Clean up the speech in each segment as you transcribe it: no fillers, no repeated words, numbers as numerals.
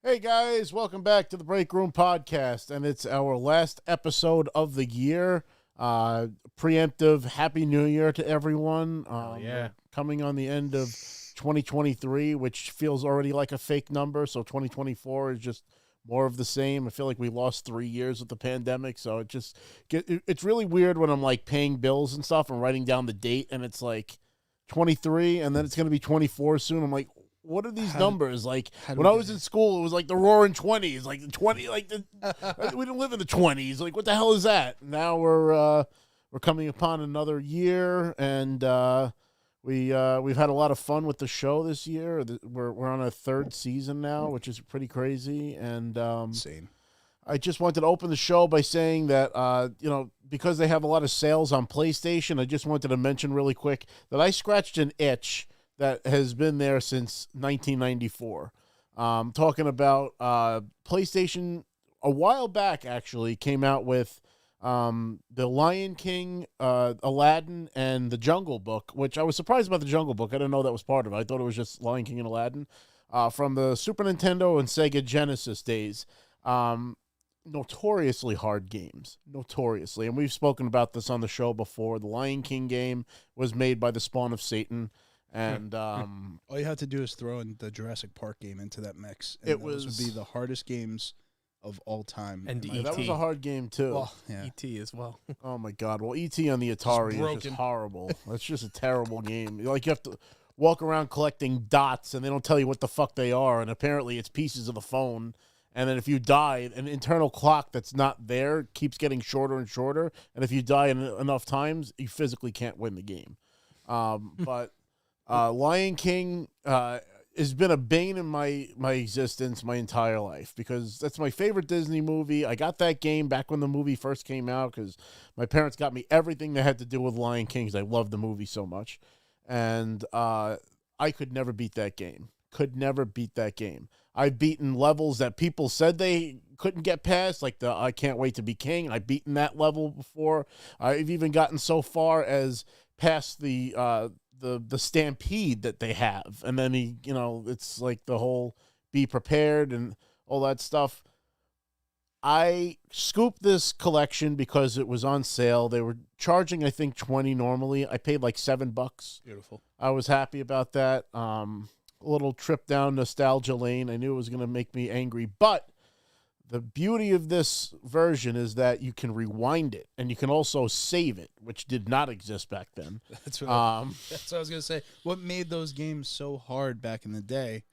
Hey guys, welcome back to the Break Room Podcast, and it's our last episode of the year. Preemptive Happy New Year to everyone. Yeah. Coming on the end of 2023, which feels already like a fake number, so 2024 is just more of the same. I feel like we lost 3 years with the pandemic, so it's really weird when I'm like paying bills and stuff and writing down the date, and it's like 23, and then it's going to be 24 soon. I'm like, what are these numbers? Like, when I was in school, it was like the roaring 20s, like the 20, like we didn't live in the 20s. Like, what the hell is that? Now we're coming upon another year, and we've had a lot of fun with the show this year. We're on a third season now, which is pretty crazy. And Insane. I just wanted to open the show by saying that because they have a lot of sales on PlayStation, I just wanted to mention really quick that I scratched an itch that has been there since 1994. Talking about PlayStation a while back, actually, came out with The Lion King, Aladdin, and The Jungle Book, which I was surprised about The Jungle Book. I didn't know that was part of it. I thought it was just Lion King and Aladdin. From the Super Nintendo and Sega Genesis days. Notoriously hard games. Notoriously. And we've spoken about this on the show before. The Lion King game was made by the Spawn of Satan. And all you have to do is throw in the Jurassic Park game into that mix. And those would be the hardest games of all time. And E.T. That was a hard game too. Well, yeah. E.T. as well. Oh my God! Well, E.T. on the Atari is just horrible. That's just a terrible game. Like, you have to walk around collecting dots, and they don't tell you what the fuck they are. And apparently, it's pieces of the phone. And then if you die, an internal clock that's not there keeps getting shorter and shorter. And if you die enough times, you physically can't win the game. But Lion King has been a bane in my existence my entire life, because that's my favorite Disney movie. I got that game back when the movie first came out because my parents got me everything that had to do with Lion King because I loved the movie so much. And I could never beat that game. Could never beat that game. I've beaten levels that people said they couldn't get past, like the I Can't Wait to Be King. I've beaten that level before. I've even gotten so far as past the stampede that they have. And then it's like the whole be prepared and all that stuff. I scooped this collection because it was on sale. They were charging, I think, $20 normally. I paid like $7. Beautiful. I was happy about that. A little trip down nostalgia lane. I knew it was going to make me angry, but the beauty of this version is that you can rewind it, and you can also save it, which did not exist back then. That's what I was going to say. What made those games so hard back in the day,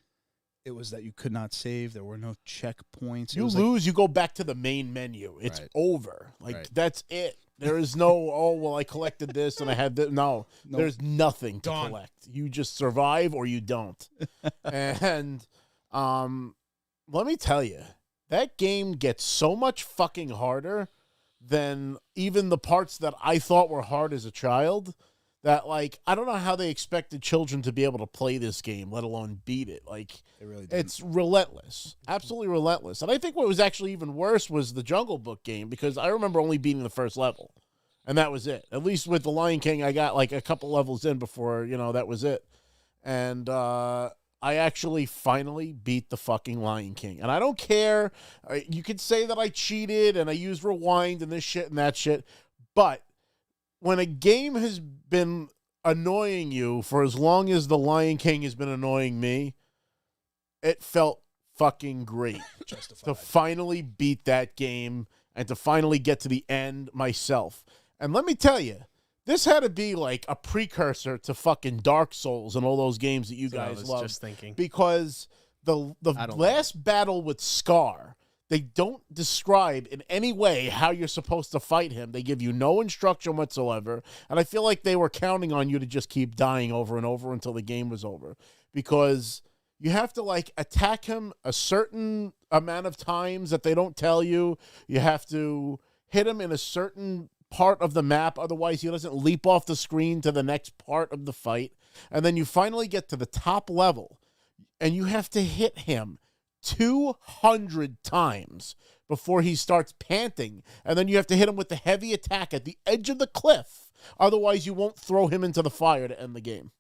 it was that you could not save. There were no checkpoints. You lose, you go back to the main menu. It's over. That's it. There is no, I collected this and I had this. No, there's nothing to collect. You just survive or you don't. And let me tell you, that game gets so much fucking harder than even the parts that I thought were hard as a child, that, like, I don't know how they expected children to be able to play this game, let alone beat it. Like, it's relentless. Absolutely relentless. And I think what was actually even worse was the Jungle Book game, because I remember only beating the first level, and that was it. At least with the Lion King, I got, like, a couple levels in before, that was it. And I actually finally beat the fucking Lion King. And I don't care. You could say that I cheated and I used rewind and this shit and that shit, but when a game has been annoying you for as long as The Lion King has been annoying me, it felt fucking great to finally beat that game and to finally get to the end myself. And let me tell you, this had to be like a precursor to fucking Dark Souls and all those games that you guys love. Just thinking. Because the last battle with Scar, they don't describe in any way how you're supposed to fight him. They give you no instruction whatsoever. And I feel like they were counting on you to just keep dying over and over until the game was over. Because you have to, like, attack him a certain amount of times that they don't tell you. You have to hit him in a certain part of the map. Otherwise, he doesn't leap off the screen to the next part of the fight. And then you finally get to the top level. And you have to hit him 200 times before he starts panting, and then you have to hit him with the heavy attack at the edge of the cliff. Otherwise, you won't throw him into the fire to end the game.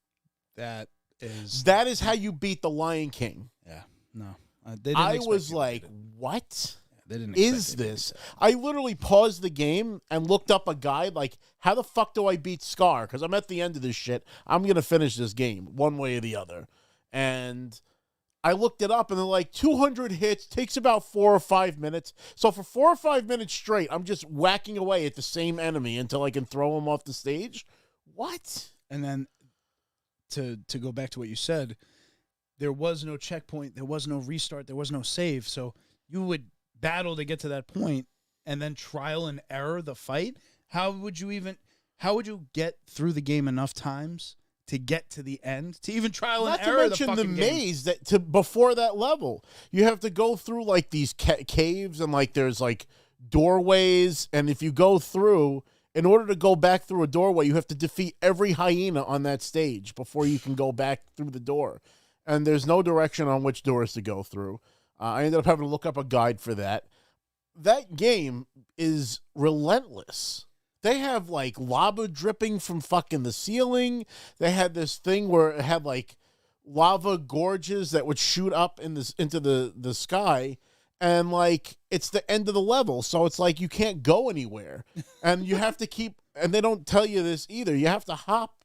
That is how you beat the Lion King. Yeah, no. I was like, what? They didn't is this? I literally paused the game and looked up a guide like, how the fuck do I beat Scar? Because I'm at the end of this shit. I'm going to finish this game one way or the other. And I looked it up, and they're like 200 hits, takes about 4 or 5 minutes. So for 4 or 5 minutes straight, I'm just whacking away at the same enemy until I can throw him off the stage. What? And then to go back to what you said, there was no checkpoint, there was no restart, there was no save. So you would battle to get to that point and then trial and error the fight. How would you get through the game enough times to get to the end, to even trial and error the fucking game? Not to mention the maze before that level. You have to go through like these caves, and like there's like doorways, and if you go through, in order to go back through a doorway, you have to defeat every hyena on that stage before you can go back through the door. And there's no direction on which doors to go through. I ended up having to look up a guide for that. That game is relentless. They have like lava dripping from fucking the ceiling. They had this thing where it had like lava gorges that would shoot up into the sky, and like it's the end of the level, so it's like you can't go anywhere, and you have to keep. And they don't tell you this either. You have to hop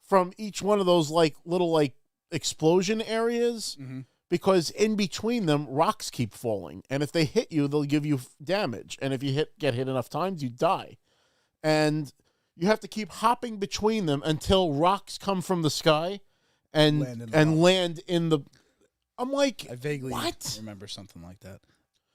from each one of those like little like explosion areas. Mm-hmm. Because in between them, rocks keep falling. And if they hit you, they'll give you damage. And if you get hit enough times, you die. And you have to keep hopping between them until rocks come from the sky and land in the... I'm like, I vaguely what? remember something like that.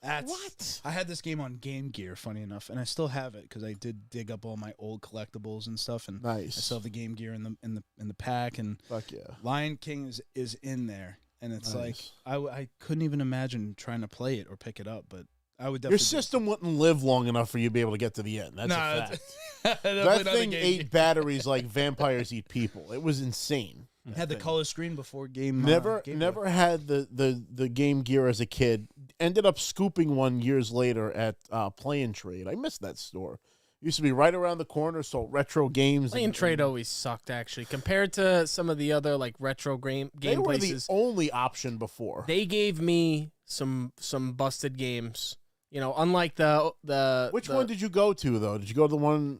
What? I had this game on Game Gear, funny enough, and I still have it because I did dig up all my old collectibles and stuff. And nice. I still have the Game Gear in the pack. And fuck yeah. Lion King is in there. And it's nice. Like, I couldn't even imagine trying to play it or pick it up, but I would definitely... Your system wouldn't live long enough for you to be able to get to the end. That's a fact. That thing ate batteries like vampires eat people. It was insane. Had the color screen before game. Never had the Game Gear as a kid. Ended up scooping one years later at Play and Trade. I missed that store. Used to be right around the corner, so retro games. Play and Trade always sucked, actually, compared to some of the other like retro game places. They were the only option before. They gave me some busted games. You know, unlike the Which one did you go to though? Did you go to the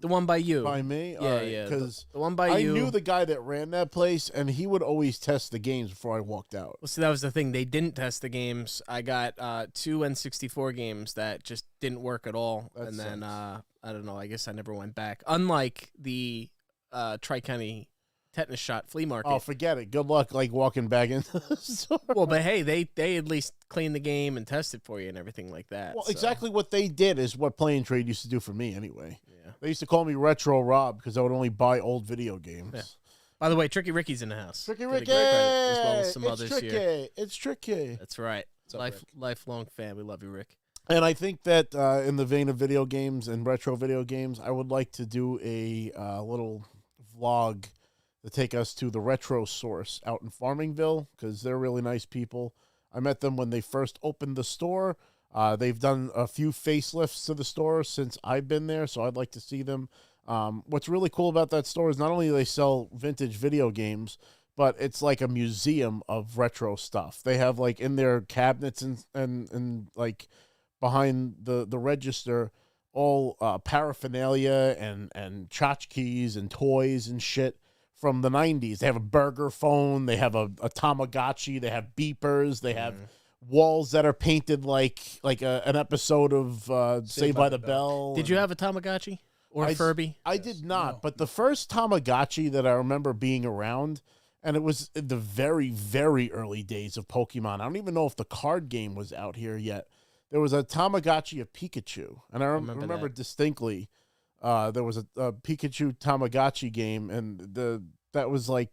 one by you? By me? Yeah, yeah. Because the one by you. I knew the guy that ran that place, and he would always test the games before I walked out. Well, see, that was the thing. They didn't test the games. I got 2 N64 games that just didn't work at all, and then I don't know. I guess I never went back. Unlike the Tri-County tetanus shot flea market. Oh, forget it. Good luck, like walking back into the store. Well, but hey, they at least clean the game and test it for you and everything like that. Well, exactly what they did is what Play and Trade used to do for me anyway. Yeah. They used to call me Retro Rob because I would only buy old video games. Yeah. By the way, Tricky Ricky's in the house. Tricky Ricky! As well as some others tricky. Here. It's tricky. That's right. Lifelong fan. We love you, Rick. And I think that in the vein of video games and retro video games, I would like to do a little vlog to take us to the Retro Source out in Farmingville, because they're really nice people. I met them when they first opened the store. They've done a few facelifts to the store since I've been there, so I'd like to see them. What's really cool about that store is not only do they sell vintage video games, but it's like a museum of retro stuff. They have like in their cabinets and like behind the register all paraphernalia and tchotchkes and toys and shit from the 90s. They have a burger phone. They have a Tamagotchi. They have beepers. They have walls that are painted like an episode of Saved by the Bell. Did you have a Tamagotchi or a Furby? I did not. No. But the first Tamagotchi that I remember being around, and it was in the very, very early days of Pokemon. I don't even know if the card game was out here yet. There was a Tamagotchi of Pikachu, and I remember distinctly. There was a Pikachu Tamagotchi game, and that was like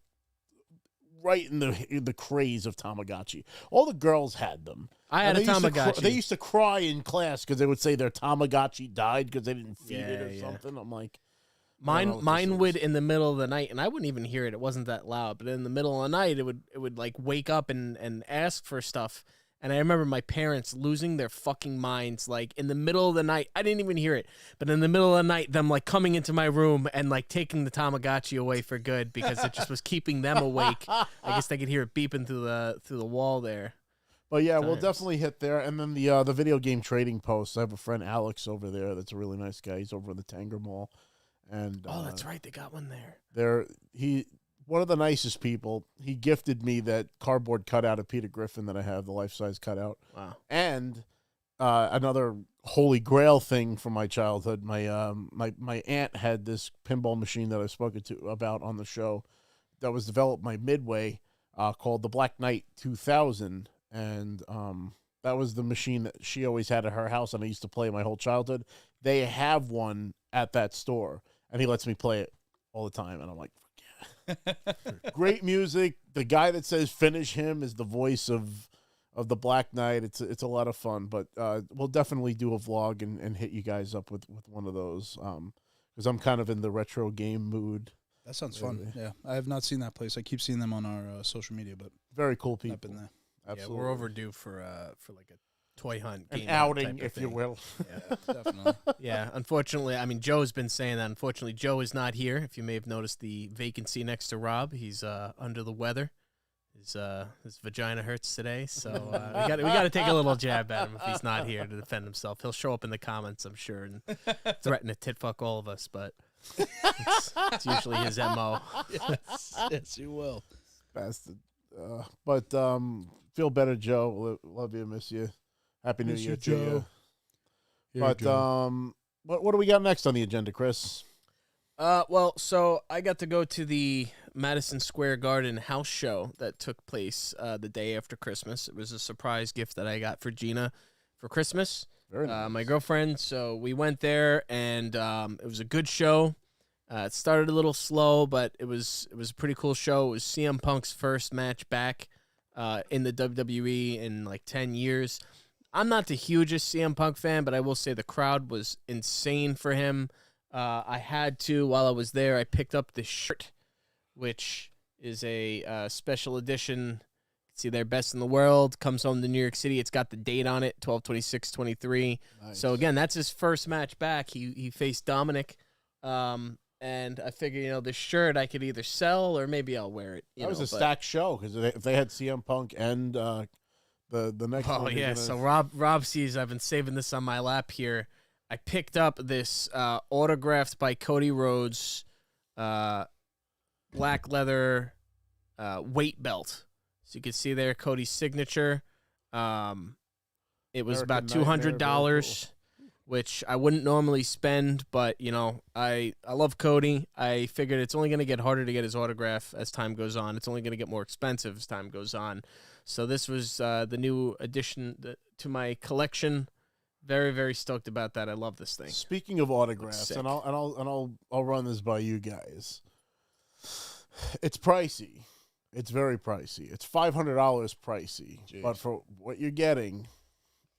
right in the craze of Tamagotchi. All the girls had them. I had a Tamagotchi. They used to cry in class because they would say their Tamagotchi died because they didn't feed it or something. I'm like, mine would in the middle of the night, and I wouldn't even hear it. It wasn't that loud, but in the middle of the night, it would like wake up and ask for stuff. And I remember my parents losing their fucking minds, like, in the middle of the night. I didn't even hear it. But in the middle of the night, them, like, coming into my room and, like, taking the Tamagotchi away for good because it just was keeping them awake. I guess they could hear it beeping through the wall there. But yeah, we'll definitely hit there. And then the video game trading post. I have a friend Alex over there. That's a really nice guy. He's over in the Tanger Mall. And that's right. They got one there. One of the nicest people. He gifted me that cardboard cutout of Peter Griffin that I have, the life-size cutout. Wow. And another holy grail thing from my childhood. My aunt had this pinball machine that I've spoken about on the show that was developed by Midway called the Black Knight 2000. And that was the machine that she always had at her house, and I used to play my whole childhood. They have one at that store, and he lets me play it all the time. And I'm like, yeah. Great music. The guy that says finish him is the voice of the Black Knight. It's a lot of fun, but we'll definitely do a vlog and hit you guys up with one of those because I'm kind of in the retro game mood. That sounds fun. Yeah, I have not seen that place. I keep seeing them on our social media, but very cool people. I've been there. Absolutely. Yeah, we're overdue for like a toy hunt, an outing, if you will. Yeah, definitely. Yeah, unfortunately, I mean, Joe's been saying that. Unfortunately, Joe is not here. If you may have noticed the vacancy next to Rob, he's under the weather. His vagina hurts today, so we got to take a little jab at him if he's not here to defend himself. He'll show up in the comments, I'm sure, and threaten to tit fuck all of us. But it's usually his MO. Yes, you will. Bastard. But feel better, Joe. Love you, miss you. Happy New Year to you. But what do we got next on the agenda, Chris? Well, so I got to go to the Madison Square Garden house show that took place the day after Christmas. It was a surprise gift that I got for Gina for Christmas. Very nice. My girlfriend. So we went there, and it was a good show. It started a little slow, but it was a pretty cool show. It was CM Punk's first match back in the WWE in like 10 years. I'm not the hugest CM Punk fan, but I will say the crowd was insane for him. I had to, while I was there, I picked up this shirt, which is a special edition. See, they're best in the world. Comes home to New York City. It's got the date on it, 12/26/23. Nice. So again, that's his first match back. He faced Dominic, and I figure this shirt I could either sell or maybe I'll wear it. That was a stacked show because if they had CM Punk and the next. Oh one yeah, so Rob sees I've been saving this on my lap here. I picked up this autographed by Cody Rhodes black leather weight belt. So you can see there Cody's signature. It was about $200, which I wouldn't normally spend, but I love Cody. I figured it's only going to get harder to get his autograph as time goes on. It's only going to get more expensive as time goes on. So this was the new addition to my collection. Very, very stoked about that. I love this thing. Speaking of autographs, and I'll run this by you guys. It's pricey. It's very pricey. It's $500 pricey. Jeez. But for what you're getting,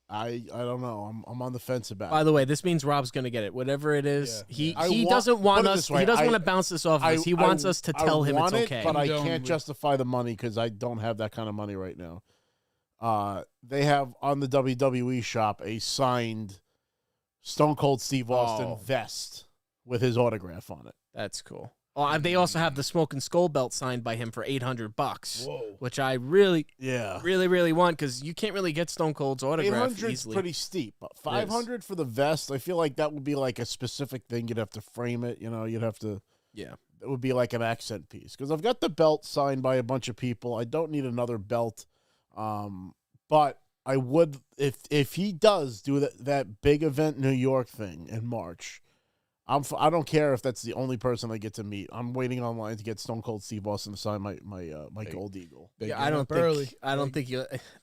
I don't know. I'm on the fence about it. By the way, this means Rob's going to get it. Whatever it is, he doesn't want us. He doesn't want to bounce this off of us. He wants us to tell him it's okay. But I can't justify the money because I don't have that kind of money right now. They have on the WWE shop a signed Stone Cold Steve Austin vest with his autograph on it. That's cool. Oh, they also have the Smoking Skull belt signed by him for $800, which I really want because you can't really get Stone Cold's autograph easily. 800's pretty steep, but $500 for the vest, I feel like that would be like a specific thing. You'd have to frame it, you'd have to. Yeah, it would be like an accent piece because I've got the belt signed by a bunch of people. I don't need another belt, but I would if he does do that big event New York thing in March. I don't care if that's the only person I get to meet. I'm waiting online to get Stone Cold Steve Austin to sign my Gold Eagle. Yeah, I don't think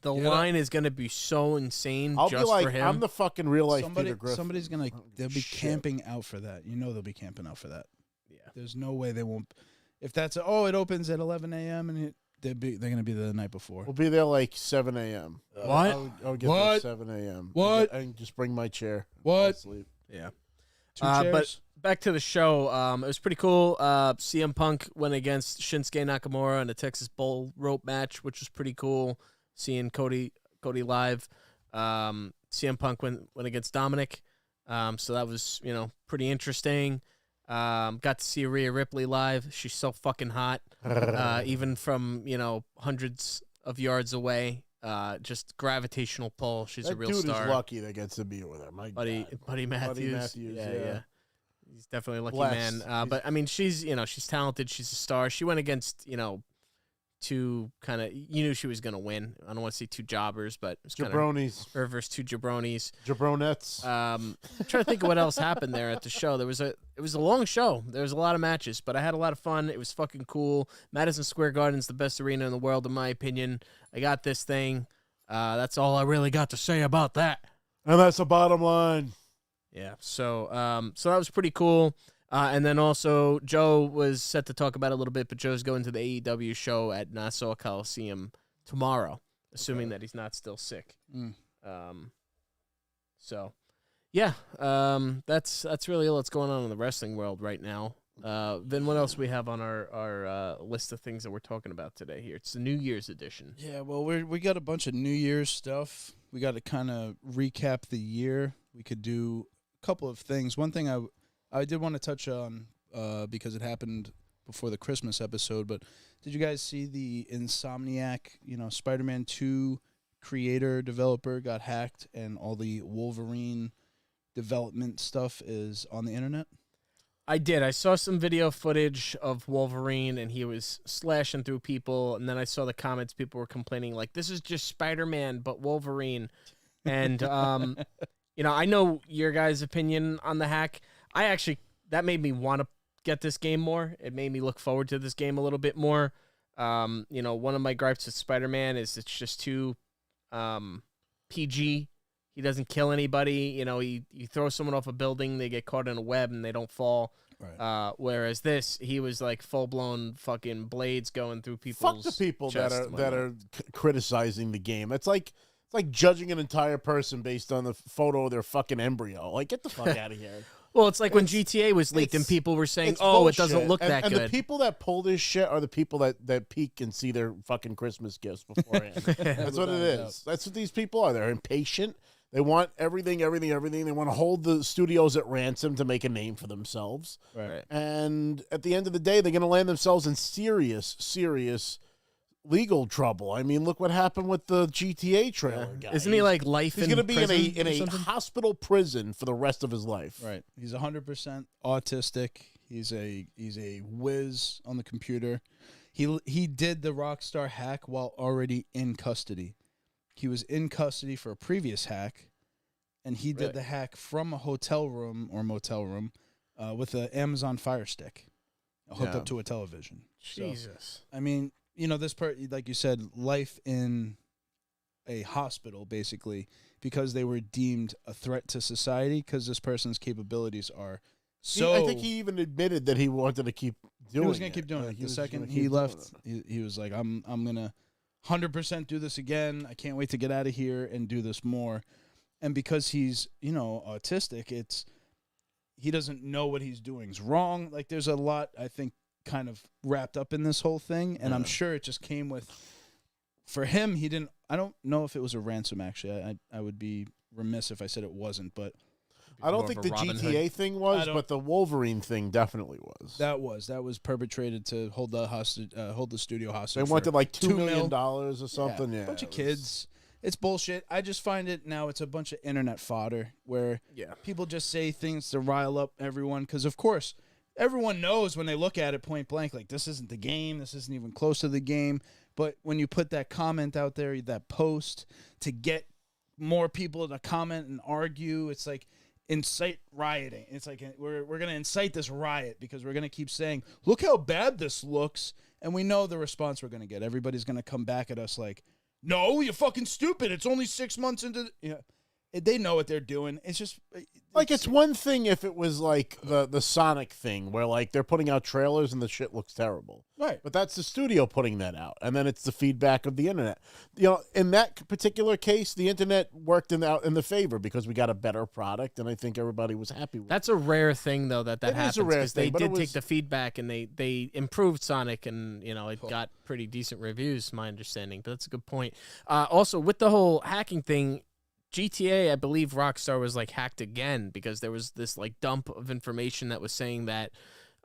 the line is going to be so insane. I'll just be like, for him. I'm the fucking real life Peter Griffin. Somebody's they'll be camping out for that. They'll be camping out for that. Yeah, there's no way they won't. If that's it opens at 11 a.m. and they're going to be there the night before. We'll be there like 7 a.m. What? I'll get there 7 a.m. What? And just bring my chair. What? Sleep. Yeah. 2 chairs. But back to the show. It was pretty cool. CM Punk went against Shinsuke Nakamura in a Texas Bull rope match, which was pretty cool. Seeing Cody live. CM Punk went against Dominic. So that was, pretty interesting. Got to see Rhea Ripley live. She's so fucking hot. Even from, hundreds of yards away. just gravitational pull. She's that a real dude star. is lucky that gets to be with her. My Buddy God. Matthews. Yeah. He's definitely a lucky Blessed. man. But I mean, she's talented. She's a star. She went against two kind of, you knew she was gonna win. I don't want to say two jobbers, but it's Jabronis. her versus two jabronis. Jabronettes. I'm trying to think of what else happened there at the show. It was a long show. There was a lot of matches, but I had a lot of fun. It was fucking cool. Madison Square Garden's the best arena in the world, in my opinion. I got this thing. That's all I really got to say about that. And that's the bottom line. Yeah. So that was pretty cool. And then also Joe was set to talk about it a little bit, but Joe's going to the AEW show at Nassau Coliseum tomorrow, assuming that he's not still sick. So, yeah, that's really all that's going on in the wrestling world right now. Then what else we have on our list of things that we're talking about today here? It's the New Year's edition. Yeah, well, we got a bunch of New Year's stuff. We got to kind of recap the year. We could do a couple of things. One thing I did want to touch on because it happened before the Christmas episode, but did you guys see the Insomniac, Spider-Man 2 creator, developer got hacked and all the Wolverine development stuff is on the internet? I did. I saw some video footage of Wolverine, and he was slashing through people, and then I saw the comments. People were complaining, like, this is just Spider-Man, but Wolverine. And, I know your guys' opinion on the hack. That made me want to get this game more. It made me look forward to this game a little bit more. One of my gripes with Spider-Man is it's just too PG. He doesn't kill anybody. You throw someone off a building, they get caught in a web and they don't fall. Right. Whereas this, he was like full-blown fucking blades going through people's Fuck the people that chest. are criticizing the game. It's like judging an entire person based on the photo of their fucking embryo. Like, get the fuck out of here. Well, it's like when GTA was leaked and people were saying, bullshit. It doesn't look that good. And the good. people that pull this shit are the people that peek and see their fucking Christmas gifts beforehand. That's what it is. That's what these people are. They're impatient. They want everything. They want to hold the studios at ransom to make a name for themselves. Right. And at the end of the day, they're going to land themselves in serious legal trouble. I mean, look what happened with the GTA trailer guy. Isn't he like life He's in going to be in a something? hospital prison for the rest of his life. Right. He's 100% autistic. He's a whiz on the computer. He did the Rockstar hack while already in custody. He was in custody for a previous hack, and he did the hack from a hotel room or motel room with an Amazon Fire Stick hooked up to a television. Jesus. So, I mean, this part, like you said, life in a hospital, basically, because they were deemed a threat to society because this person's capabilities are so... I think he even admitted that he wanted to keep doing it. He was going to keep doing it. The second he left, he was like, I'm going to 100% do this again. I can't wait to get out of here and do this more. And because he's, autistic, he doesn't know what he's doing is wrong. Like, there's a lot, I think, kind of wrapped up in this whole thing. And I'm sure it just came with, for him, I don't know if it was a ransom, actually. I would be remiss if I said it wasn't, but I don't think the GTA thing was, but the Wolverine thing definitely was. That was perpetrated to hold the studio hostage. They wanted like $2 million or something. Yeah, a bunch of kids. It's bullshit. I just find it now. It's a bunch of internet fodder where people just say things to rile up everyone. Because of course, everyone knows when they look at it point blank, like this isn't the game. This isn't even close to the game. But when you put that comment out there, that post to get more people to comment and argue, it's like incite rioting. It's like we're going to incite this riot because we're going to keep saying, look how bad this looks. And we know the response we're going to get. Everybody's going to come back at us like, no, you're fucking stupid. It's only 6 months into they know what they're doing. It's just it's one thing if it was like the Sonic thing where like they're putting out trailers and the shit looks terrible. Right. But that's the studio putting that out. And then it's the feedback of the internet. In that particular case, the internet worked in the favor because we got a better product and I think everybody was happy with it. That's a rare thing though that happens. Is a rare thing, they did take the feedback and they improved Sonic and it got pretty decent reviews, my understanding. But that's a good point. Also with the whole hacking thing, GTA, I believe Rockstar was like hacked again because there was this like dump of information that was saying that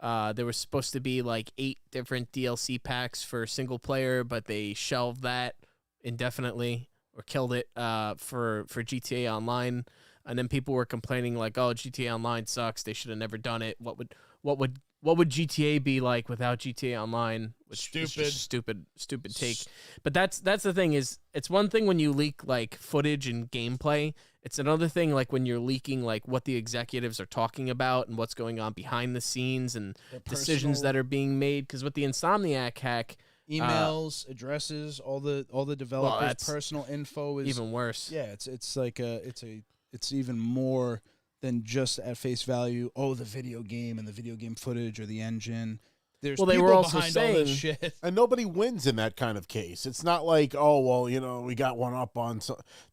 there was supposed to be like 8 different DLC packs for single player, but they shelved that indefinitely or killed it for GTA Online, and then people were complaining like, "Oh, GTA Online sucks. They should have never done it. What would GTA be like without GTA Online?" Which is just stupid take. But that's the thing is, it's one thing when you leak like footage and gameplay. It's another thing like when you're leaking like what the executives are talking about and what's going on behind the scenes and decisions that are being made. Because with the Insomniac hack, emails, addresses, all the developers' personal info is even worse. Yeah, it's even more than just at face value. Oh, the video game and the video game footage or the engine. There's they were also behind saying, all this shit. And nobody wins in that kind of case. It's not like, oh, well, we got one up on.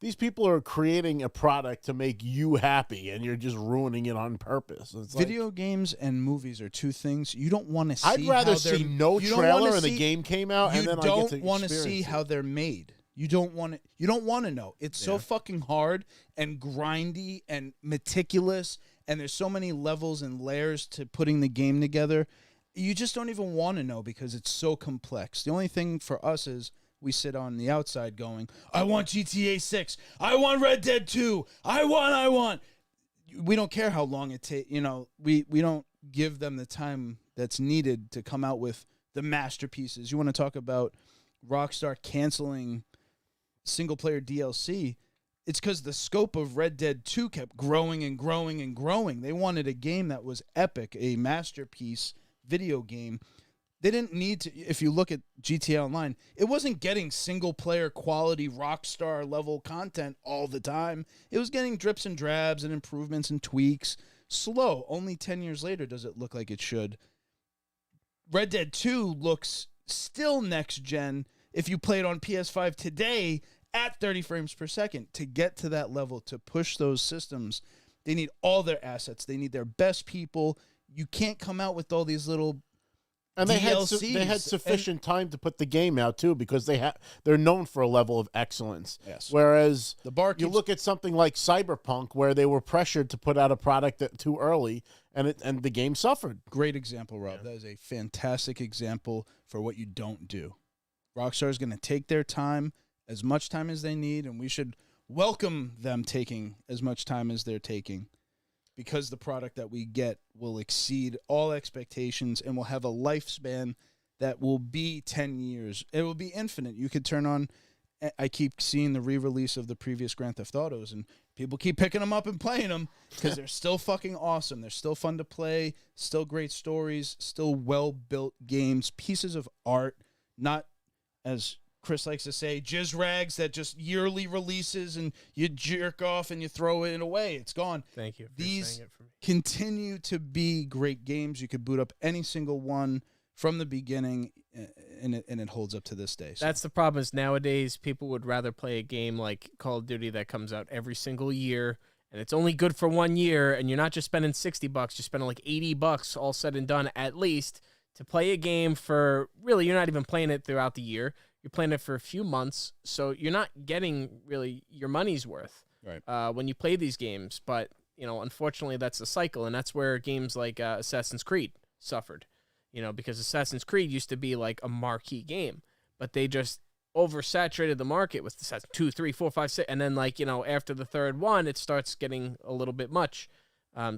These people are creating a product to make you happy, and you're just ruining it on purpose. It's video games and movies are two things you don't want to see. I'd rather see no trailer and the game came out, and then I get to experience it. You don't want to see how they're made. You don't want to know. It's so fucking hard and grindy and meticulous, and there's so many levels and layers to putting the game together. You just don't even want to know because it's so complex. The only thing for us is we sit on the outside going, I want GTA 6. I want Red Dead 2. I want. We don't care how long it takes. We don't give them the time that's needed to come out with the masterpieces. You want to talk about Rockstar canceling single-player DLC, it's because the scope of Red Dead 2 kept growing and growing and growing. They wanted a game that was epic, a masterpiece video game. They didn't need to. If you look at GTA Online, it wasn't getting single-player quality Rockstar-level content all the time. It was getting drips and drabs and improvements and tweaks. Slow. Only 10 years later does it look like it should. Red Dead 2 looks still next-gen if you play it on PS5 today at 30 frames per second. To get to that level, to push those systems, they need all their assets. They need their best people. You can't come out with all these little and DLCs. They had sufficient time to put the game out too, because they're known for a level of excellence. Yes. Whereas the bar you look at something like Cyberpunk, where they were pressured to put out a product too early, and the game suffered. Great example, Rob. Yeah. That is a fantastic example for what you don't do. Rockstar is going to take their time, as much time as they need, and we should welcome them taking as much time as they're taking, because the product that we get will exceed all expectations and will have a lifespan that will be 10 years. It will be infinite. You could turn on, I keep seeing the re-release of the previous Grand Theft Autos, and people keep picking them up and playing them because they're still fucking awesome. They're still fun to play, still great stories, still well-built games, pieces of art, not, as Chris likes to say, jizz rags that just yearly releases and you jerk off and you throw it away. It's gone. Thank you. These continue to be great games. You could boot up any single one from the beginning, and it holds up to this day. So. That's the problem. Is nowadays people would rather play a game like Call of Duty that comes out every single year, and it's only good for 1 year, and you're not just spending $60. You're spending like $80 all said and done at least to play a game for, really, you're not even playing it throughout the year. You're playing it for a few months, so you're not getting really your money's worth when you play these games. But, unfortunately, that's the cycle, and that's where games like Assassin's Creed suffered, because Assassin's Creed used to be like a marquee game, but they just oversaturated the market with Assassin's 2, 3, 4, 5, 6, and then, after the third one, it starts getting a little bit much.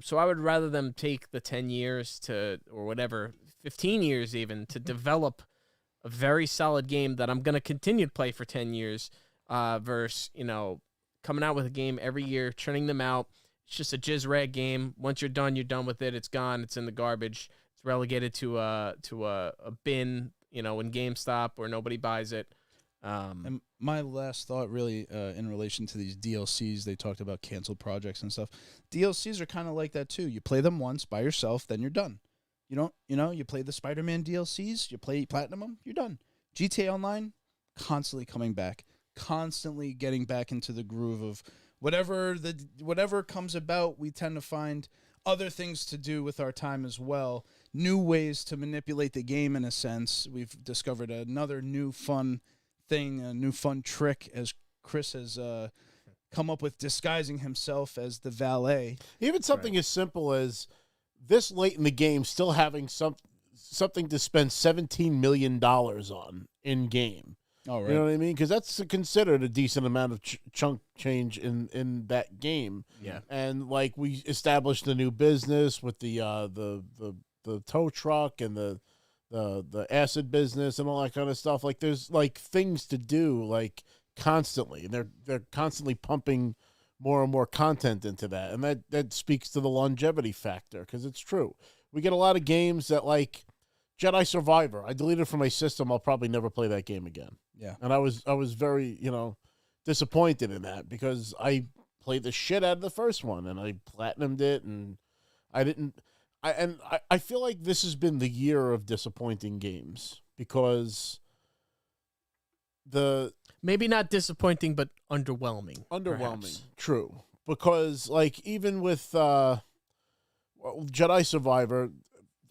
So I would rather them take the 10 years or whatever, 15 years even, to develop a very solid game that I'm going to continue to play for 10 years versus, coming out with a game every year, churning them out. It's just a jizz rag game. Once you're done with it. It's gone. It's in the garbage. It's relegated to a bin, in GameStop where nobody buys it. And my last thought really in relation to these DLCs, they talked about canceled projects and stuff. DLCs are kind of like that too. You play them once by yourself, then you're done. You play the Spider-Man DLCs, you play Platinum them, you're done. GTA Online, constantly coming back, constantly getting back into the groove of whatever comes about. We tend to find other things to do with our time as well, new ways to manipulate the game in a sense. We've discovered another new fun thing, a new fun trick, as Chris has come up with, disguising himself as the valet. Even something as simple as this late in the game, still having something to spend $17 million on in game. Oh, right. You know what I mean? Because that's considered a decent amount of chunk change in that game. Yeah. And like we established the new business with the tow truck and the acid business and all that kind of stuff. Like there's like things to do like constantly, and they're constantly pumping more and more content into that, and that speaks to the longevity factor, because it's true. We get a lot of games that like Jedi Survivor. I deleted from my system. I'll probably never play that game again. Yeah. And I was very, disappointed in that, because I played the shit out of the first one and I platinumed it, and I feel like this has been the year of disappointing games, because maybe not disappointing, but underwhelming. Perhaps. True. Because like even with Jedi Survivor,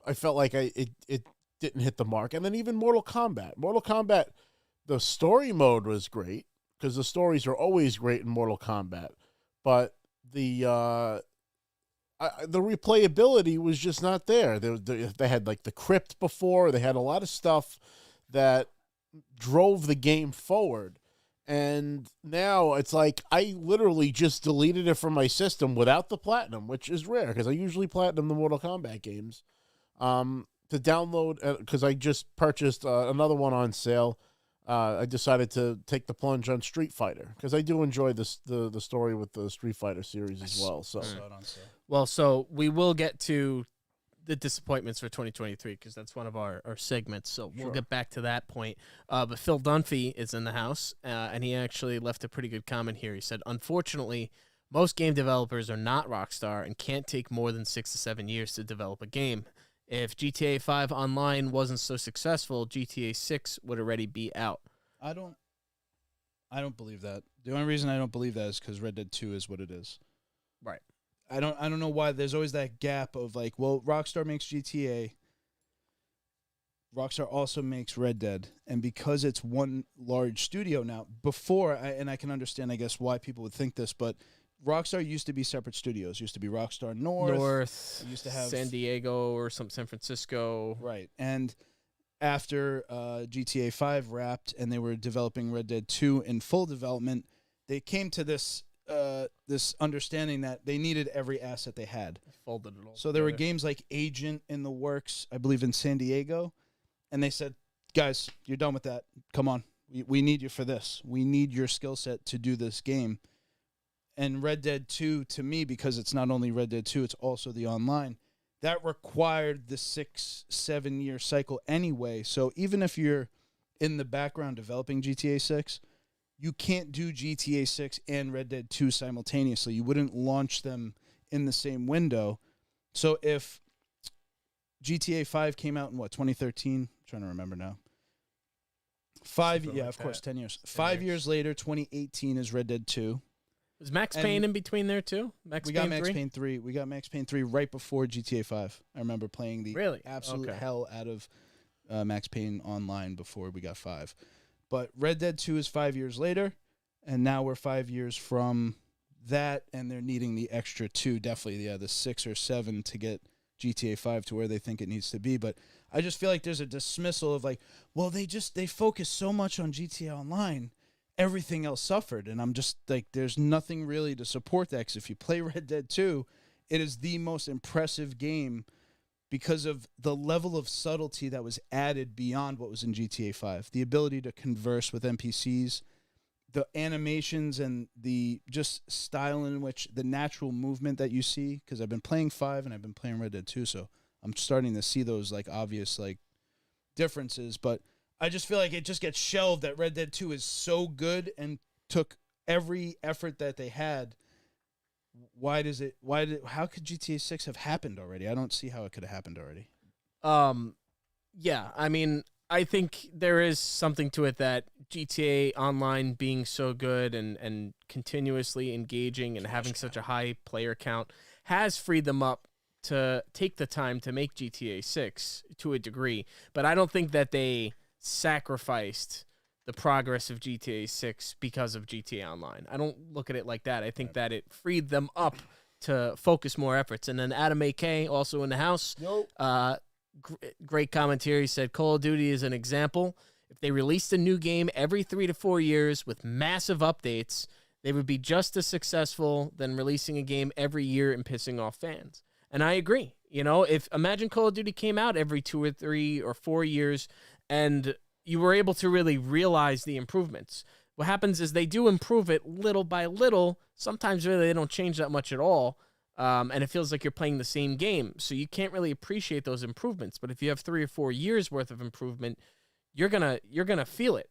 I felt like it didn't hit the mark. And then even Mortal Kombat, the story mode was great, because the stories are always great in Mortal Kombat, but the replayability was just not there. They had like the crypt before. They had a lot of stuff that drove the game forward. And now it's like I literally just deleted it from my system without the platinum, which is rare, because I usually platinum the Mortal Kombat games. To download, because I just purchased another one on sale. I decided to take the plunge on Street Fighter, because I do enjoy the story with the Street Fighter series as well. So, so we will get to the disappointments for 2023, because that's one of our segments. So we'll get back to that point. But Phil Dunphy is in the house, and he actually left a pretty good comment here. He said, "Unfortunately, most game developers are not Rockstar and can't take more than 6 to 7 years to develop a game. If GTA 5 Online wasn't so successful, GTA 6 would already be out." I don't believe that. The only reason I don't believe that is because Red Dead 2 is what it is. Right. I don't know why there's always that gap of like, well, Rockstar makes GTA. Rockstar also makes Red Dead, and because it's one large studio now, and I can understand, I guess, why people would think this, but Rockstar used to be separate studios. Used to be Rockstar North. Used to have San Diego or San Francisco. Right. And after GTA 5 wrapped and they were developing Red Dead 2 in full development, they came to this understanding that they needed every asset they had. Folded it all. So there were games like Agent in the works, I believe in San Diego, and they said, "Guys, you're done with that. Come on. We need you for this. We need your skill set to do this game." And Red Dead 2, to me, because it's not only Red Dead 2, it's also the online, that required the 6-7 year cycle anyway. So even if you're in the background developing GTA 6, you can't do GTA 6 and Red Dead 2 simultaneously. You wouldn't launch them in the same window. So if GTA 5 came out in, 2013? I'm trying to remember now. 10 years. 5 years later, 2018 is Red Dead 2. Was Max Payne in between there too? We got Max Payne 3. We got Max Payne 3 right before GTA 5. I remember playing the absolute hell out of Max Payne online before we got 5. But Red Dead 2 is 5 years later, and now we're 5 years from that, and they're needing the extra 2, definitely, the 6 or 7 to get GTA 5 to where they think it needs to be. But I just feel like there's a dismissal of like, well, they focus so much on GTA Online, everything else suffered. And I'm just like, there's nothing really to support that, because if you play Red Dead 2, it is the most impressive game because of the level of subtlety that was added beyond what was in GTA 5. The ability to converse with NPCs, the animations, and the just style in which the natural movement that you see, because I've been playing 5 and I've been playing Red Dead 2, so I'm starting to see those like obvious like differences. But I just feel like it just gets shelved that Red Dead 2 is so good and took every effort that they had. How could GTA 6 have happened already? I don't see how it could have happened already. Yeah, I mean, I think there is something to it that GTA Online being so good and continuously engaging and having such a high player count has freed them up to take the time to make GTA 6 to a degree. But I don't think that they sacrificed the progress of GTA 6 because of GTA Online. I don't look at it like that. I think that it freed them up to focus more efforts. And then Adam AK, also in the house, great commentary, said Call of Duty is an example. If they released a new game every 3 to 4 years with massive updates, they would be just as successful than releasing a game every year and pissing off fans. And I agree. If imagine Call of Duty came out every 2 or 3 or 4 years and you were able to really realize the improvements. What happens is they do improve it little by little. Sometimes really they don't change that much at all. And it feels like you're playing the same game. So you can't really appreciate those improvements. But if you have 3 or 4 years worth of improvement, you're gonna feel it.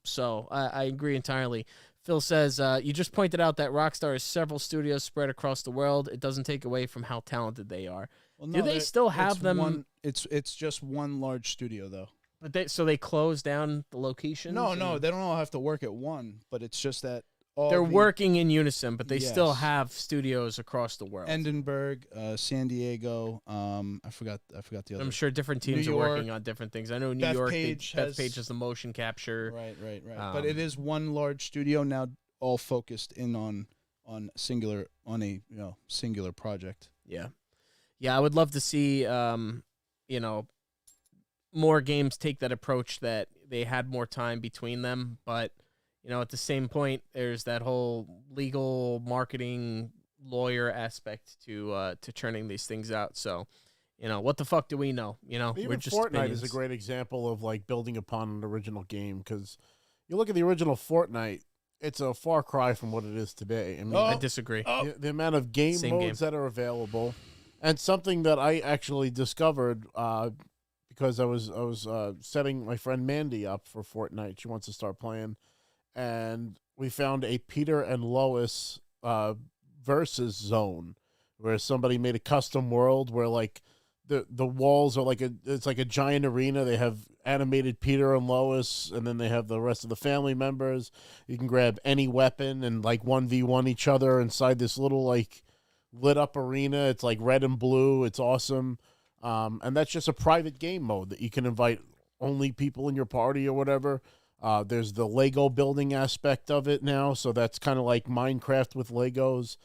So I agree entirely. Phil says, you just pointed out that Rockstar has several studios spread across the world. It doesn't take away from how talented they are. Well, no, do they still have them? It's just one large studio, though. But they close down the locations? No, they don't all have to work at one, but it's just that they're working in unison, but they still have studios across the world. Edinburgh, San Diego, I forgot the other. I'm sure different teams are working on different things. I know New York, Bethpage has the motion capture. Right. But it is one large studio now, all focused in on a singular project. Yeah, I would love to see more games take that approach, that they had more time between them, but at the same point, there's that whole legal marketing lawyer aspect to churning these things out. So, what the fuck do we know? Even we're just Fortnite opinions. is a great example of like building upon an original game, because you look at the original Fortnite, it's a far cry from what it is today. I mean, I disagree. The amount of game modes that are available, and something that I actually discovered because I was setting my friend Mandy up for Fortnite. She wants to start playing. And we found a Peter and Lois versus zone, where somebody made a custom world where like the walls are it's like a giant arena. They have animated Peter and Lois, and then they have the rest of the family members. You can grab any weapon and like 1v1 each other inside this little like lit up arena. It's like red and blue. It's awesome. And that's just a private game mode that you can invite only people in your party or whatever. There's the Lego building aspect of it now, so that's kind of like Minecraft with Legos.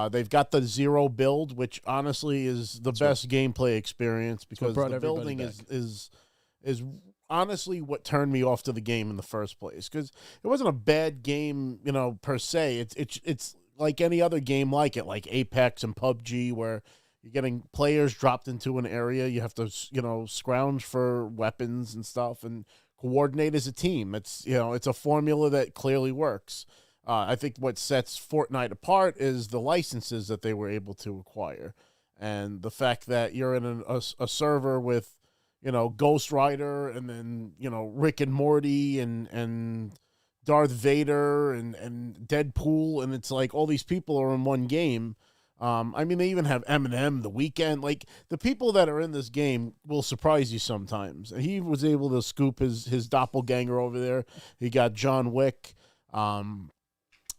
They've got the zero build, which honestly is the best gameplay experience, because the building is honestly what turned me off to the game in the first place. Because it wasn't a bad game, per se. It's like any other game like it, like Apex and PUBG, where you're getting players dropped into an area. You have to, scrounge for weapons and stuff and coordinate as a team. It's a formula that clearly works. I think what sets Fortnite apart is the licenses that they were able to acquire, and the fact that you're in a server with, Ghost Rider, and then Rick and Morty and Darth Vader and Deadpool, and it's like all these people are in one game. I mean, they even have Eminem, The Weeknd. Like, the people that are in this game will surprise you sometimes. He was able to scoop his doppelganger over there. He got John Wick.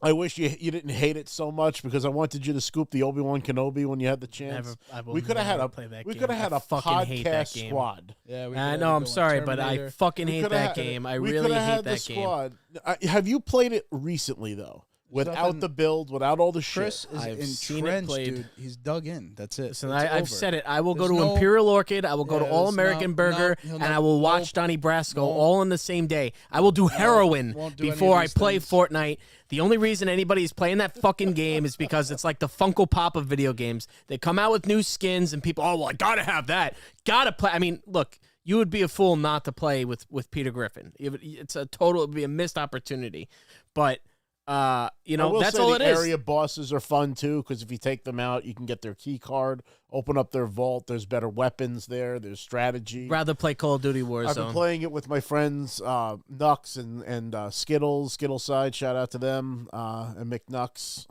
I wish you didn't hate it so much, because I wanted you to scoop the Obi-Wan Kenobi when you had the chance. We could have had a podcast squad. Yeah, no, I'm sorry, but I fucking hate that game. I really hate that game. Have you played it recently though? Without the build, without all the shit. Chris is entrenched, dude. He's dug in. That's it. Listen, I've said it. I will go to Imperial Orchid. I will go to All American Burger, and I will watch Donnie Brasco all in the same day. I will do heroin before I play Fortnite. The only reason anybody's playing that fucking game is because it's like the Funko Pop of video games. They come out with new skins, and people, I gotta have that. Gotta play. I mean, look, you would be a fool not to play with Peter Griffin. It would be a missed opportunity. But that's all it is. Area bosses are fun too, because if you take them out, you can get their key card, open up their vault. There's better weapons there. There's strategy. Rather play Call of Duty Warzone. I've been playing it with my friends Nux and Skittles. Skittleside, shout out to them, and McNux.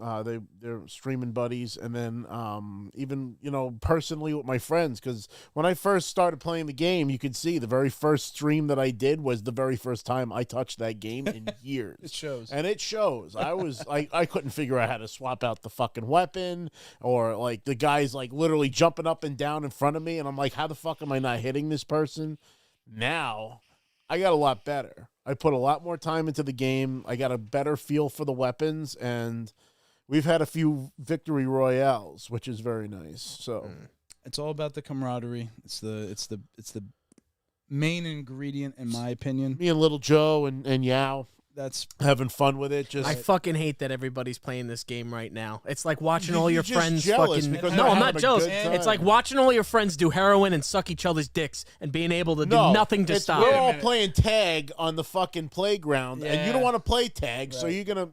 They're streaming buddies, and then even personally with my friends, because when I first started playing the game, you could see the very first stream that I did was the very first time I touched that game in years. It shows. And it shows. I couldn't figure out how to swap out the fucking weapon, or like the guy's like literally jumping up and down in front of me, and I'm like, how the fuck am I not hitting this person? Now I got a lot better. I put a lot more time into the game. I got a better feel for the weapons, and we've had a few victory royales, which is very nice. So it's all about the camaraderie. It's the main ingredient, in my opinion. Me and Little Joe and Yao. That's having fun with it. I fucking hate that everybody's playing this game right now. It's like watching all your friends fucking. No, I'm not jealous. It's like watching all your friends do heroin and suck each other's dicks and being able to do nothing to stop. We're all playing tag on the fucking playground, and you don't want to play tag, so you're gonna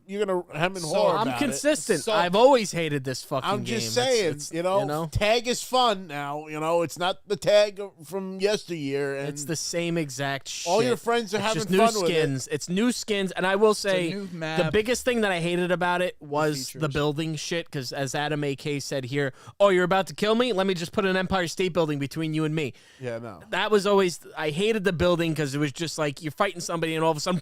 hem and haw about it. I'm consistent. I've always hated this fucking game. I'm just saying, it's, you know, tag is fun now. You know, it's not the tag from yesteryear. And it's the same exact shit. All your friends are having just fun new with skins. It's new skins, and I will say the biggest thing that I hated about it was the building shit. Because as Adam AK said here, oh, you're about to kill me? Let me just put an Empire State Building between you and me. Yeah, no. That was always I hated the building because it was just like you're fighting somebody, and all of a sudden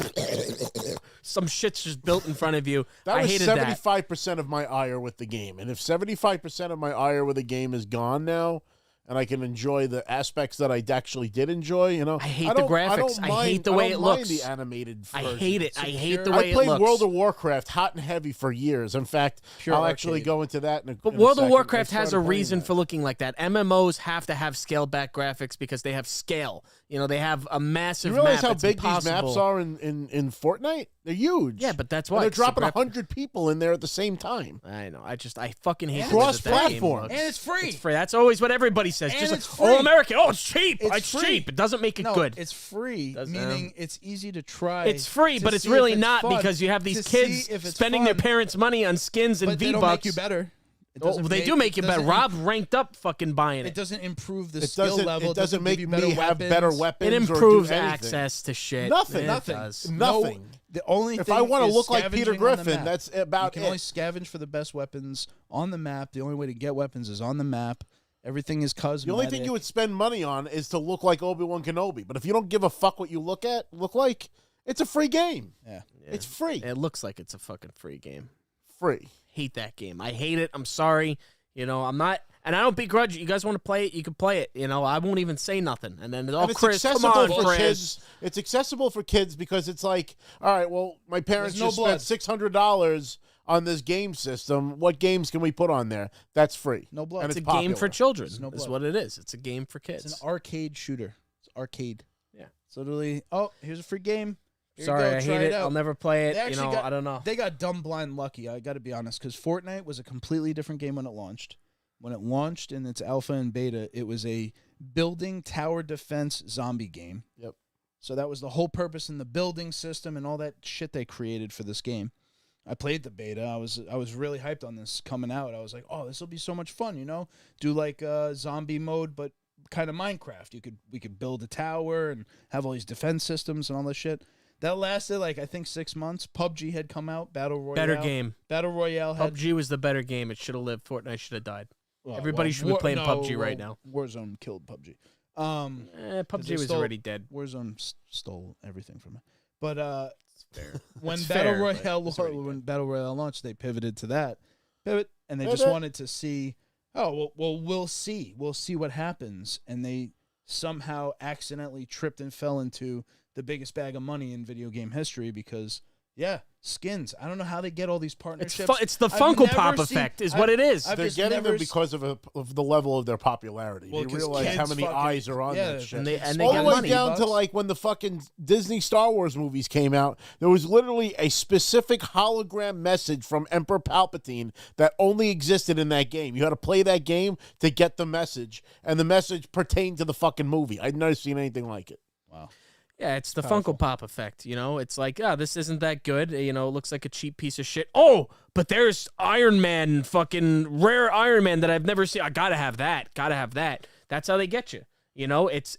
some shit's just built in front of you. I hated 75% of my ire with the game, and if 75% of my ire with the game is gone now, and I can enjoy the aspects that I actually did enjoy, you know. I hate the graphics. I hate the way it looks. The animated versions. I hate it. I hate the way it looks. I played World of Warcraft hot and heavy for years. In fact, I'll actually go into that in a But World of Warcraft has a reason for looking like that. MMOs have to have scaled back graphics because they have scale. You know, they have a massive map. You realize how big these maps are in Fortnite? They're huge. Yeah, but that's why. And they're dropping 100 people in there at the same time. I know. I fucking hate cross-platform. And it's free. It's free. That's always what everybody says. And just it's like, free. oh, American. Oh, it's cheap. It's cheap. It doesn't make it good. It's free, meaning it's easy to try. It's free, but it's really not because you have these kids spending their parents' money on skins and V-Bucks. They don't make you better. They do make you better. Rob ranked up fucking buying it. It doesn't improve the skill level. It doesn't make you have better weapons. It improves access to shit. Nothing. Nothing. The only if I want to look like Peter Griffin, that's about it. You can only scavenge for the best weapons on the map. The only way to get weapons is on the map. Everything is cosmetic. The only thing you would spend money on is to look like Obi-Wan Kenobi. But if you don't give a fuck what you look like, it's a free game. Yeah. It's free. It looks like it's a fucking free game. Free. Hate that game. I hate it. I'm sorry. You know, I'm not, and I don't begrudge it. You guys want to play it, you can play it. You know, I won't even say nothing. And then it's Chris, come on, Chris. Kids. It's accessible for kids because it's like, all right, well, my parents just spent $600 on this game system. What games can we put on there? That's free. No blood. And it's a game for children. Is what it is. It's a game for kids. It's an arcade shooter. It's arcade. Yeah. It's literally, oh, here's a free game. Sorry, I hate it. I'll never play it. You know, I don't know. They got dumb blind lucky. I got to be honest, because Fortnite was a completely different game when it launched. When it launched in its alpha and beta, it was a building tower defense zombie game. Yep. So that was the whole purpose in the building system and all that shit they created for this game. I played the beta. I was really hyped on this coming out. I was like, oh, this will be so much fun. You know, do like zombie mode, but kind of Minecraft. We could build a tower and have all these defense systems and all this shit. That lasted, like, I think 6 months. PUBG had come out. Battle Royale. Better game. Battle Royale had... PUBG was the better game. It should have lived. Fortnite should have died. Everybody should be playing PUBG right now. Warzone killed PUBG. PUBG was already dead. Warzone stole everything from it. But it's fair. When Battle Royale launched, they pivoted to that. And they just wanted to see, well, we'll see. We'll see what happens. And they somehow accidentally tripped and fell into the biggest bag of money in video game history because, skins. I don't know how they get all these partnerships. It's the Funko Pop effect is what it is. They're getting them because of the level of their popularity. They realize how many eyes are on that shit. And they all get the way money. down to like when the fucking Disney Star Wars movies came out, there was literally a specific hologram message from Emperor Palpatine that only existed in that game. You had to play that game to get the message, and the message pertained to the fucking movie. I'd never seen anything like it. Wow. Yeah, it's the Funko Pop effect, you know? It's like, this isn't that good. You know, it looks like a cheap piece of shit. Oh, but there's Iron Man, fucking rare Iron Man that I've never seen. I gotta have that. That's how they get you. You know, it's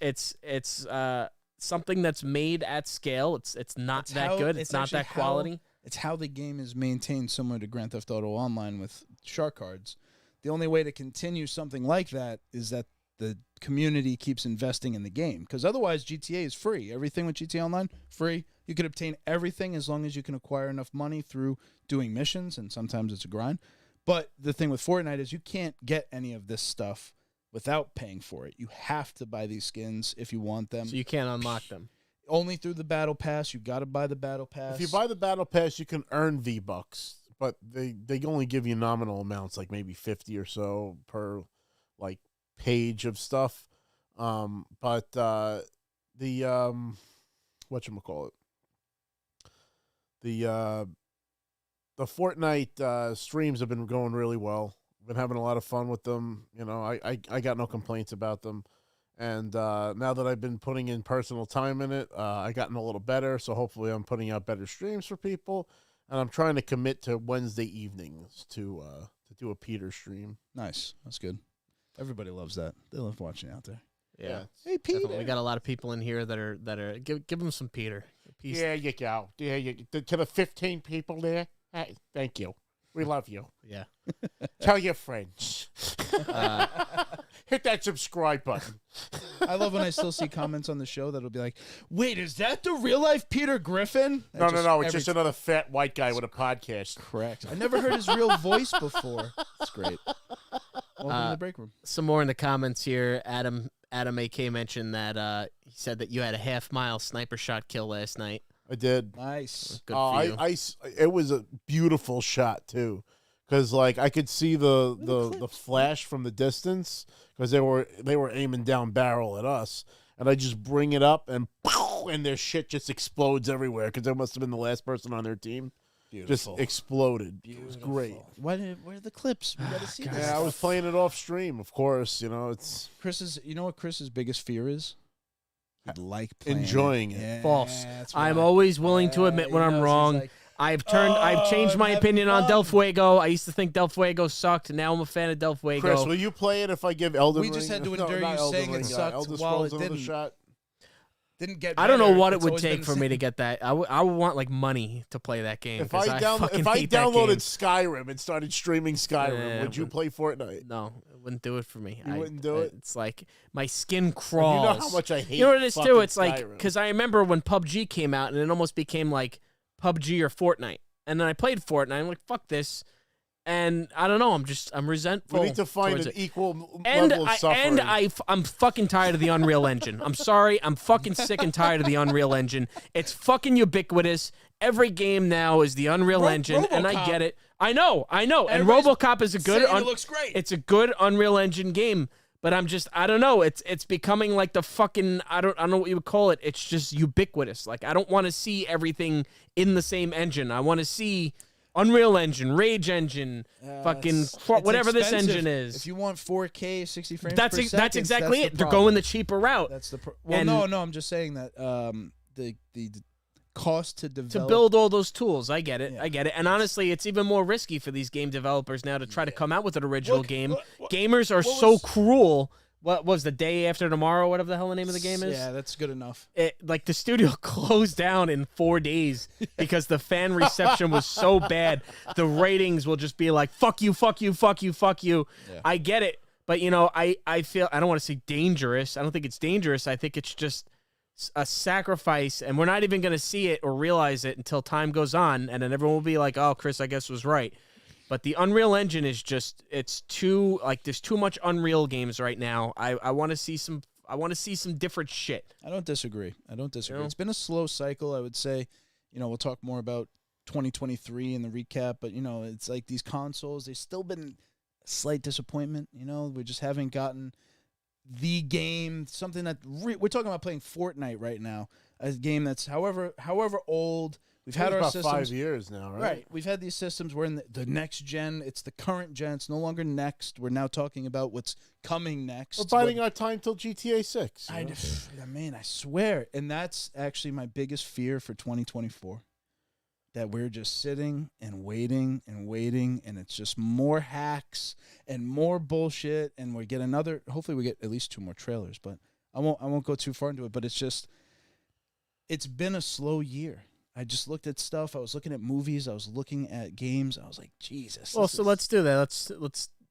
something that's made at scale. It's not that good. It's not that quality. It's how the game is maintained, similar to Grand Theft Auto Online with shark cards. The only way to continue something like that is that the community keeps investing in the game, because otherwise GTA is free. Everything with GTA Online, free. You can obtain everything as long as you can acquire enough money through doing missions, and sometimes it's a grind. But the thing with Fortnite is you can't get any of this stuff without paying for it. You have to buy these skins if you want them. So you can't unlock them. Only through the Battle Pass. You got to buy the Battle Pass. If you buy the Battle Pass, you can earn V-Bucks, but they only give you nominal amounts, like maybe 50 or so per, like, page of stuff. But whatchamacallit, the Fortnite streams have been going really well. Been having a lot of fun with them. You know, I got no complaints about them. And now that I've been putting in personal time in it, I gotten a little better. So hopefully I'm putting out better streams for people. And I'm trying to commit to Wednesday evenings to do a Peter stream. Nice. That's good. Everybody loves that. They love watching out there. Yeah. Hey, Peter. Definitely. We got a lot of people in here that are give them some Peter. Yeah, you go. Yeah, to the 15 people there. Hey, thank you. We love you. Yeah. Tell your friends. Hit that subscribe button. I love when I still see comments on the show that'll be like, "Wait, is that the real life Peter Griffin?" No. It's just another fat white guy with a podcast. Correct. I never heard his real voice before. It's great. Welcome to the break room. Some more in the comments here. Adam AK mentioned that he said that you had a half-mile sniper shot kill last night. I did. Nice. Good for you. It was a beautiful shot too, because like I could see the flash from the distance, because they were aiming down barrel at us, and I just bring it up and pow, and their shit just explodes everywhere, because I must have been the last person on their team. Beautiful. Just exploded. Beautiful. It was great. Where are the clips? We got to see this. Yeah, I was playing it off stream, of course. You know, it's Chris's. You know what Chris's biggest fear is? He'd like playing enjoying it. Yeah, false. I'm always willing to admit when I'm wrong. Like, I've changed my opinion on Del Fuego. I used to think Del Fuego sucked, and now I'm a fan of Del Fuego. Chris, will you play it if I give Elden Ring? We just had to endure you saying it sucked while it didn't. Shot. Didn't get. I don't know what it would take for me to get that. I would want like money to play that game. If I downloaded Skyrim and started streaming Skyrim, would you play Fortnite? No, it wouldn't do it for me. You wouldn't do it? It's like my skin crawls. You know how much I hate. You know what it is too? It's Skyrim. like, because I remember when PUBG came out and it almost became like PUBG or Fortnite, and then I played Fortnite. I'm like, fuck this. And I don't know. I'm resentful. We need to find an equal and level of suffering. And I'm fucking tired of the Unreal Engine. I'm sorry. I'm fucking sick and tired of the Unreal Engine. It's fucking ubiquitous. Every game now is the Unreal Engine, and I get it. I know. And RoboCop is a good. It looks great. It's a good Unreal Engine game. But I don't know. It's becoming like the fucking, I don't know what you would call it. It's just ubiquitous. Like, I don't want to see everything in the same engine. I want to see Unreal Engine, Rage Engine, it's whatever this engine is. If you want 4K, 60 frames per second, that's exactly it. They're going the cheaper route. That's the no. I'm just saying that the cost to develop, to build all those tools. I get it. Yeah. I get it. And honestly, it's even more risky for these game developers now to try to come out with an original game. Gamers are so cruel. What was the day after tomorrow? Whatever the hell the name of the game is. Yeah, that's good enough. Like the studio closed down in 4 days because the fan reception was so bad. The ratings will just be like, fuck you, fuck you, fuck you, fuck you. Yeah. I get it. But, you know, I feel, I don't want to say dangerous. I don't think it's dangerous. I think it's just a sacrifice, and we're not even going to see it or realize it until time goes on, and then everyone will be like, oh, Chris, I guess was right. But the Unreal Engine is just, it's too, like, there's too much Unreal games right now. I want to see some different shit. I don't disagree. You know? It's been a slow cycle, I would say. You know, we'll talk more about 2023 in the recap, but, you know, it's like these consoles, they've still been a slight disappointment. You know, we just haven't gotten the game, something that we're talking about playing Fortnite right now, a game that's however old. We've had our about systems 5 years now, right? Right. We've had these systems. We're in the next gen. It's the current gen. It's no longer next. We're now talking about what's coming next. We're biding our time till GTA 6. I swear. And that's actually my biggest fear for 2024. That we're just sitting and waiting, and it's just more hacks and more bullshit, and we get another. Hopefully, we get at least 2 more trailers, but I won't go too far into it. But it's been a slow year. I just looked at stuff. I was looking at movies. I was looking at games. I was like, Jesus. Well, so let's do that.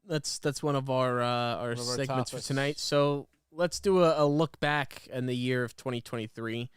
That's one of our segments for tonight. So let's do a look back in the year of 2023.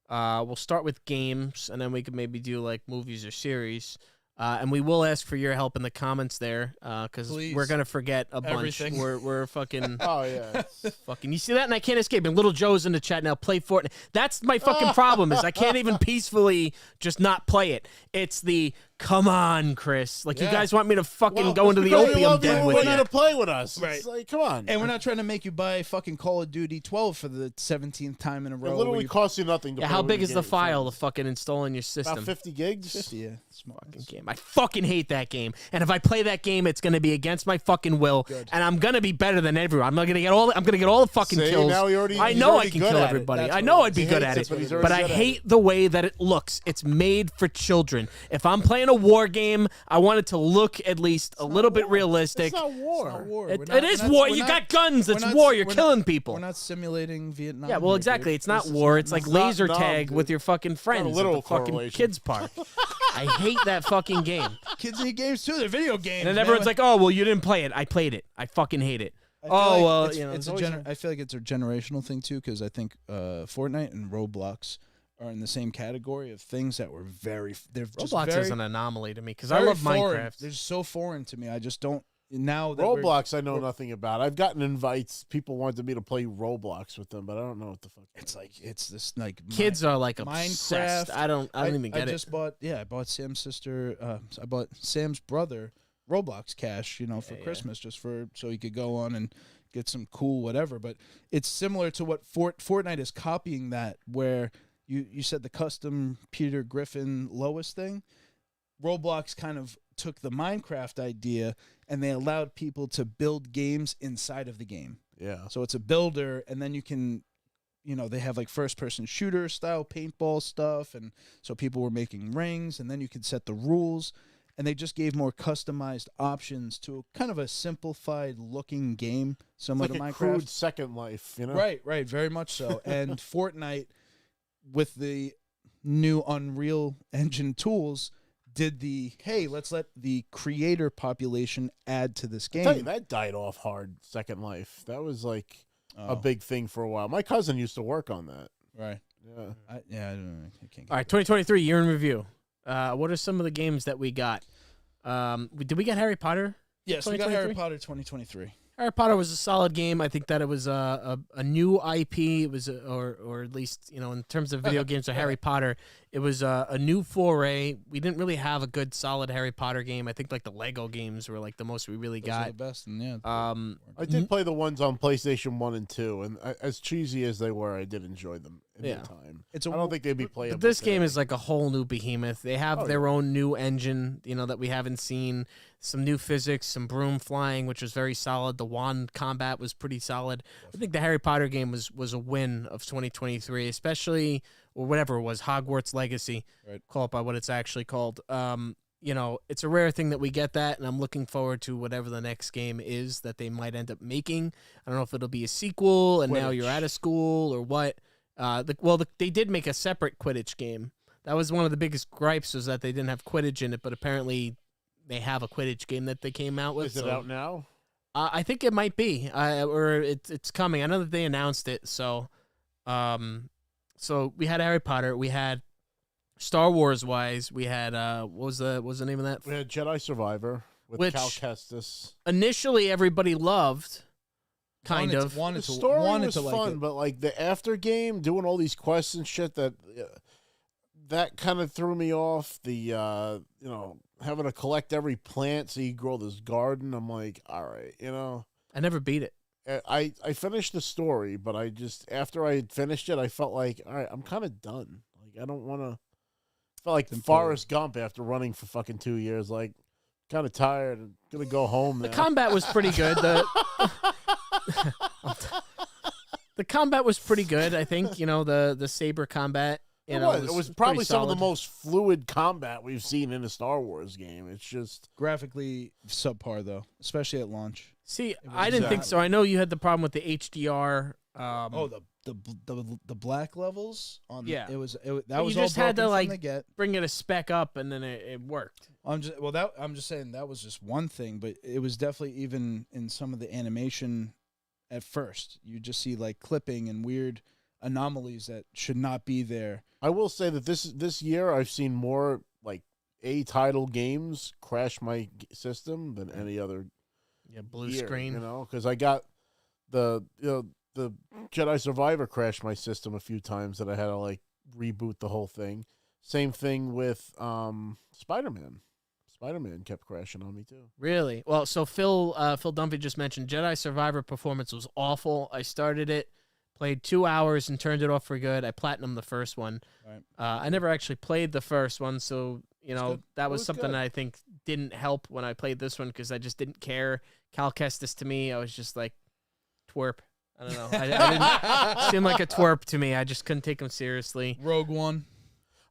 We'll start with games, and then we could maybe do like movies or series. And we will ask for your help in the comments there, because we're gonna forget a bunch. We're fucking. Oh yeah, fucking. You see that, and I can't escape. And Little Joe's in the chat now. Play Fortnite. That's my fucking problem. Is I can't even peacefully just not play it. It's the come on, Chris. Like, you guys want me to fucking go into the opium den with you to play with us. Right. It's like, come on. And we're not trying to make you buy fucking Call of Duty 12 for the 17th time in a row. It literally costs you nothing to play. How big is the file to fucking install in your system? About 50 gigs? 50, yeah. Fucking game. I fucking hate that game. And if I play that game, it's going to be against my fucking will. And I'm going to be better than everyone. I'm going to get all the fucking kills. Now I know I can kill everybody. I know I'd be good at it. But I hate the way that it looks. It's made for children. If I'm playing a war game, I want it to look at least a little bit realistic. It's not war. It is war. You got guns. It's war. You're killing people. We're not simulating Vietnam. Yeah, well, exactly. It's not war. It's like laser tag with your fucking friends at the fucking kids park. I hate that fucking game. Kids hate games too. They're video games. And then everyone's like, "Oh, well, you didn't play it. I played it. I fucking hate it." I feel like it's a generational thing too, because I think Fortnite and Roblox are in the same category of things that were Roblox is an anomaly to me because I love Minecraft. They're so foreign to me. I just don't. Now that Roblox, I know nothing about. I've gotten invites. People wanted me to play Roblox with them, but I don't know what the fuck. It's this like kids are like obsessed. Minecraft. I don't even get it. I bought Sam's sister. I bought Sam's brother Roblox Cash. For Christmas, just so he could go on and get some cool whatever. But it's similar to what Fortnite is copying that, where you said the custom Peter Griffin Lois thing. Roblox kind of took the Minecraft idea and they allowed people to build games inside of the game. Yeah. So it's a builder, and then you can, they have like first-person shooter style paintball stuff, and so people were making rings, and then you could set the rules, and they just gave more customized options to kind of a simplified looking game, similar to Minecraft. Crude Second Life, Right, very much so. And Fortnite, with the new Unreal Engine tools, did let's let the creator population add to this game. I'll tell you, that died off hard, Second Life. That was like a big thing for a while. My cousin used to work on that. Right. Yeah. I don't know. I can't All right, 2023, year in review. What are some of the games that we got? Did we get Harry Potter? Yes, we got Harry Potter 2023. Harry Potter was a solid game. I think that it was a new IP. It was, or at least, in terms of video games or Harry Potter, it was a new foray. We didn't really have a good, solid Harry Potter game. I think like the Lego games were like the most we really got. Those are the best, and I did play the ones on PlayStation 1 and 2, and as cheesy as they were, I did enjoy them in the time. I don't think they'd be playable. But this game is like a whole new behemoth. They have their own new engine, that we haven't seen. Some new physics, some broom flying, which was very solid. The wand combat was pretty solid. I think the Harry Potter game was a win of 2023, especially, or whatever it was, Hogwarts Legacy. Right. Call it by what it's actually called. It's a rare thing that we get that, and I'm looking forward to whatever the next game is that they might end up making. I don't know if it'll be a sequel, and now you're out of school, or what. They did make a separate Quidditch game. That was one of the biggest gripes, was that they didn't have Quidditch in it, but apparently they have a Quidditch game that they came out with. Is it out now? I think it might be, or it's coming. I know that they announced it. So we had Harry Potter. We had Star Wars wise. We had what was the name of that? We had Jedi Survivor with Cal Kestis. Initially, everybody loved. Kind of. The story was fun, but like the after game, doing all these quests and shit, that kind of threw me off. The having to collect every plant so you grow this garden. I'm like, all right, I never beat it. I finished the story, but after I had finished it, I felt like, all right, I'm kind of done. Like, I don't want to. Felt like Forrest Gump after running for fucking 2 years. Like, kind of tired. I'm gonna go home now. The combat was pretty good. The combat was pretty good. I think the saber combat. It was probably some of the most fluid combat we've seen in a Star Wars game. It's just graphically subpar, though, especially at launch. See, I didn't think so. I know you had the problem with the HDR. The black levels on. Yeah, that was you all just had to like bring it a spec up, and then it worked. I'm just saying that was just one thing, but it was definitely even in some of the animation. At first, you just see like clipping and weird anomalies that should not be there. I will say that this year I've seen more like title games crash my system than any other. Yeah, blue screen. Because I got the Jedi Survivor crashed my system a few times that I had to like reboot the whole thing. Same thing with Spider-Man. Spider-Man kept crashing on me too. Really? Well, so Phil Dunphy just mentioned Jedi Survivor performance was awful. I started it, played 2 hours, and turned it off for good. I platinumed the first one. Right. I never actually played the first one, so that was something good. that I think didn't help when I played this one because I just didn't care. Cal Kestis to me, I was just like twerp. I don't know. I didn't seem like a twerp to me. I just couldn't take him seriously. Rogue One.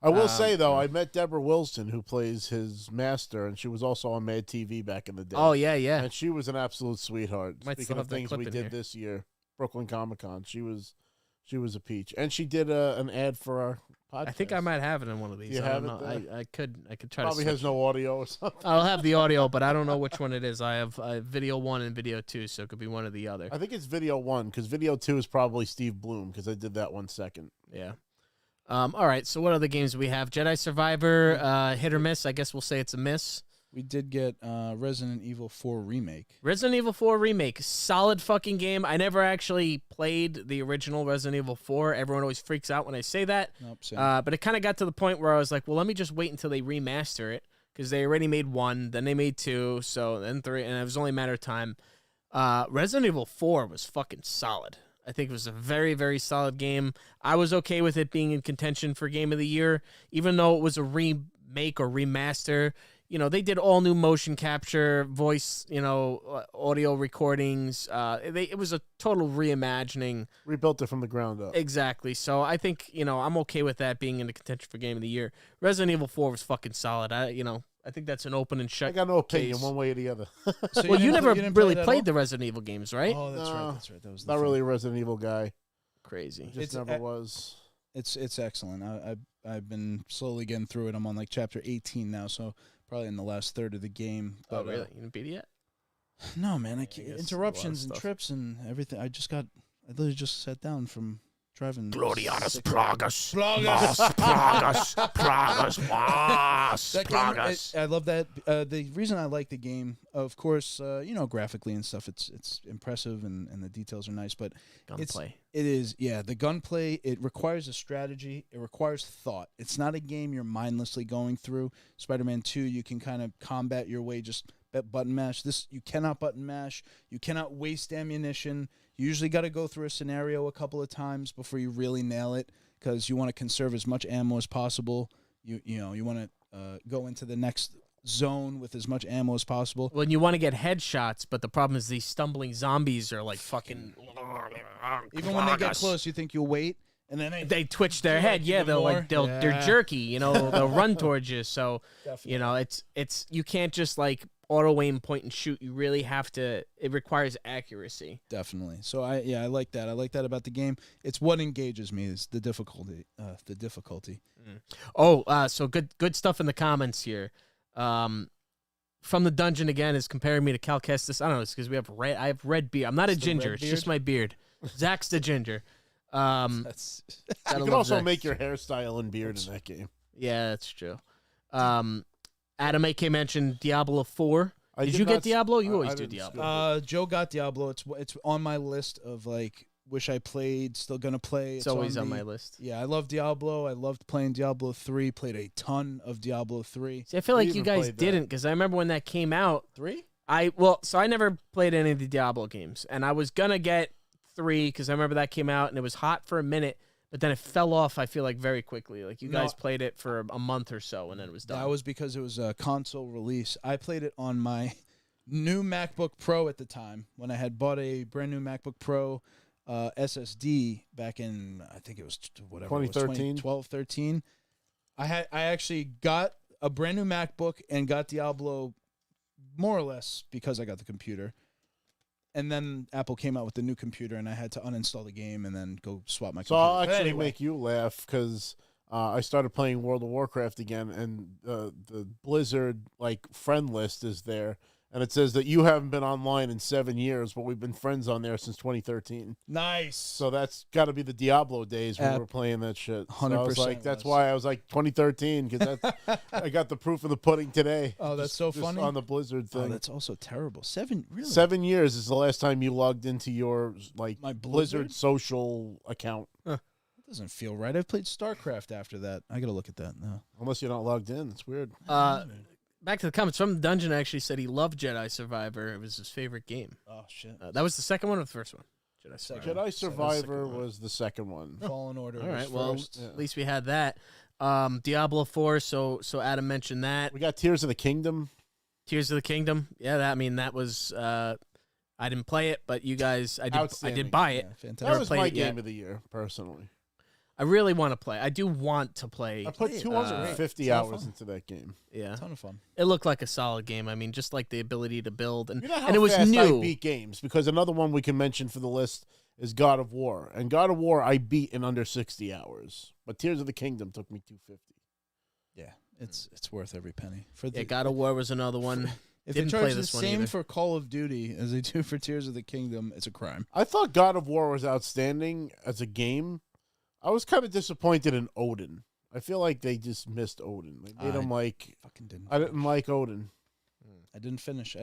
I will say, though, I met Deborah Wilson, who plays his master, and she was also on Mad TV back in the day. Oh, yeah, yeah. And she was an absolute sweetheart. Might Speaking still of have that things clip we in did here. this year, Brooklyn Comic-Con, she was a peach. And she did an ad for our podcast. I think I might have it in one of these. You I have don't it know. I could try Probably to has no audio or something. I'll have the audio, but I don't know which one it is. I have video 1 and video 2, so it could be one or the other. I think it's video 1, because video 2 is probably Steve Bloom, because I did that one second. Yeah. All right, so what other games do we have? Jedi Survivor, hit or miss. I guess we'll say it's a miss. We did get Resident Evil 4 Remake. Resident Evil 4 Remake, solid fucking game. I never actually played the original Resident Evil 4. Everyone always freaks out when I say that. Nope, same. But it kind of got to the point where I was like, well, let me just wait until they remaster it, because they already made 1, then they made 2, so then 3, and it was only a matter of time. Resident Evil 4 was fucking solid. I think it was a very, very solid game. I was okay with it being in contention for Game of the Year, even though it was a remake or remaster. They did all new motion capture, voice, audio recordings. It was a total reimagining. Rebuilt it from the ground up. Exactly. So I think, I'm okay with that being in the contention for Game of the Year. Resident Evil 4 was fucking solid. I think that's an open and shut. I got no opinion case. one way or the other. So Well, you never didn't really play that played all? the Resident Evil games, right? Oh, that's No, right. That's right. That was the Not thing. really a Resident Evil guy. Crazy. Just It's never was. It's excellent. I've been slowly getting through it. I'm on like chapter 18 now, so probably in the last third of the game. Oh, But, really? You didn't beat it yet? No, man. I guess a lot of Interruptions and stuff. trips and everything. I literally just sat down from driving. Glorianus 6 Plagas. Plagas. Plagas. That game, I love that. The reason I like the game, of course, graphically and stuff, it's impressive and the details are nice. But Gunplay. it is, the gunplay. It requires a strategy. It requires thought. It's not a game you're mindlessly going through. Spider-Man 2, you can kind of combat your way just button mash. This, you cannot button mash. You cannot waste ammunition. You usually got to go through a scenario a couple of times before you really nail it, because you want to conserve as much ammo as possible. You want to go into the next zone with as much ammo as possible. When you want to get headshots, but the problem is these stumbling zombies are like fucking. Even when they get close, you think you'll wait, and then they twitch their head. Yeah, even they're more. like they're Yeah. jerky. They'll run towards you. So Definitely. it's you can't just like auto aim, point and shoot. You really have to. It requires accuracy. Definitely. So I like that. I like that about the game. It's what engages me is the difficulty. So good stuff in the comments here. From the dungeon again is comparing me to Cal Kestis. I don't know. It's because I have red beard. I'm not a the ginger. red It's just my beard. Zach's the ginger. That's You can also make your hairstyle and beard in that game. Yeah, that's true. Adam AK mentioned Diablo 4. I Did did you not get Diablo? You I always do didn't Diablo. Joe got Diablo. It's on my list of like wish I played, still gonna play. It's always on my list. Yeah, I love Diablo. I loved playing Diablo 3. Played a ton of Diablo 3. See, I feel like you even guys played that. didn't, because I remember when that came out. 3? So I never played any of the Diablo games, and I was gonna get 3 because I remember that came out and it was hot for a minute, but then it fell off. I feel like very quickly. Like you guys played it for a month or so, and then it was done. That was because it was a console release. I played it on my new MacBook Pro at the time when I had bought a brand new MacBook Pro SSD back in, I think it was 2013? 2012, 13. I actually got a brand new MacBook and got Diablo more or less because I got the computer. And then Apple came out with the new computer, and I had to uninstall the game and then go swap my So computer. I'll But actually anyway, make you laugh because I started playing World of Warcraft again, and the Blizzard friend list is there, and it says that you haven't been online in 7 years, but we've been friends on there since 2013. nice. So that's got to be the Diablo days when we were playing that shit. So I was 100% like, that's was. why I was like 2013 because I got the proof of the pudding today. Oh, that's so funny. On the Blizzard Oh, thing. that's also terrible. 7, really? 7 years is the last time you logged into your My Blizzard Blizzard? social account. That doesn't feel right. I've played StarCraft after that. I got to look at that now. Unless you're not logged in. It's weird. back to the comments. From Dungeon actually said he loved Jedi Survivor. It was his favorite game. Oh shit! That was the second one or the first one? Jedi Survivor was the second one. Fallen Order. All right. Was Well, first. at least we had that. Diablo 4. So Adam mentioned that. We got Tears of the Kingdom. Tears of the Kingdom. Yeah. That was. I didn't play it, but you guys, I did buy it. Yeah, fantastic. That was my it yet. game of the year, personally. I really want to play. I do want to play. I put 250 hours into that game. Yeah, A ton of fun. it looked like a solid game. I mean, just like the ability to build, and You know how and it was fast new. I beat games, because another one we can mention for the list is God of War, and God of War I beat in under 60 hours, but Tears of the Kingdom took me 250. Yeah, it's worth every penny. For Yeah, God of War was another one. If Didn't they play charge the this one same either. for Call of Duty as they do for Tears of the Kingdom, it's a crime. I thought God of War was outstanding as a game. I was kind of disappointed in Odin. I feel like they just missed Odin. They made him like Fucking didn't. I didn't like Odin. I didn't finish.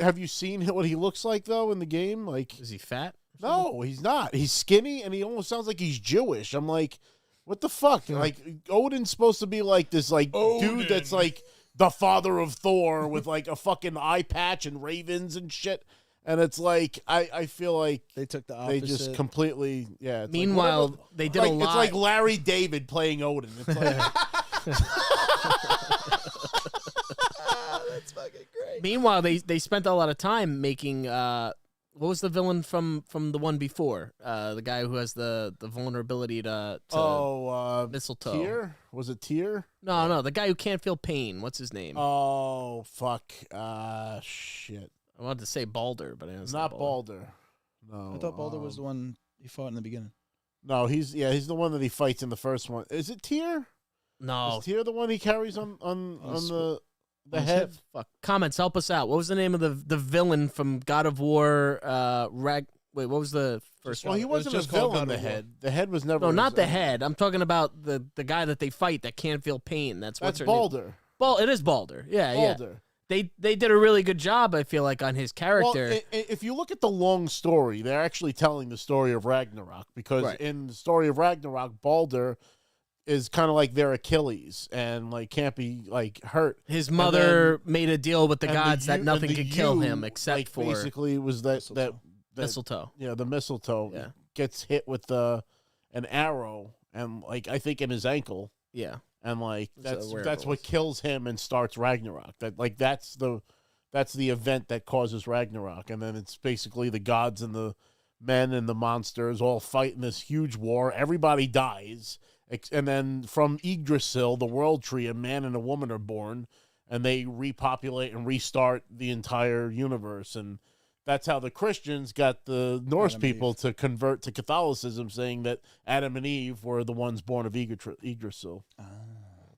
Have you seen what he looks like though in the game? Like, Is he fat? no, he's not. He's skinny and he almost sounds like he's Jewish. I'm like, what the fuck? Like, Odin's supposed to be like this like dude that's like the father of Thor with like a fucking eye patch and ravens and shit. And it's like I feel like They took the they opposite. just completely it's Meanwhile, like they did like, a lot. It's like Larry David playing Odin. It's like That's fucking great. Meanwhile, they spent a lot of time making. What was the villain from the one before? The guy who has the vulnerability to mistletoe. Tyr? Was it Tyr? No, the guy who can't feel pain. What's his name? Oh fuck! Shit. I wanted to say Balder, but it's Not Balder. No, I thought Balder was the one he fought in the beginning. No, he's the one that he fights in the first one. Is it Tyr? No, Is Tyr the one he carries on the his head? hip. fuck. Comments, help us out. What was the name of the villain from God of War? Wait, what was the first Well, one? he It was wasn't a just called villain. God The of War. head. The head was never. No, not his the own. head. I'm talking about the guy that they fight that can't feel pain. That's what's That's her Balder. name. It is Balder. Yeah, yeah. Balder. They did a really good job, I feel like, on his character. Well, if you look at the long story, they're actually telling the story of Ragnarok, because Right. in the story of Ragnarok, Balder is kind of like their Achilles and like can't be like hurt. His mother made a deal with the And gods that yew- nothing and the could kill yew, him except like, for basically was that mistletoe. the mistletoe Yeah. gets hit with an arrow, and like I think in his ankle, Yeah. and like That's where it that's what was. kills him and starts Ragnarok. That's the event that causes Ragnarok, and then it's basically the gods and the men and the monsters all fight in this huge war. Everybody dies, and then from Yggdrasil, the world tree, a man and a woman are born, and they repopulate and restart the entire universe. And that's how the Christians got the Norse Adam and people to convert to Catholicism, saying that Adam and Eve were the ones born of Yggdrasil.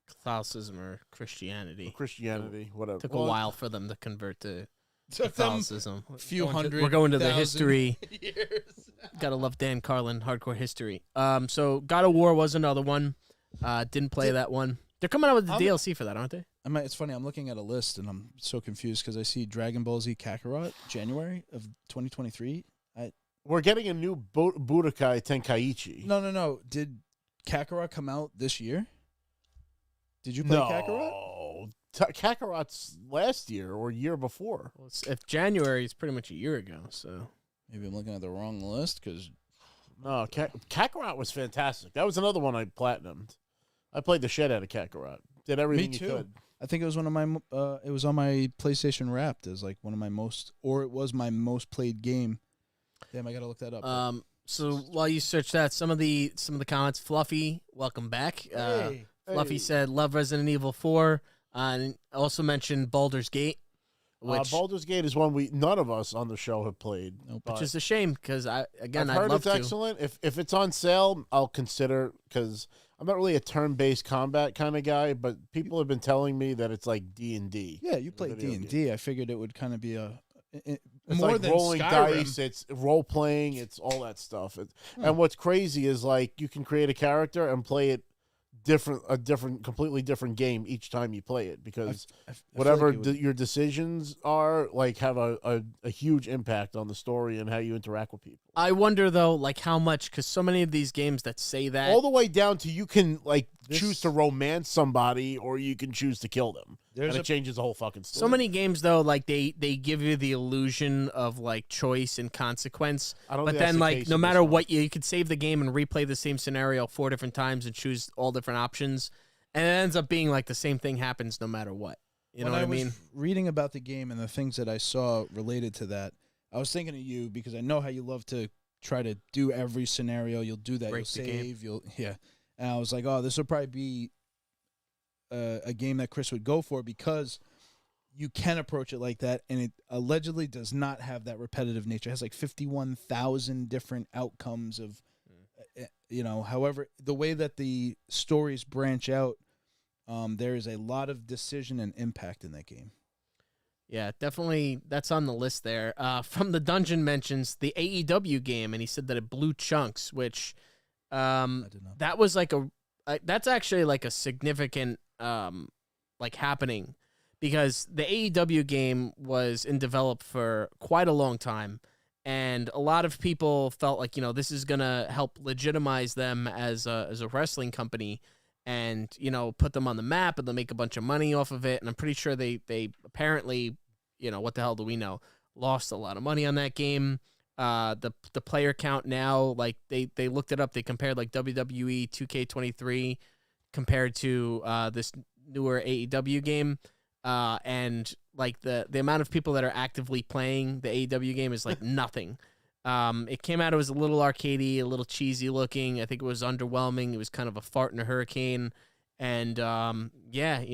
Catholicism or Christianity. Christianity, whatever. Took a while for them to convert to Took them Catholicism. few We're going to the 100,000 history. years. Gotta love Dan Carlin, hardcore history. So God of War was another one. Didn't play that one. They're coming out with the DLC for that, aren't they? It's funny. I'm looking at a list and I'm so confused because I see Dragon Ball Z Kakarot January of 2023. We're getting a new Budokai Tenkaichi. No. Did Kakarot come out this year? Did you play Kakarot? Kakarot's last year or year before. Well, if January is pretty much a year ago, so Maybe I'm looking at the wrong list because No, Kakarot was fantastic. That was another one I platinumed. I played the shit out of Kakarot. Did everything you could. I think it was one of my. It was on my PlayStation Wrapped as like one of my most, or it was my most played game. Damn, I gotta look that up. So while you search that, some of the comments. Fluffy, welcome back. Fluffy said love Resident Evil 4, and also mentioned Baldur's Gate. Which Baldur's Gate is one none of us on the show have played. Nope. which is a shame because I'd heard love it's to. excellent. If it's on sale, I'll consider, because I'm not really a turn-based combat kind of guy, but people have been telling me that it's like D&D. Yeah, you play D&D. I figured it would kind of be It's more like than rolling Skyrim. dice, it's role playing, it's all that stuff. And what's crazy is like you can create a character and play it completely different game each time you play it, because I feel whatever like it would- your decisions are like have a huge impact on the story and how you interact with people. I wonder though, like how much, because so many of these games that say that all the way down to you can choose to romance somebody or you can choose to kill them. And it changes the whole fucking story. So many games though, like they give you the illusion of like choice and consequence. But then like no matter what, you could save the game and replay the same scenario 4 different times and choose all different options, and it ends up being like the same thing happens no matter what. You know what I mean? Was reading about the game and the things that I saw related to that, I was thinking of you because I know how you love to try to do every scenario. You'll do that. You'll save. And I was like, oh, this will probably be a game that Chris would go for because you can approach it like that, and it allegedly does not have that repetitive nature. It has like 51,000 different outcomes of, however, the way that the stories branch out, there is a lot of decision and impact in that game. Yeah, definitely. That's on the list there. From the Dungeon mentions the AEW game, and he said that it blew chunks, which that was like that's actually like a significant happening, because the AEW game was in develop for quite a long time, and a lot of people felt like this is gonna help legitimize them as a wrestling company, and put them on the map, and they'll make a bunch of money off of it. And I'm pretty sure they apparently, what the hell do we know, lost a lot of money on that game. The player count now, like they looked it up, they compared like WWE 2K23 compared to this newer AEW game, and like the amount of people that are actively playing the AEW game is like nothing. It came out, it was a little arcadey, a little cheesy looking. I think it was underwhelming. It was kind of a fart in a hurricane. And, it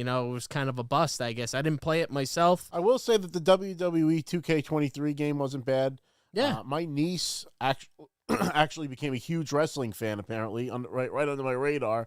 was kind of a bust, I guess. I didn't play it myself. I will say that the WWE 2K23 game wasn't bad. Yeah. My niece actually became a huge wrestling fan, apparently, right under my radar,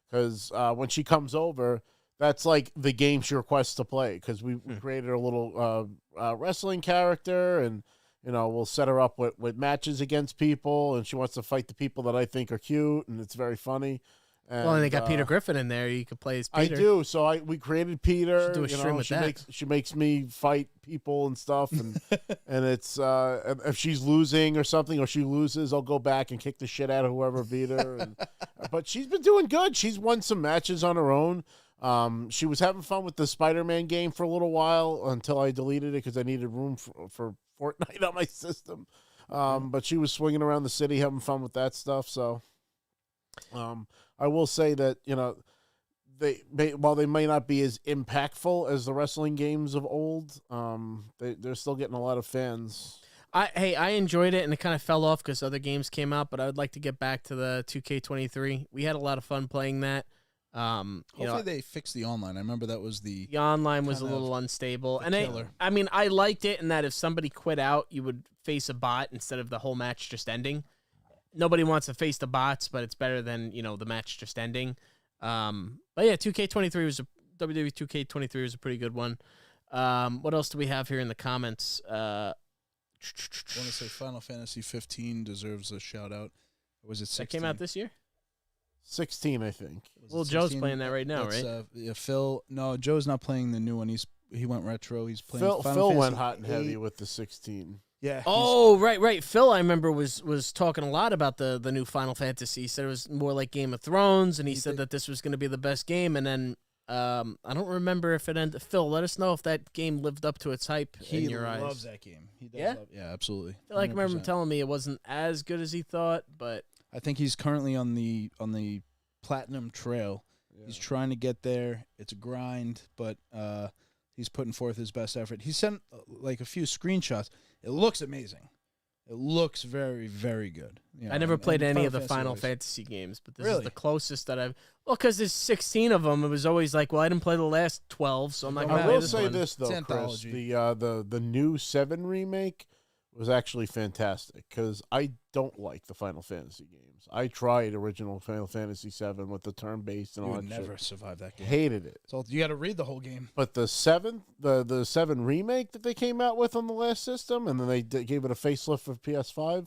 because when she comes over, that's like the game she requests to play, because we created a little wrestling character, and we'll set her up with matches against people, and she wants to fight the people that I think are cute, and it's very funny. And they got Peter Griffin in there. You could play as Peter. I do. So we created Peter. Should do a stream with that. She makes me fight people and stuff, and and it's if she's losing or something, or she loses, I'll go back and kick the shit out of whoever beat her. But she's been doing good. She's won some matches on her own. She was having fun with the Spider-Man game for a little while until I deleted it because I needed room for Fortnite on my system. But she was swinging around the city having fun with that stuff. So, I will say that, while they may not be as impactful as the wrestling games of old, they're still getting a lot of fans. I enjoyed it, and it kind of fell off because other games came out, but I would like to get back to the 2K23. We had a lot of fun playing that. Hopefully they fixed the online. I remember that was the online was a little unstable. And I liked it in that if somebody quit out, you would face a bot instead of the whole match just ending. Nobody wants to face the bots, but it's better than, the match just ending. But yeah, 2K23 was WWE 2K23 was a pretty good one. What else do we have here in the comments? I want to say Final Fantasy 15 deserves a shout out. Or was it 16? That came out this year? 16, I think. Well, Joe's playing that right now, right? Phil. No, Joe's not playing the new one. He went retro. He's playing Final Phil Fantasy went hot and heavy with the 16. Yeah. Oh, right. Phil, I remember, was talking a lot about the new Final Fantasy. He said it was more like Game of Thrones, and he said that this was going to be the best game. And then I don't remember if it ended. Phil, let us know if that game lived up to its hype in your eyes. He loves that game. He does. Yeah? Yeah, absolutely. I feel like I remember him telling me it wasn't as good as he thought, but I think he's currently on the Platinum Trail. Yeah. He's trying to get there. It's a grind, but he's putting forth his best effort. He sent like a few screenshots. It looks amazing. It looks very, very good. I never played any of the Final Fantasy games, but this is the closest that I've. Well, because there's 16 of them, it was always like, well, I didn't play the last 12, so I'm not going to play this one. I will say this though, Chris, the new 7 remake was actually fantastic because I don't like the Final Fantasy games. I tried original Final Fantasy 7 with the turn-based and all that shit. You would never survive that game. Hated it. So you got to read the whole game. But the 7 remake that they came out with on the last system, and then they gave it a facelift for PS5,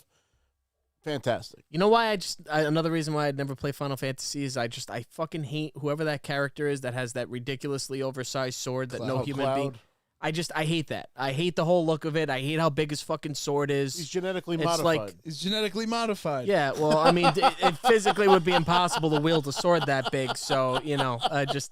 fantastic. You know why another reason why I'd never play Final Fantasy is I fucking hate whoever that character is that has that ridiculously oversized sword that no human being. I hate that. I hate the whole look of it. I hate how big his fucking sword is. He's genetically It's modified. like- It's genetically modified. Yeah, well, I mean, it physically would be impossible to wield a sword that big. So, it's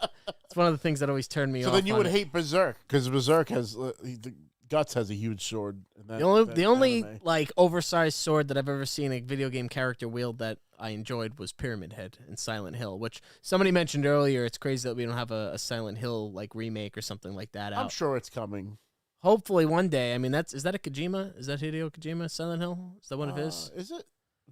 one of the things that always turned me off. So then you on would it. hate Berserk, because Berserk has the Guts has a huge sword. In that, The only anime. like oversized sword that I've ever seen a video game character wield that I enjoyed was Pyramid Head in Silent Hill, which somebody mentioned earlier. It's crazy that we don't have a Silent Hill like remake or something like that out. I'm sure it's coming. Hopefully one day. I mean, is that a Kojima? Is that Hideo Kojima? Silent Hill? Is that one of his? Is it?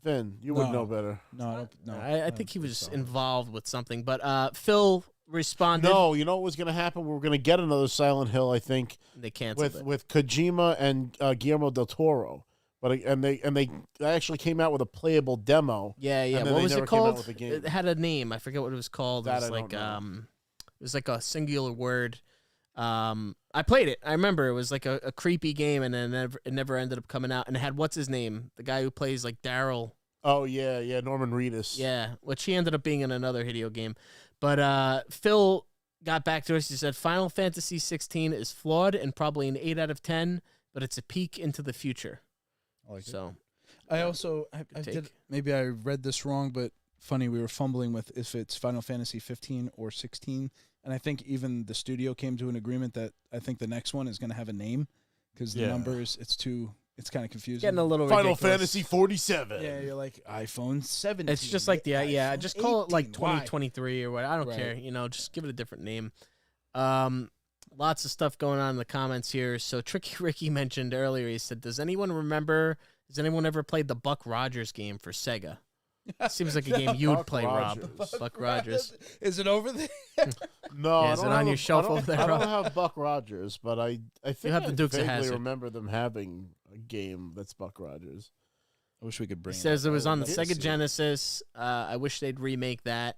Vin, you would No. know better. No. I think he was involved with something, but Phil responded. No, you know what was going to happen? We were going to get another Silent Hill, I think, They canceled it. with Kojima and Guillermo del Toro. But they actually came out with a playable demo. Yeah. and then What they was never it came out called? with a game. It had a name. I forget what it was called. That It was I don't know. it was like a singular word. I played it. I remember it was like a creepy game, and then it never ended up coming out. And it had what's his name, the guy who plays like Daryl. Oh yeah, Norman Reedus. Yeah, which he ended up being in another Hideo game. But Phil got back to us. He said Final Fantasy 16 is flawed and probably an 8 out of 10, but it's a peek into the future. I like it. So I also I take. did maybe I read this wrong, but funny we were fumbling with if it's Final Fantasy 15 or 16, and I think even the studio came to an agreement that I think the next one is going to have a name because the numbers it's kind of confusing. getting a little Final ridiculous. Fantasy 47. Yeah, you're like iPhone 17. It's just like just call it like 18. Why? 2023 or what. I don't Right. care. Just give it a different name. Lots of stuff going on in the comments here. So Tricky Ricky mentioned earlier. He said, "Does anyone ever played the Buck Rogers game for Sega?" Seems like a game you would Buck play, Rogers. Rob. Buck Rogers. Is it over there? No, Yeah, I is don't it on have your shelf I don't- over there, I don't Rob? have Buck Rogers, but I think have the Dukes of vaguely Hazzard. remember them having a game that's Buck Rogers. I wish we could He bring says it was on the I did Sega see it. Genesis. I wish they'd remake that.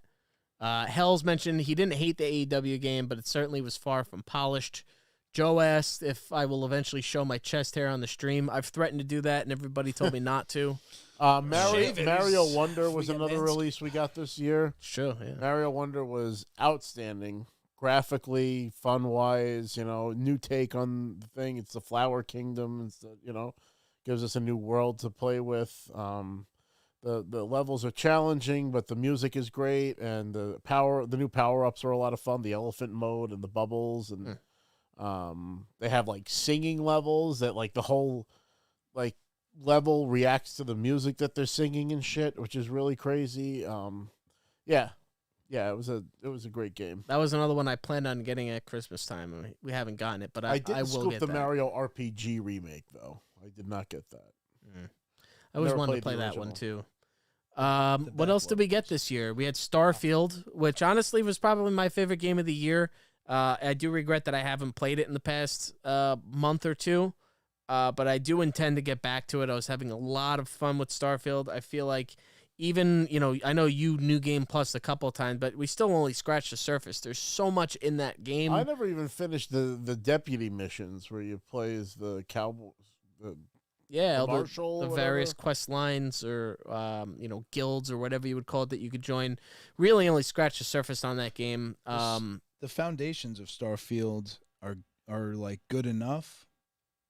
Hells mentioned he didn't hate the AEW game, but it certainly was far from polished. Joe asked if I will eventually show my chest hair on the stream. I've threatened to do that, and everybody told me not to. Shave it. Mario Wonder was We got another Manscaped. release we got this year. Sure, yeah. Mario Wonder was outstanding, graphically, fun-wise. New take on the thing. It's the Flower Kingdom. It's gives us a new world to play with. The levels are challenging, but the music is great, and the new power-ups are a lot of fun. The elephant mode and the bubbles, and they have like singing levels that like the whole like level reacts to the music that they're singing and shit, which is really crazy. It was a great game. That was another one I planned on getting at Christmas time. We haven't gotten it, but I didn't will scoop get the that. Mario RPG remake though. I did not get that. I always Never wanted to played play the that one original. too. What else did we get this year? We had Starfield, which honestly was probably my favorite game of the year. I do regret that I haven't played it in the past month or two, but I do intend to get back to it. I was having a lot of fun with Starfield. I feel like even, I know you New Game Plus a couple of times, but we still only scratched the surface. There's so much in that game. I never even finished the deputy missions where you play as the cowboys. Yeah, the marshal the or various whatever? quest lines or guilds or whatever you would call it that you could join. Really only scratched the surface on that game. The foundations of Starfield are like good enough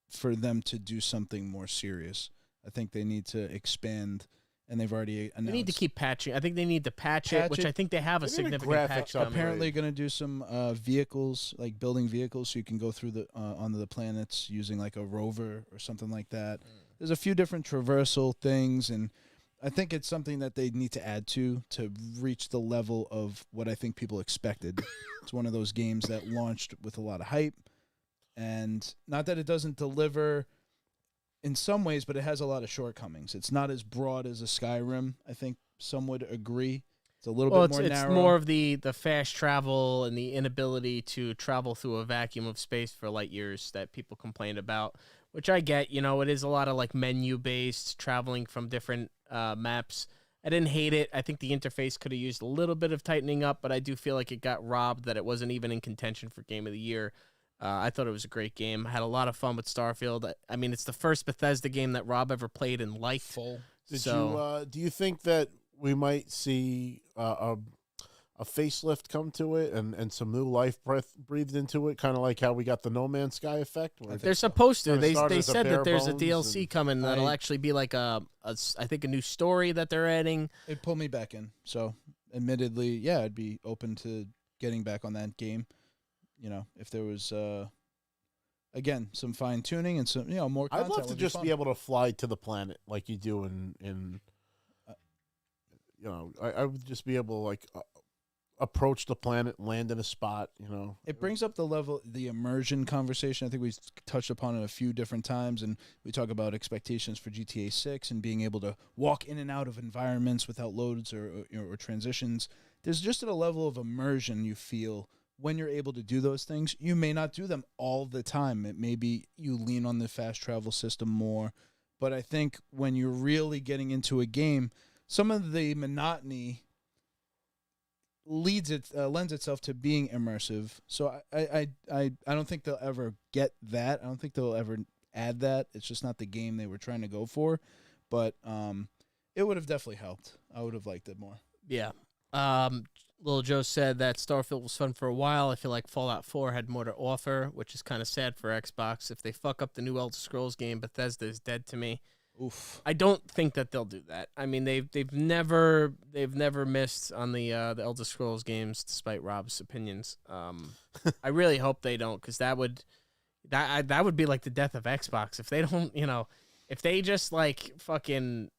for them to do something more serious. I think they need to expand, and they've already announced. They need to keep patching. I think they need to patch it, which I think they have a They need a significant graphics patch upgrade. coming. Apparently going to do some vehicles, like building vehicles, so you can go through onto the planets using like a rover or something like that. There's a few different traversal things, and I think it's something that they need to add to reach the level of what I think people expected. It's one of those games that launched with a lot of hype, and not that it doesn't deliver in some ways, but it has a lot of shortcomings. It's not as broad as a Skyrim. I think some would agree. It's a little bit more it's narrow. more of the fast travel and the inability to travel through a vacuum of space for light years that people complained about, which I get. It is a lot of like menu based traveling from different maps. I didn't hate it. I think the interface could have used a little bit of tightening up, but I do feel like it got robbed that it wasn't even in contention for Game of the Year. I thought it was a great game. I had a lot of fun with Starfield. I mean, it's the first Bethesda game that Rob ever played and liked. full. Do you think that we might see a facelift come to it and some new life breathed into it, kind of like how we got the No Man's Sky effect. They're supposed to. They said that there's a Bones DLC coming that'll actually be like I think a new story that they're adding. It pulled me back in. So, admittedly, yeah, I'd be open to getting back on that game. You know, if there was again some fine tuning and some more content. I'd love to just be able to fly to the planet like you do in I would just be able to like approach the planet, land in a spot, It brings up the immersion conversation. I think we touched upon it a few different times, and we talk about expectations for GTA 6 and being able to walk in and out of environments without loads or transitions. There's just a level of immersion you feel when you're able to do those things. You may not do them all the time. It may be you lean on the fast travel system more, but I think when you're really getting into a game, some of the monotony lends itself to being immersive. So I don't think they'll ever get that. I don't think they'll ever add that. It's just not the game they were trying to go for. But it would have definitely helped. I would have liked it more. Yeah. Little Joe said that Starfield was fun for a while. I feel like Fallout 4 had more to offer, which is kind of sad for Xbox. If they fuck up the new Elder Scrolls game, Bethesda is dead to me. Oof. I don't think that they'll do that. I mean, they've never missed on the Elder Scrolls games, despite Rob's opinions. I really hope they don't, because that would be like the death of Xbox if they don't. If they just like fucking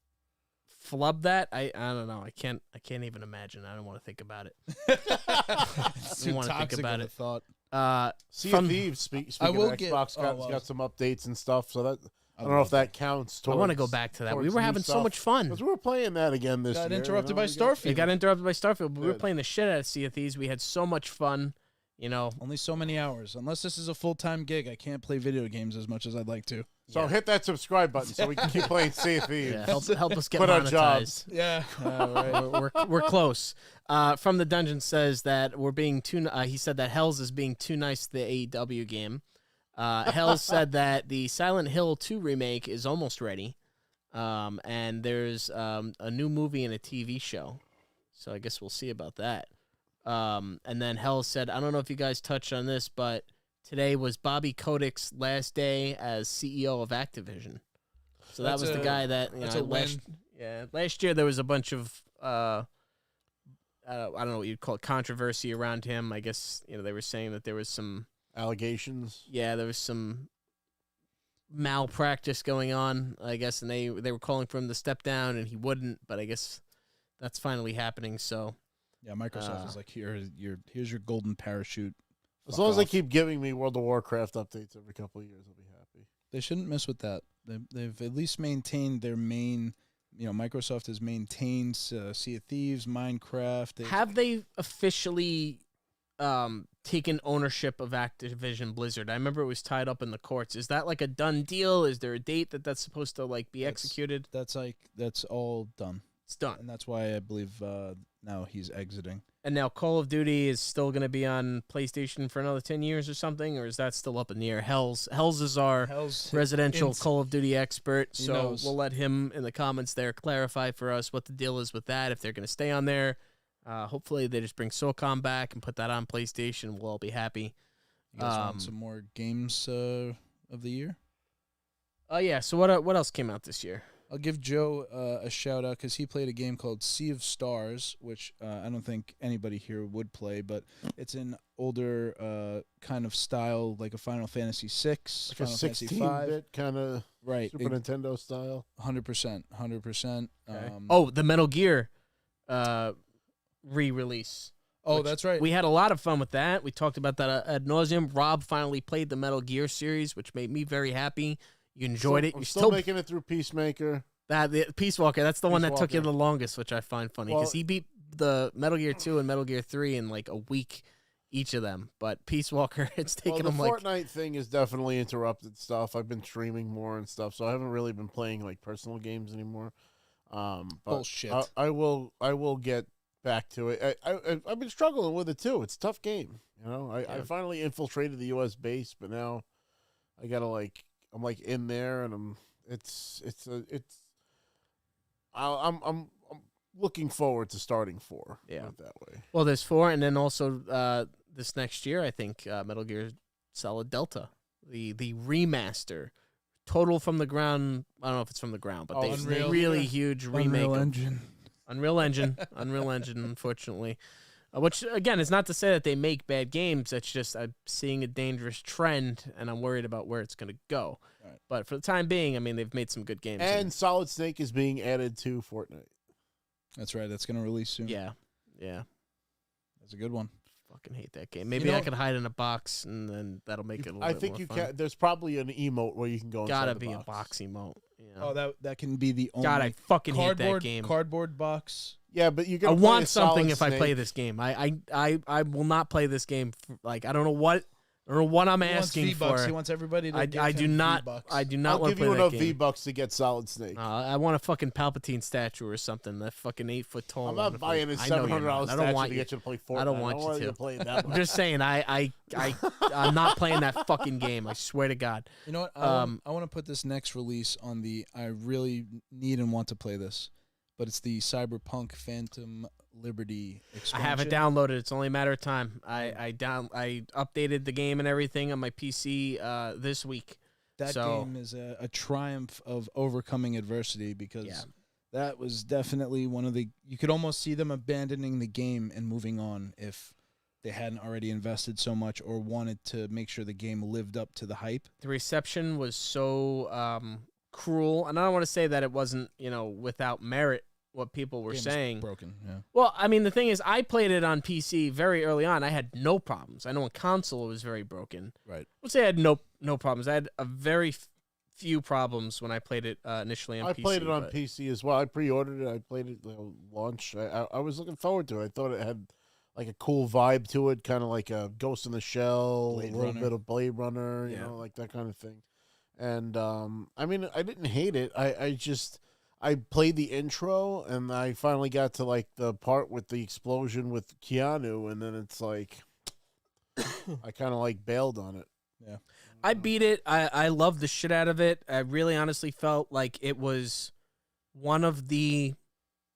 flub that, I don't know. I can't even imagine. I don't want to think about it. It's too toxic of a thought. Sea of Thieves. Speaking of Xbox, got some updates and stuff. So that. I don't know if that counts. I want to go back to that. We were having so much fun. Because we were playing that again this year. Got interrupted by Starfield. It got interrupted by Starfield, but we were playing the shit out of Sea of Thieves. We had so much fun. Only so many hours. Unless this is a full-time gig, I can't play video games as much as I'd like to. So hit that subscribe button so we can keep playing Sea of Thieves. Yeah, help us get monetized. Yeah. We're close. From the Dungeon says that we're being too. He said that Hells is being too nice to the AEW game. Hells said that the Silent Hill 2 remake is almost ready, and there's a new movie and a TV show. So I guess we'll see about that. And then Hells said, I don't know if you guys touched on this, but today was Bobby Kotick's last day as CEO of Activision. So that was the guy that last year there was a bunch of I don't know what you'd call it, controversy around him. I guess they were saying that there was some allegations. Yeah, there was some malpractice going on, I guess, and they were calling for him to step down, and he wouldn't. But I guess that's finally happening. So yeah, Microsoft is like, here's your golden parachute. As long as they keep giving me World of Warcraft updates every couple of years, I'll be happy. They shouldn't miss with that. They've at least maintained their main. Microsoft has maintained Sea of Thieves, Minecraft. Have they officially taken ownership of Activision Blizzard? I remember it was tied up in the courts. Is that like a done deal? Is there a date that's supposed to be executed? That's all done. It's done. And that's why I believe now he's exiting. And now Call of Duty is still going to be on PlayStation for another 10 years or something, or is that still up in the air? Hells is our residential Call of Duty expert, so we'll let him in the comments there clarify for us what the deal is with that, if they're going to stay on there. Hopefully they just bring SOCOM back and put that on PlayStation. We'll all be happy. You guys want some more games of the year? Yeah, so what else came out this year? I'll give Joe a shout-out because he played a game called Sea of Stars, which I don't think anybody here would play, but it's an older kind of style, like a Final Fantasy VI, like Final a Fantasy 16-bit kind of Super Nintendo style. 100%. Okay. The Metal Gear re-release. Oh, that's right. We had a lot of fun with that. We talked about that ad nauseum. Rob finally played the Metal Gear series, which made me very happy. You enjoyed it. You're still making it through Peacemaker. The Peace Walker. That's the one that took you the longest, which I find funny because he beat the Metal Gear 2 and Metal Gear 3 in like a week each of them. But Peace Walker, it's taken him like... The Fortnite thing has definitely interrupted stuff. I've been streaming more and stuff, so I haven't really been playing like personal games anymore. But bullshit. I will get back to it. I've been struggling with it too. It's a tough game. I finally infiltrated the U.S. base, but now I gotta I'm in there, and I'm looking forward to starting 4. Yeah. Put it that way. Well, there's 4, and then also this next year, I think Metal Gear Solid Delta, the remaster, total from the ground. I don't know if it's from the ground, but they really huge remake. Unreal Engine, unfortunately. Which, again, is not to say that they make bad games. It's just I'm seeing a dangerous trend, and I'm worried about where it's going to go. Right. But for the time being, I mean, they've made some good games. And Solid Snake is being added to Fortnite. That's right. That's going to release soon. Yeah. That's a good one. Fucking hate that game. Maybe I could hide in a box, and then that'll make it a little bit more fun. Can. There's probably an emote where you can go inside the box. Gotta be a box emote. Yeah. Oh, that can be the only. God, I fucking hate that game. Cardboard box. Yeah, but you can. I want something if I play this game. I will not play this game. I don't know what I'm asking for. He wants everybody to. I do not want to play that game. I'll give you enough V-Bucks to get Solid Snake. I want a fucking Palpatine statue or something. That fucking 8 foot tall. I'm not buying a $700 statue to get you to play Fortnite. I don't want you to play that. I'm just saying. I'm not playing that fucking game. I swear to God. You know what? I want to put this next release on the. I really need and want to play this, but it's the Cyberpunk Phantom Liberty expansion. I have it downloaded. It's only a matter of time. I updated the game and everything on my PC this week. That game is a triumph of overcoming adversity because that was definitely one of the. You could almost see them abandoning the game and moving on if they hadn't already invested so much or wanted to make sure the game lived up to the hype. The reception was so cruel, and I don't want to say that it wasn't without merit. What people were saying. Broken, yeah. Well, I mean, the thing is, I played it on PC very early on. I had no problems. I know on console it was very broken. Right. Let's say I had no problems. I had a very few problems when I played it initially on PC. I played it on PC as well. I pre-ordered it. I played it launch. I was looking forward to it. I thought it had like a cool vibe to it, kind of like a Ghost in the Shell, a little bit of Blade Runner, you know, like that kind of thing. And I mean, I didn't hate it. I played the intro, and I finally got to, like, the part with the explosion with Keanu, and then it's like, I kind of, like, bailed on it. Yeah. I beat it. I loved the shit out of it. I really honestly felt like it was one of the,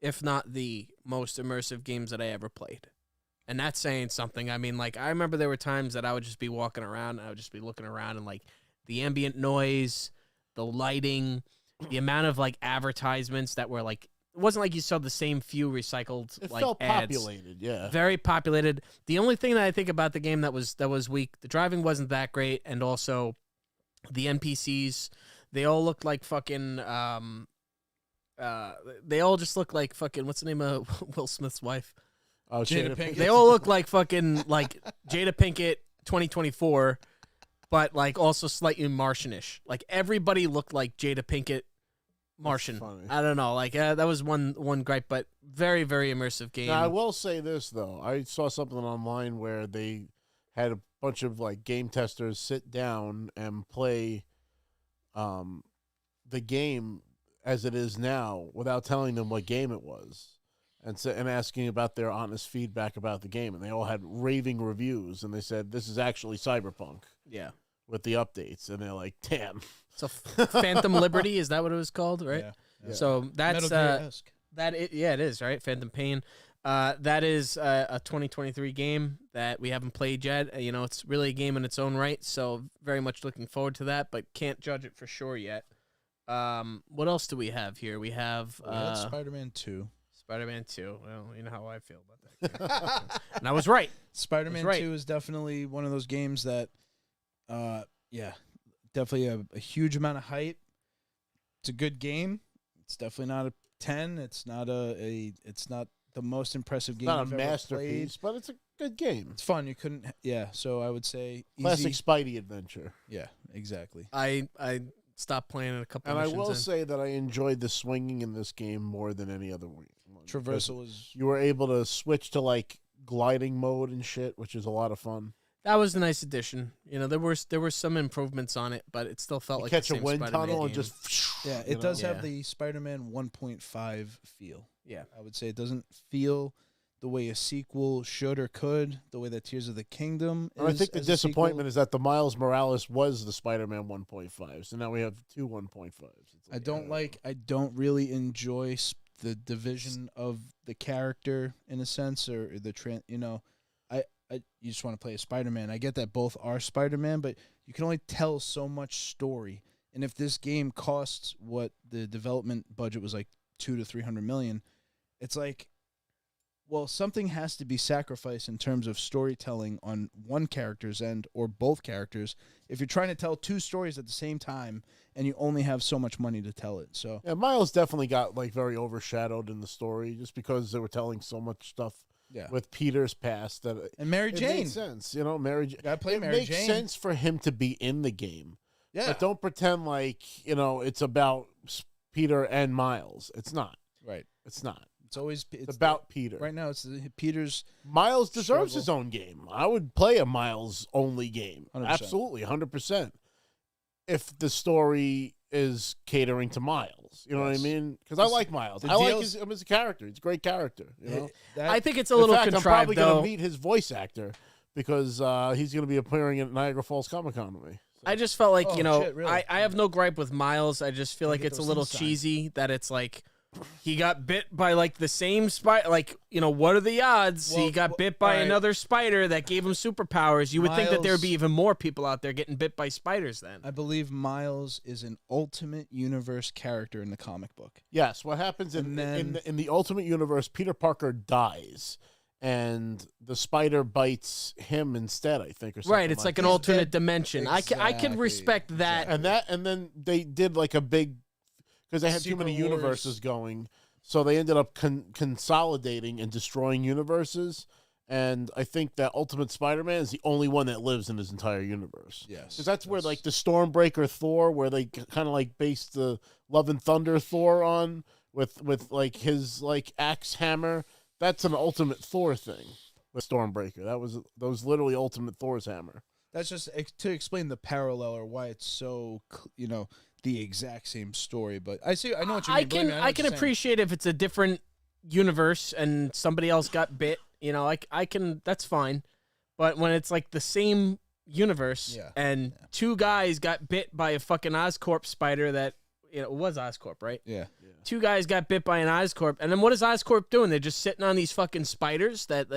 if not the most immersive games that I ever played. And that's saying something. I mean, like, I remember there were times that I would just be walking around, and I would just be looking around, and, like, the ambient noise, the lighting, the amount of like advertisements that were like, it wasn't like you saw the same few recycled. It felt ads. Populated, yeah, very populated. The only thing that I think about the game that was weak, the driving wasn't that great, and also the NPCs, they all looked like fucking. They all just look like fucking. What's the name of Will Smith's wife? Oh, Jada Pinkett. They all look like fucking like Jada Pinkett 2024. But, like, also slightly Martianish. Like, everybody looked like Jada Pinkett Martian. I don't know. Like, that was one gripe, but very, very immersive game. Now, I will say this, though. I saw something online where they had a bunch of, like, game testers sit down and play the game as it is now without telling them what game it was and asking about their honest feedback about the game. And they all had raving reviews, and they said, this is actually Cyberpunk. Yeah. With the updates, and they're like, damn. So Phantom Liberty, is that what it was called, right? Yeah. So that's it is, right? Phantom Pain. That is a 2023 game that we haven't played yet. You know, it's really a game in its own right, so very much looking forward to that, but can't judge it for sure yet. What else do we have here? We have Spider-Man 2. Spider-Man 2. Well, you know how I feel about that game. And I was right. Spider-Man 2 is definitely one of those games that definitely a huge amount of hype. It's a good game. It's definitely not a 10. It's not it's not the most impressive game. Not a masterpiece, but it's a good game. It's fun. You couldn't so I would say classic Spidey adventure. Yeah, exactly. I stopped playing it a couple missions. And I will say that I enjoyed the swinging in this game more than any other one. Traversal is you were able to switch to like gliding mode and shit, which is a lot of fun. That was a nice addition. You know, there were some improvements on it, but it still felt like catch the same a wind Spider-Man tunnel game. and just it does have the Spider-Man 1.5 feel. Yeah, I would say it doesn't feel the way a sequel should or could, the way that Tears of the Kingdom is. I think the disappointment is that the Miles Morales was the Spider-Man 1.5, so now we have two 1.5s. I don't really enjoy the division of the character in a sense, or you just want to play a Spider-Man. I get that both are Spider-Man, but you can only tell so much story. And if this game costs what the development budget was like $200 to $300 million, it's like, well, something has to be sacrificed in terms of storytelling on one character's end or both characters if you're trying to tell two stories at the same time and you only have so much money to tell it. So yeah, Miles definitely got like very overshadowed in the story just because they were telling so much stuff with Peter's past that and Mary Jane. It made sense, Mary Jane. Gotta play Mary Jane. It makes sense for him to be in the game. Yeah, but don't pretend like it's about Peter and Miles. It's not. Right. It's not. It's about Peter. Right now, it's Peter's. Miles deserves his own game. I would play a Miles only game. 100%. Absolutely, 100%. If the story is catering to Miles, you know what I mean? Because I like Miles. I like him as a character. He's a great character. I think it's a little contrived. I'm probably going to meet his voice actor because he's going to be appearing at Niagara Falls Comic Con with me. So. I just felt like really? I have no gripe with Miles. I just feel like it's a little cheesy that it's like. He got bit by like the same spider. Like, what are the odds? He got bit by another spider that gave him superpowers. You would think that there would be even more people out there getting bit by spiders then. I believe Miles is an Ultimate Universe character in the comic book. Yes, what happens in the Ultimate Universe, Peter Parker dies. And the spider bites him instead, I think, or something. Right, it's like an alternate dimension. Exactly. I can respect that. And then they did like a big. Because they had too many universes going, so they ended up consolidating and destroying universes. And I think that Ultimate Spider-Man is the only one that lives in his entire universe. Yes, because that's where like the Stormbreaker Thor, where they kind of like based the Love and Thunder Thor on with like his like axe hammer. That's an Ultimate Thor thing with Stormbreaker. That was literally Ultimate Thor's hammer. That's just to explain the parallel or why it's so the exact same story, but I know what you mean. I can appreciate if it's a different universe and somebody else got bit. I can. That's fine. But when it's like the same universe and two guys got bit by a fucking Oscorp spider that it was Oscorp, right? Yeah. Two guys got bit by an Oscorp, and then what is Oscorp doing? They're just sitting on these fucking spiders that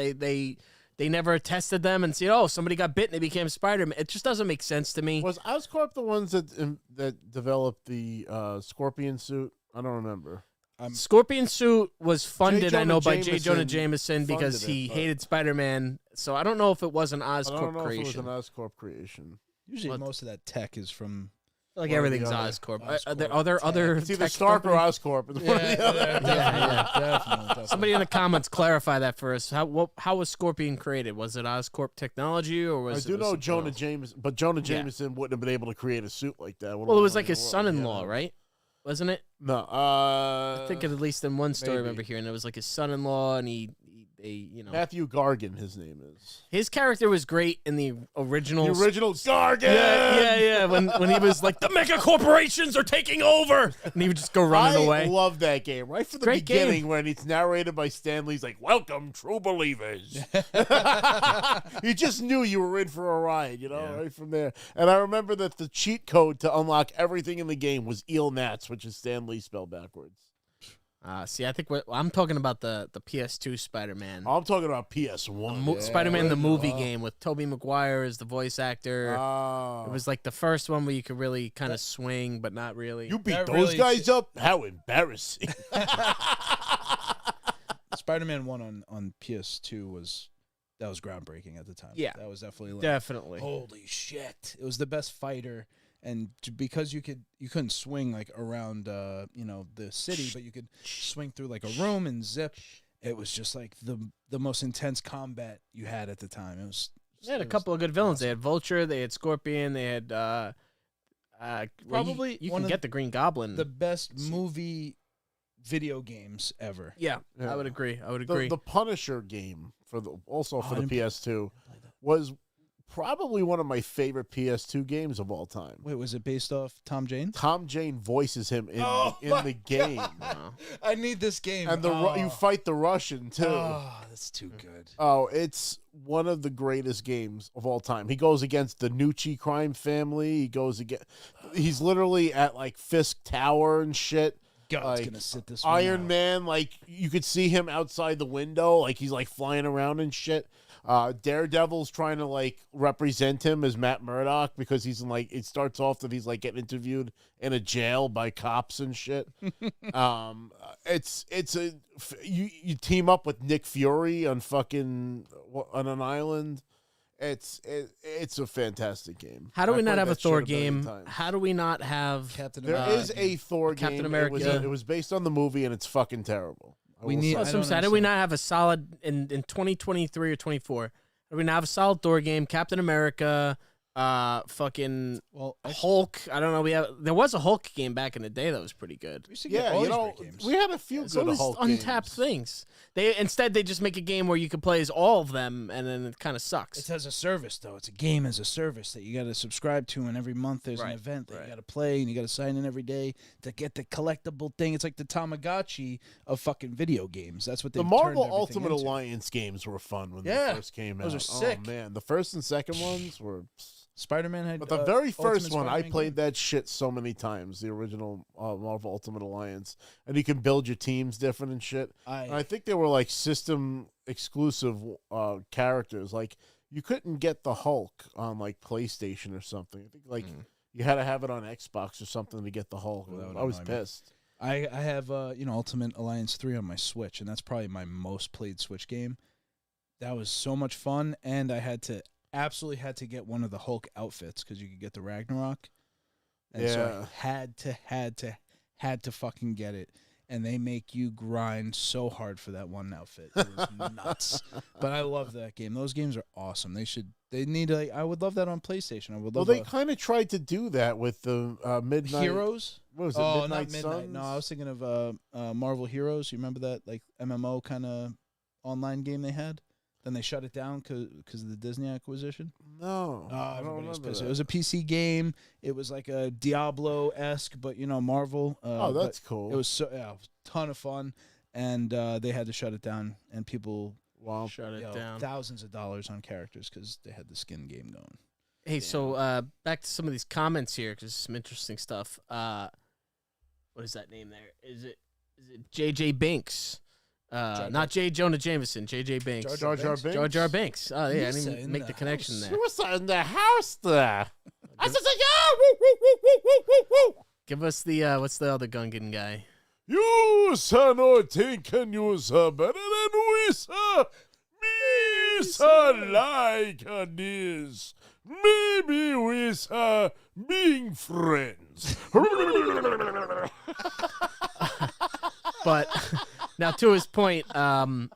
they never tested them and said, oh, somebody got bit and they became Spider-Man. It just doesn't make sense to me. Was Oscorp the ones that developed the Scorpion suit? I don't remember. Scorpion suit was funded, I know, by J. Jonah Jameson because he hated Spider-Man. So I don't know if it was an Oscorp creation. I don't know if it was an Oscorp creation. Usually most of that tech is from... I feel like everything's Oscorp. Are there other it's either Stark or Oscorp. Definitely. Somebody in the comments clarify that for us. How was Scorpion created? Was it Oscorp technology or was I do know Jonah Jameson, but Jonah Jameson wouldn't have been able to create a suit like that. Well, it was like his son-in-law, right? Wasn't it? No. I think at least in one story I remember hearing it was like his son-in-law and he Matthew Gargan, his name is. His character was great in the original. The original Gargan. Yeah. When he was like the mega corporations are taking over, and he would just go running away. I love that game right from the beginning when it's narrated by Stan Lee's like, "Welcome, true believers." You just knew you were in for a ride, right from there. And I remember that the cheat code to unlock everything in the game was Eel Nats, which is Stan Lee spelled backwards. See, I think I'm talking about the PS2 Spider-Man. I'm talking about PS1. Spider-Man the movie game with Tobey Maguire as the voice actor. It was like the first one where you could really kind of swing, but not really. You beat those guys up? How embarrassing. Spider-Man 1 on PS2 was groundbreaking at the time. Yeah. That was definitely definitely. Holy shit. It was the best fighter. And because you couldn't swing like around the city, but you could swing through like a room and zip. It was just like the most intense combat you had at the time. They had a couple of good villains. Awesome. They had Vulture, they had Scorpion, they had probably you can get the Green Goblin. The best movie video games ever. Yeah. I would agree. The Punisher game for the PS2 was probably one of my favorite PS2 games of all time. Wait, was it based off Tom Jane? Tom Jane voices him in the game. I need this game. And you fight the Russian, too. Oh, that's too good. Oh, it's one of the greatest games of all time. He goes against the Nucci crime family. He's literally at, like, Fisk Tower and shit. God's gonna sit this Iron one Man, like you could see him outside the window, like he's like flying around and shit. Daredevil's trying to like represent him as Matt Murdock because he's in like it starts off that he's like getting interviewed in a jail by cops and shit. You team up with Nick Fury on an island. It's a fantastic game. How do we not have a Thor game? How do we not have Captain There is a Thor game. Captain America. It was based on the movie, and it's fucking terrible. We need. How do we not have a solid in 2023 or 24? How do we not have a solid Thor game? Captain America, fucking Hulk. I don't know. There was a Hulk game back in the day that was pretty good. We had a few good Hulk untapped things. Instead they just make a game where you can play as all of them, and then it kind of sucks. It has a service though. It's a game as a service that you got to subscribe to, and every month there's an event that you got to play, and you got to sign in every day to get the collectible thing. It's like the Tamagotchi of fucking video games. That's what they. The Marvel Ultimate Alliance games were fun when they first came out. Those are sick. Oh man, the first and second ones were. Spider-Man had, but the very first one, I Spider-Man played that shit so many times. The original Marvel Ultimate Alliance, and you can build your teams different and shit. And I think they were like system exclusive characters. Like you couldn't get the Hulk on like PlayStation or something. I think like you had to have it on Xbox or something to get the Hulk. I was pissed. I have Ultimate Alliance 3 on my Switch, and that's probably my most played Switch game. That was so much fun, and I absolutely had to get one of the Hulk outfits because you could get the Ragnarok. And so I had to fucking get it. And they make you grind so hard for that one outfit. It was nuts. But I love that game. Those games are awesome. I would love that on PlayStation. They kind of tried to do that with the Midnight Heroes. What was it? Midnight Suns? No, I was thinking of Marvel Heroes. You remember that like MMO kind of online game they had? Then they shut it down because of the Disney acquisition. No, everybody was pissed. It was a PC game. It was like a Diablo-esque, but Marvel. That's cool. It was a ton of fun, and they had to shut it down. And people shut it down. Thousands of dollars on characters because they had the skin game going. Hey, so back to some of these comments here because some interesting stuff. What is that name there? Is it JJ Binks? Not J. Jonah Jameson, J.J. Binks. Jar Jar Binks? Jar Jar Binks. Oh, yeah, I didn't even make the connection there. What's in the house there? I said, Give us the, what's the other Gungan guy? You, sir, no thinking you, sir, better than we, sir. Me, sir, like this. Maybe we, sir, being friends. But now, to his point, well,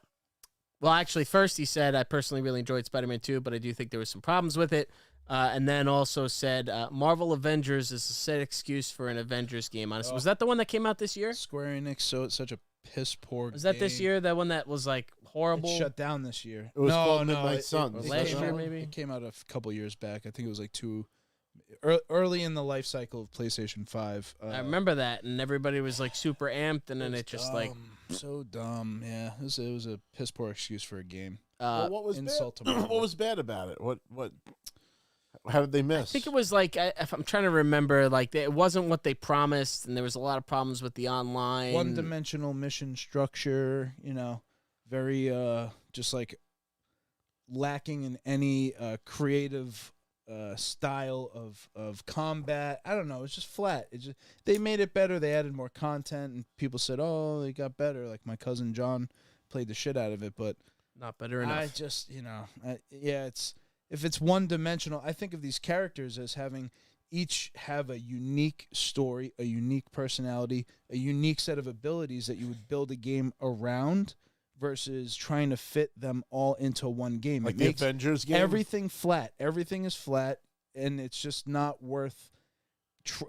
actually, first he said, I personally really enjoyed Spider-Man 2, but I do think there was some problems with it. And then also said, Marvel Avengers is a set excuse for an Avengers game. Honestly, was that the one that came out this year? Square Enix, so it's such a piss poor game. Was that this year? That one that was like horrible? It shut down this year. It was called Midnight Suns. Last year, maybe? It came out a couple years back. I think it was like early in the life cycle of PlayStation 5. I remember that, and everybody was like super amped, and then it just like so dumb. Yeah, it was a piss poor excuse for a game. What was bad? What was bad about it? What? How did they miss? I think it was like if I'm trying to remember, like it wasn't what they promised, and there was a lot of problems with the online one-dimensional mission structure. Very just like lacking in any creative style of combat. I don't know. It's just flat. They made it better. They added more content, and people said, "Oh, they got better." Like my cousin John played the shit out of it, but not better enough. I just, it's if it's one dimensional. I think of these characters as having each have a unique story, a unique personality, a unique set of abilities that you would build a game around. Versus trying to fit them all into one game. Like the Avengers game? Everything flat. Everything is flat, and it's just not worth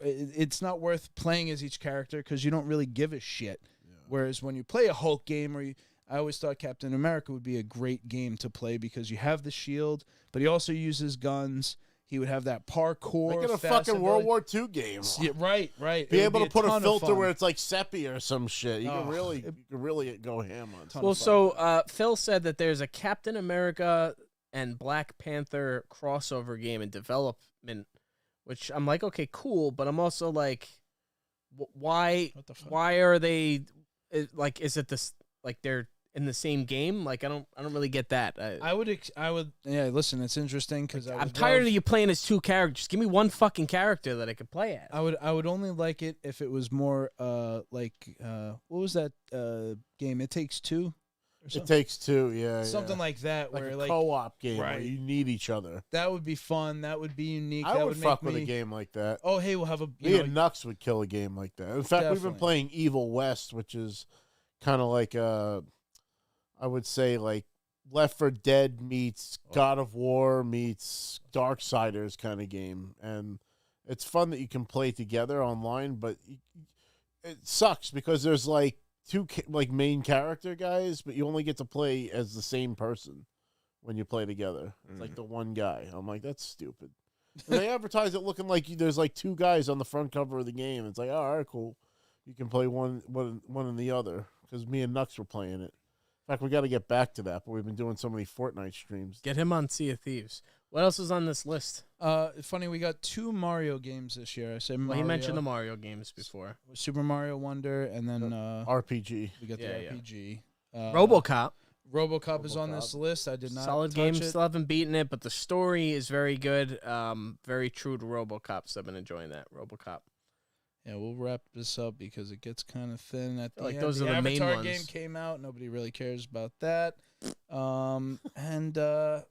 it's not worth playing as each character because you don't really give a shit. Yeah. Whereas when you play a Hulk game, I always thought Captain America would be a great game to play because you have the shield, but he also uses guns. He would have that parkour. Make it a fucking World War II game. Yeah, right. Be able to put a filter where it's like sepia or some shit. You can really go ham on. Well, so Phil said that there's a Captain America and Black Panther crossover game in development, which I'm like, okay, cool, but I'm also like, Why? What the fuck? Why are they like? Is it this like they're in the same game? Like I don't really get that. I would. Yeah. Listen, it's interesting because I'm tired of you playing as two characters. Give me one fucking character that I could play as. I would only like it if it was more like what was that game? It Takes Two. It Takes Two, yeah. Something like that, like where a co-op game where right. you need each other. That would be fun. That would be unique. I that would fuck with a game like that. Oh, hey, we'll have a. Me and Nux would kill a game like that. In fact, we've been playing Evil West, which is kind of like I would say like Left 4 Dead meets God of War meets Darksiders kind of game, and it's fun that you can play together online, but it sucks because there's like two like main character guys, but you only get to play as the same person when you play together. It's like the one guy. I'm like, that's stupid. And they advertise it looking like there's like two guys on the front cover of the game. It's like, oh, all right, cool. You can play one and the other because me and Nux were playing it. In fact, we got to get back to that, but we've been doing so many Fortnite streams. Get him on Sea of Thieves. What else is on this list? Funny, we got 2 Mario games this year. I said Well, he mentioned the Mario games before. Super Mario Wonder, and then RPG. We got the RPG. RoboCop. RoboCop is on this list. I did not. Solid game. Still haven't beaten it, but the story is very good. Very true to RoboCop. So I've been enjoying that RoboCop. Yeah, we'll wrap this up because it gets kind of thin at the end. Those the are the main Avatar ones. game came out. Nobody really cares about that. And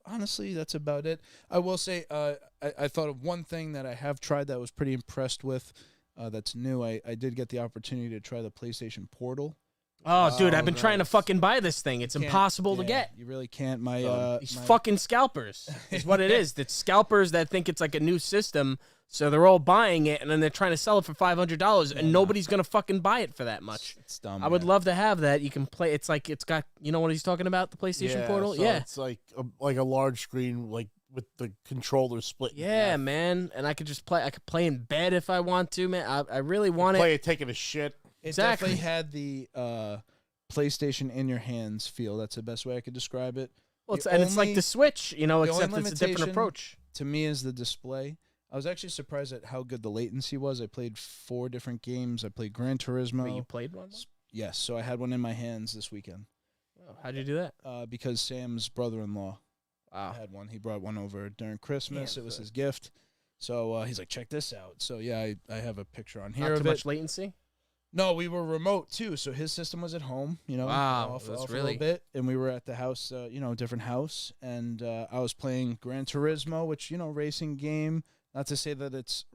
honestly, that's about it. I will say, I thought of one thing that I have tried that I was pretty impressed with. That's new. I did get the opportunity to try the PlayStation Portal. Oh, dude, I've been trying to fucking buy this thing. It's impossible to get. You really can't. These fucking scalpers is what it is. It's scalpers that think it's like a new system, so they're all buying it, and then they're trying to sell it for $500, and nobody's gonna fucking buy it for that much. It's dumb. I would love to have that. You can play. It's like it's got. You know what he's talking about? The PlayStation Portal. So it's like a large screen, like with the controller split. Yeah, man. And I could just play. I could play in bed if I want to, man. I really want play it taking a shit. It definitely had the PlayStation in your hands feel. That's the best way I could describe it. Well, it's like the Switch, except it's a different approach. To me, is the display. I was actually surprised at how good the latency was. I played 4 different games. I played Gran Turismo. Wait, you played one? Yes, so I had one in my hands this weekend. Oh, how'd you do that? Because Sam's brother-in-law had one. He brought one over during Christmas. It was his gift. So he's like, check this out. So, yeah, I have a picture on here Not of too it. much latency? No, we were remote, too. So his system was at home, off a little bit. And we were at the house, different house. And I was playing Gran Turismo, which, racing game. Not to say that it's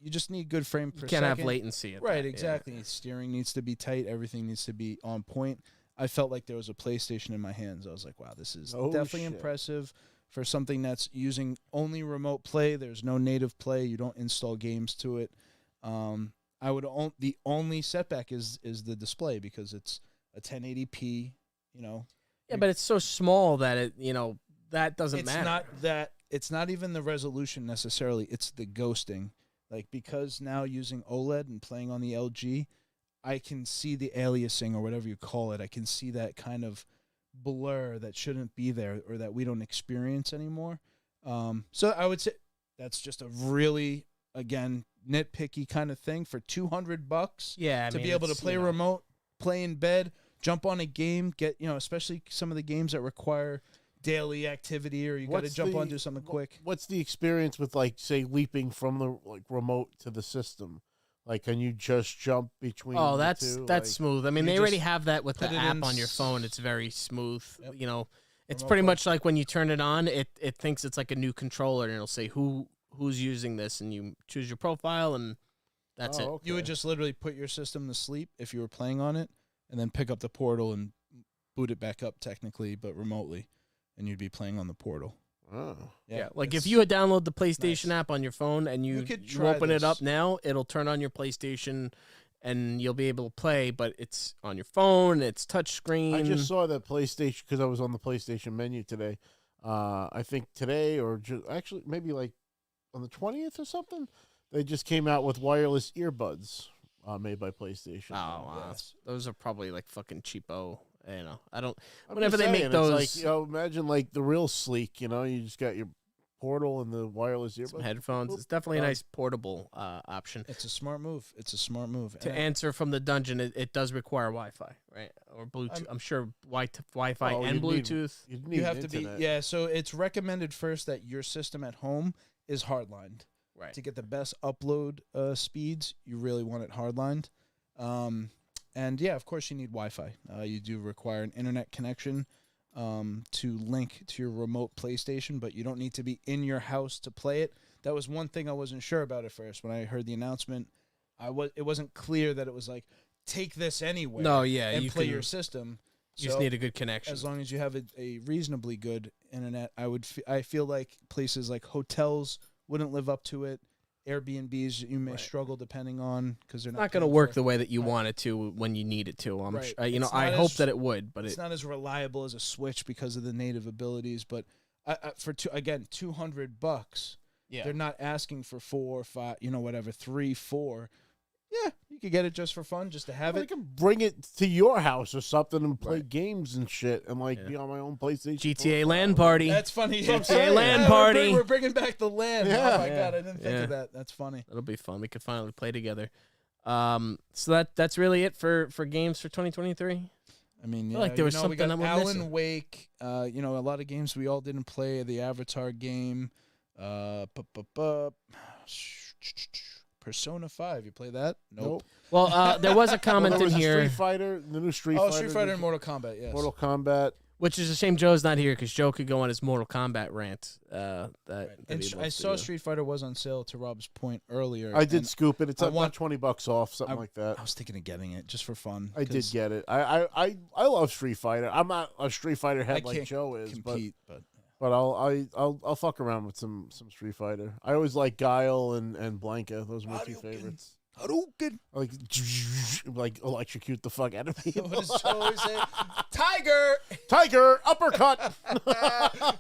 you just need good frame per second. You can't have latency. Right, exactly. Yeah. Steering needs to be tight. Everything needs to be on point. I felt like there was a PlayStation in my hands. I was like, wow, this is definitely impressive for something that's using only remote play. There's no native play. You don't install games to it. The only setback is the display because it's a 1080p, Yeah, but it's so small that it, that doesn't matter. It's not even the resolution necessarily. It's the ghosting. Like, because now using OLED and playing on the LG, I can see the aliasing or whatever you call it. I can see that kind of blur that shouldn't be there or that we don't experience anymore. So I would say that's just a really, again, nitpicky kind of thing for $200. Yeah, to be able to play remote, play in bed, jump on a game, get, especially some of the games that require daily activity or you got to jump on, do something quick. What's the experience with, like, say, leaping from the remote to the system? Like, can you just jump between? Oh, that's smooth. I mean, they already just have that with the app on your phone. It's very smooth. Yep. It's pretty much like when you turn it on, it thinks it's like a new controller, and it'll say who's using this, and you choose your profile, and that's it. Okay. You would just literally put your system to sleep if you were playing on it, and then pick up the portal and boot it back up technically, but remotely, and you'd be playing on the portal. Oh. Yeah, like if you had downloaded the PlayStation app on your phone and you open it up now, it'll turn on your PlayStation and you'll be able to play, but it's on your phone, it's touchscreen. I just saw that PlayStation because I was on the PlayStation menu today. I think today or actually maybe like on the 20th or something, they just came out with wireless earbuds made by PlayStation. Oh, wow. Yes. Those are probably like fucking cheapo. I don't. I'm whenever they saying, make those, it's like, imagine like the real sleek. You just got your portal and the wireless earbuds. Some headphones. It's definitely a nice portable option. It's a smart move. To answer from the dungeon, it does require Wi-Fi, right? Or Bluetooth. I'm sure Wi-Fi and Bluetooth. You have to be, so it's recommended first that your system at home is hardlined. Right. To get the best upload speeds, you really want it hardlined. And yeah, of course you need Wi-Fi. You do require an internet connection to link to your remote PlayStation, but you don't need to be in your house to play it. That was one thing I wasn't sure about at first. When I heard the announcement, it wasn't clear that it was like, take this anywhere and play your system. You just need a good connection. As long as you have a reasonably good internet, I feel like places like hotels wouldn't live up to it. Airbnbs you may struggle depending on because they're not going to work the way that you want it to when you need it to. I hope that it would, but it's not as reliable as a Switch because of the native abilities. But for $200, they're not asking for 4 or 5, 3, 4. Yeah, you could get it just for fun, just to have it. I can bring it to your house or something and play games and shit and be on my own PlayStation. GTA LAN party. That's funny. GTA LAN party. We're bringing back the LAN. Yeah. Oh my God, I didn't think of that. That's funny. That'll be fun. We could finally play together. So that's really it for games for 2023. I mean, yeah, I feel like there was something we got that we're Alan missing. Wake. A lot of games we all didn't play. The Avatar game. Persona 5. You play that? Nope. Well, there was a comment there was in here. The new Street Fighter. Street Fighter and Mortal Kombat, yes. Mortal Kombat. Which is a shame Joe's not here because Joe could go on his Mortal Kombat rant. I saw Street Fighter was on sale, to Rob's point earlier. I did scoop it. It's about $20 off, something like that. I was thinking of getting it just for fun. I did get it. I love Street Fighter. I'm not a Street Fighter head like Joe is, but I'll fuck around with some Street Fighter. I always like Guile and Blanka. Those are my two favorites. Hadouken. Like electrocute the fuck out of people. What does Joe always say? Tiger, uppercut.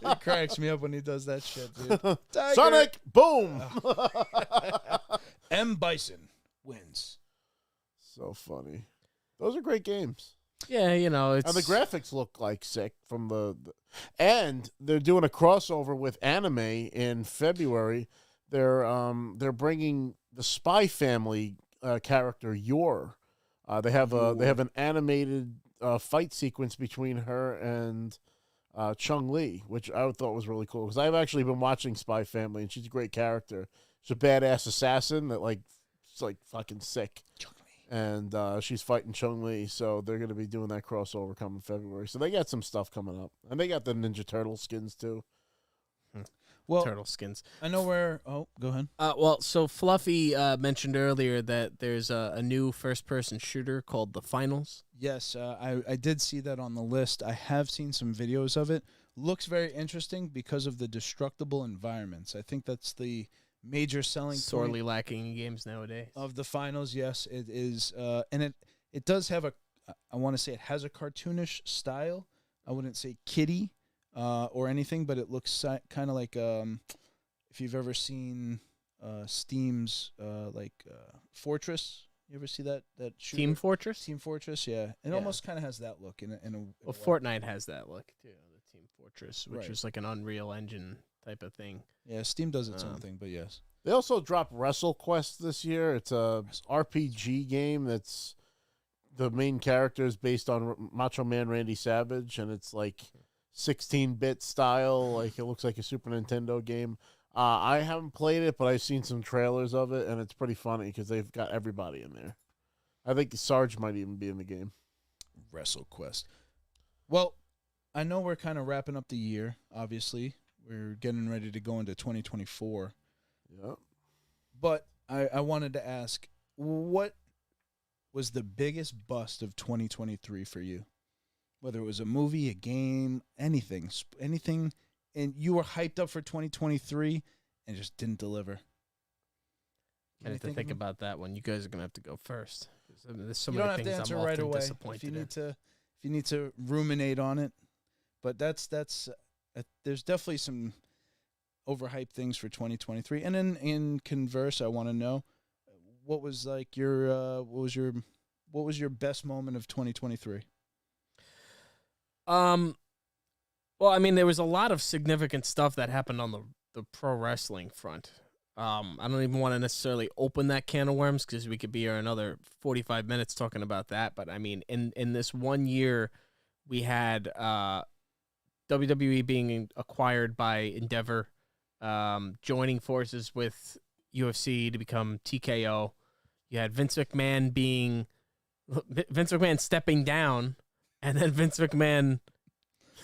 He cracks me up when he does that shit, dude. Tiger. Sonic, boom. M. Bison wins. So funny. Those are great games. Yeah, it's... And the graphics look like sick from and they're doing a crossover with anime in February. They're bringing the Spy Family character Yor. They have an animated fight sequence between her and Chun-Li, which I thought was really cool because I've actually been watching Spy Family and she's a great character. She's a badass assassin that it's fucking sick. And she's fighting Chun-Li, so they're going to be doing that crossover coming February. So they got some stuff coming up. And they got the Ninja Turtle skins, too. Well, turtle skins. I know where... Oh, go ahead. So Fluffy mentioned earlier that there's a new first-person shooter called The Finals. Yes, I did see that on the list. I have seen some videos of it. Looks very interesting because of the destructible environments. I think that's the... major selling sorely lacking in games nowadays of The Finals. Yes, it is, and it does have I want to say it has a cartoonish style. I wouldn't say kiddie or anything, but it looks kind of like if you've ever seen Steam's Fortress. You ever see that shooter? Team Fortress? Team Fortress, yeah. It almost kind of has that look in a Fortnite has that look too. The Team Fortress, which is like an Unreal Engine type of thing. Yeah, Steam does its own thing, but yes. They also dropped WrestleQuest this year. It's a RPG game that's the main character is based on Macho Man Randy Savage, and it's 16-bit style. It looks like a Super Nintendo game. I haven't played it, but I've seen some trailers of it, and it's pretty funny because they've got everybody in there. I think Sarge might even be in the game. WrestleQuest. Well, I know we're kind of wrapping up the year, obviously. We're getting ready to go into 2024. Yep. But I wanted to ask, what was the biggest bust of 2023 for you? Whether it was a movie, a game, anything, and you were hyped up for 2023 and just didn't deliver. I have to think about that one. You guys are gonna have to go first. There's so you many don't have things to answer I'm right away. Disappointed if you need to ruminate on it, but that's there's definitely some overhyped things for 2023. And then in converse, I want to know what was your best moment of 2023? Well, I mean, there was a lot of significant stuff that happened on the the pro wrestling front. I don't even want to necessarily open that can of worms because we could be here another 45 minutes talking about that. But I mean, in this 1 year, we had WWE being acquired by Endeavor, joining forces with UFC to become TKO. You had Vince McMahon stepping down, and then Vince McMahon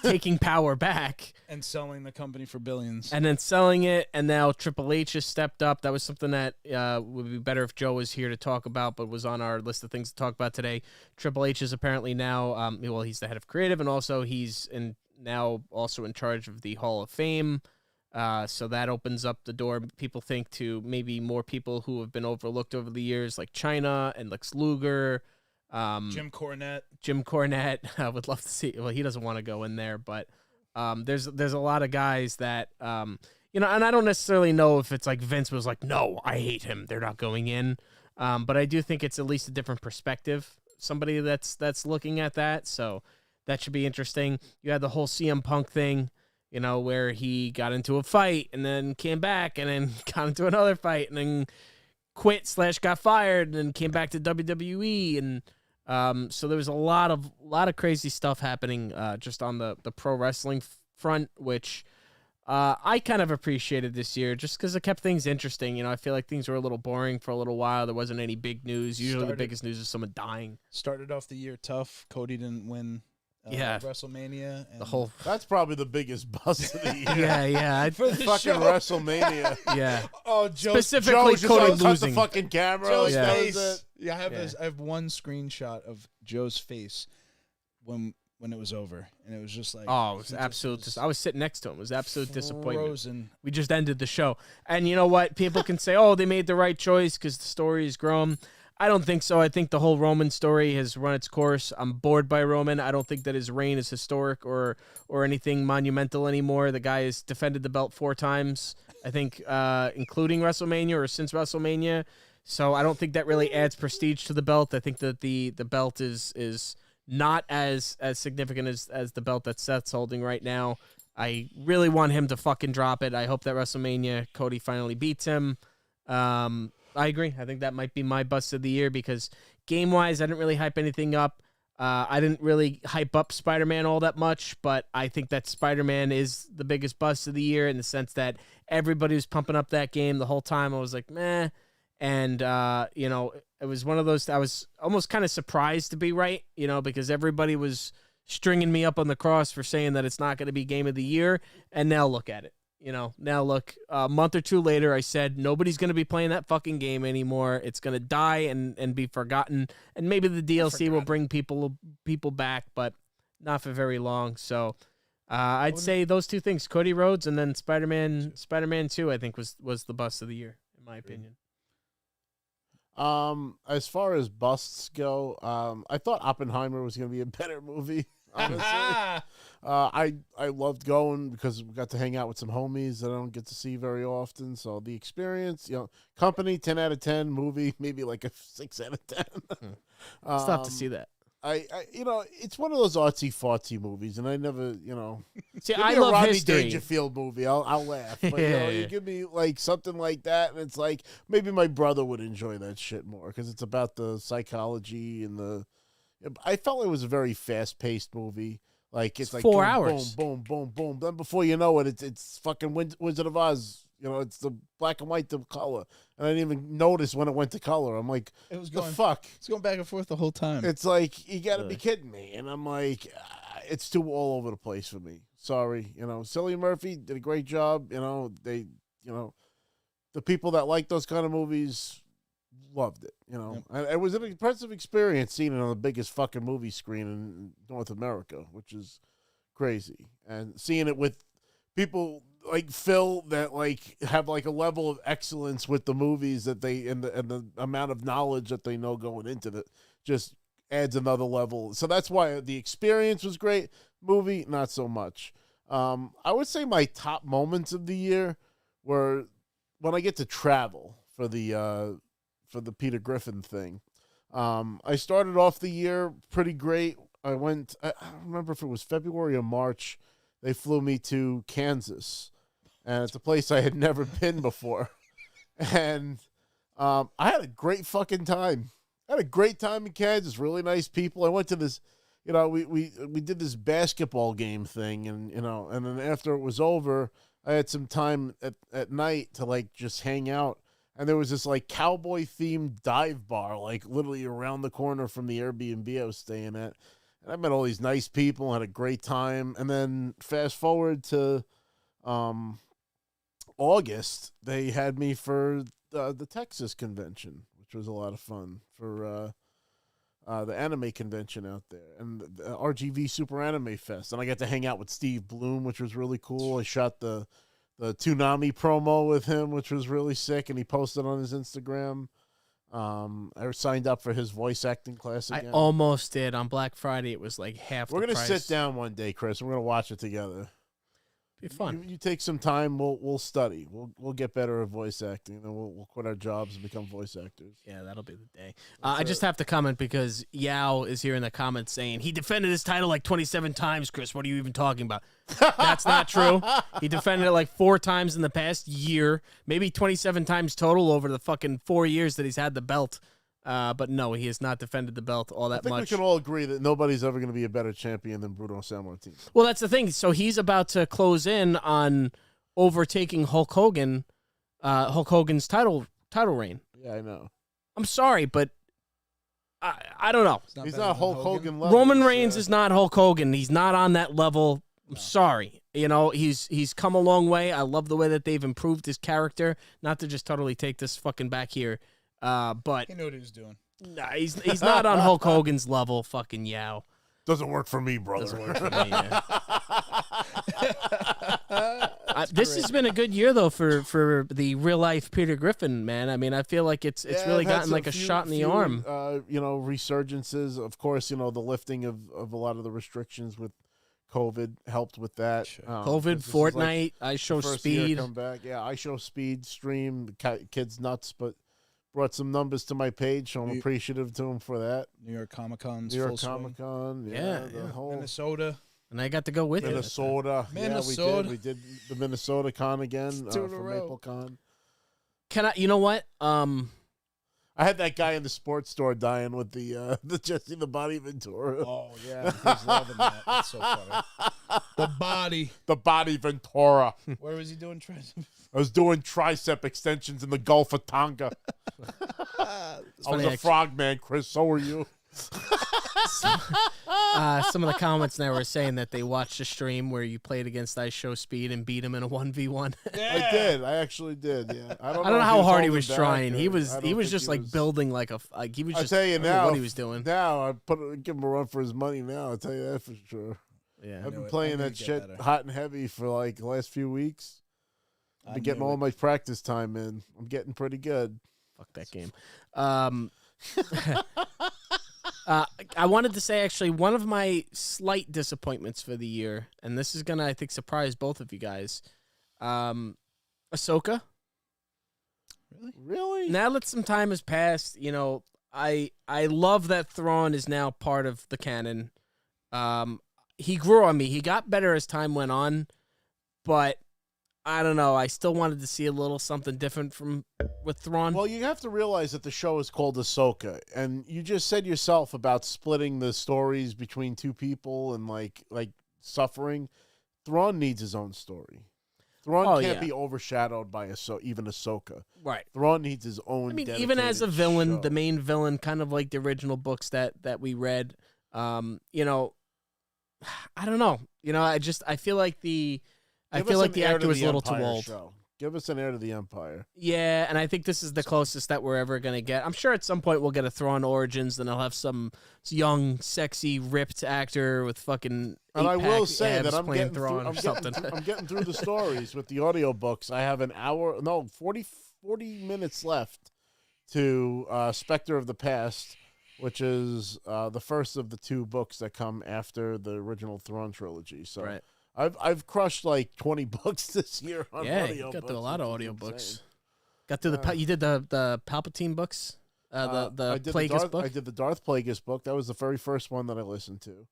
taking power back and selling the company for billions, and then selling it. And now Triple H has stepped up. That was something that would be better if Joe was here to talk about, but was on our list of things to talk about today. Triple H is apparently now, he's the head of creative, and also he's now also in charge of the Hall of Fame. So that opens up the door, people think, to maybe more people who have been overlooked over the years, like China and Lex Luger. Jim Cornette. I would love to see. Well, he doesn't want to go in there, but there's a lot of guys that and I don't necessarily know if it's like Vince was like, no, I hate him, they're not going in. But I do think it's at least a different perspective. Somebody that's looking at that, so that should be interesting. You had the whole CM Punk thing, where he got into a fight and then came back and then got into another fight and then quit / got fired and then came back to WWE. And so there was a lot of crazy stuff happening just on the pro wrestling front, which I kind of appreciated this year just because it kept things interesting. I feel like things were a little boring for a little while. There wasn't any big news. Usually the biggest news is someone dying. Started off the year tough. Cody didn't win WrestleMania. And that's probably the biggest bust of the year. yeah. For the fucking show. WrestleMania. Yeah. Oh, specifically Cody losing. The fucking camera. Joe's face. Yeah, I have one screenshot of Joe's face when it was over, and it was just like, oh, it was absolute. I was sitting next to him. It was absolute disappointment. Frozen. We just ended the show, and you know what? People can say, "Oh, they made the right choice because the story has grown." I don't think so. I think the whole Roman story has run its course. I'm bored by Roman. I don't think that his reign is historic or anything monumental anymore. The guy has defended the belt 4 times, I think, including WrestleMania or since WrestleMania. So I don't think that really adds prestige to the belt. I think that the belt is not as significant as the belt that Seth's holding right now. I really want him to fucking drop it. I hope that WrestleMania Cody finally beats him. I agree. I think that might be my bust of the year because game-wise, I didn't really hype anything up. I didn't really hype up Spider-Man all that much, but I think that Spider-Man is the biggest bust of the year in the sense that everybody was pumping up that game the whole time. I was like, meh. And, it was one of those, I was almost kind of surprised to be right, because everybody was stringing me up on the cross for saying that it's not going to be game of the year. And now look at it. Now look, a month or two later, I said, nobody's going to be playing that fucking game anymore. It's going to die and be forgotten. And maybe the DLC will bring people back, but not for very long. So I'd say those two things, Cody Rhodes and then Spider-Man 2, I think was the bust of the year, in my opinion. As far as busts go, I thought Oppenheimer was going to be a better movie. Honestly, I loved going because we got to hang out with some homies that I don't get to see very often. So the experience, company 10 out of 10, movie maybe like a 6 out of 10. It's tough to see that. I it's one of those artsy fartsy movies, and I never, See, give I me a love Rodney history. Dangerfield movie, I'll laugh. But you give me like something like that, and it's like maybe my brother would enjoy that shit more because it's about the psychology and the. I felt it was a very fast paced movie. Like it's like 4 boom, hours. Boom, boom, boom, boom. Then before you know it, it's fucking Wizard of Oz. It's the black and white to color, and I didn't even notice when it went to color. I'm like, it was the fuck. It's going back and forth the whole time. It's like you got to be kidding me, and I'm like, it's too all over the place for me. Sorry, Cillian Murphy did a great job. The people that like those kind of movies loved it. And it was an impressive experience seeing it on the biggest fucking movie screen in North America, which is crazy, and seeing it with people like Phil that like have like a level of excellence with the movies that they and the amount of knowledge that they know going into it just adds another level. So that's why the experience was great. Movie, not so much. I would say my top moments of the year were when I get to travel for the Peter Griffin thing. I started off the year pretty great. I don't remember if it was February or March. They flew me to Kansas. and it's a place I had never been before. And I had a great fucking time. I had a great time in Kansas. Really nice people. I went to this, we did this basketball game thing, and and then after it was over, I had some time at night to like just hang out. And there was this like cowboy themed dive bar, like literally around the corner from the Airbnb I was staying at. And I met all these nice people, had a great time. And then fast forward to August, they had me for the Texas convention, which was a lot of fun, for the anime convention out there, and the RGV Super Anime Fest. And I got to hang out with Steve Bloom, which was really cool. I shot the Toonami promo with him, which was really sick, and he posted on his Instagram. I signed up for his voice acting class again. I almost did. On Black Friday, it was like half We're the gonna price. sit down one day, Chris, and we're gonna watch it together. Be fun. You take some time. We'll study. We'll get better at voice acting, and then we'll quit our jobs and become voice actors. Yeah, that'll be the day. I just have to comment because Yao is here in the comments saying he defended his title like 27 times. Chris, what are you even talking about? That's not true. He defended it like 4 times in the past year, maybe 27 times total over the fucking 4 years that he's had the belt. But no, he has not defended the belt all that much. I think we can all agree that nobody's ever going to be a better champion than Bruno Sammartino. Well, that's the thing. So he's about to close in on overtaking Hulk Hogan, Hulk Hogan's title reign. Yeah, I know. I'm sorry, but I don't know. He's not Hulk Hogan level. Roman Reigns is not Hulk Hogan. He's not on that level. I'm sorry. He's come a long way. I love the way that they've improved his character. Not to just totally take this fucking back here. But He knew what he was doing. Nah, he's not on Hulk Hogan's level, fucking Yao. Doesn't work for me, brother. Doesn't work for me, yeah. This has been a good year though for the real life Peter Griffin, man. I mean, I feel like it's really gotten like a shot in the arm. Resurgences. Of course, the lifting of a lot of the restrictions with COVID helped with that. Sure. COVID, Fortnite, I Show Speed. Come back. Yeah, I Show Speed stream. The kid's nuts, but brought some numbers to my page, so I'm appreciative to him for that. New York Comic-Con's New York Comic-Con. Yeah. Whole Minnesota. And I got to go with Minnesota. Minnesota. Yeah, we did the Minnesota Con again for row. MapleCon. Can I? You know what? I had that guy in the sports store dying with the Jesse the Body Ventura. Oh yeah, he's loving that. That's so funny. The body Ventura. Where was he doing tricep? I was doing tricep extensions in the Gulf of Tonga. I was a frogman, Chris. So were you. Some of the comments now were saying that they watched a stream where you played against I Show Speed and beat him in a 1v1. Yeah. I did. I actually did. Yeah. I don't know how hard he was trying. He was just like building like he was just. I tell you now what he was doing. Now I give him a run for his money. Now I'll tell you that for sure. Yeah, I've been playing that shit hot and heavy for like the last few weeks. I've been getting all my practice time in. I'm getting pretty good. Fuck that game. I wanted to say, actually, one of my slight disappointments for the year, and this is going to, I think, surprise both of you guys. Ahsoka. Really? Now that some time has passed, I love that Thrawn is now part of the canon. He grew on me. He got better as time went on, but I don't know. I still wanted to see a little something different with Thrawn. Well, you have to realize that the show is called Ahsoka, and you just said yourself about splitting the stories between two people and like suffering. Thrawn needs his own story. Thrawn can't be overshadowed by even Ahsoka. Right. Thrawn needs his own. I mean, even as a villain, show. the main villain, kind of like the original books that we read. I don't know. I feel like the actor was a little too old. Show. Give us an Heir to the Empire. Yeah, and I think this is the closest that we're ever going to get. I'm sure at some point we'll get a Thrawn Origins, then I'll have some young, sexy, ripped actor with fucking And I will say that I'm playing getting Thrawn through, or something. I'm getting through the stories with the audiobooks. I have 40 minutes left to Spectre of the Past, which is the first of the 2 books that come after the original Thrawn trilogy. So right. I've crushed like 20 books this year on audiobooks. Yeah, you got through a lot of audiobooks. Got through you did the Palpatine books, the Plagueis book. I did the Darth Plagueis book. That was the very first one that I listened to.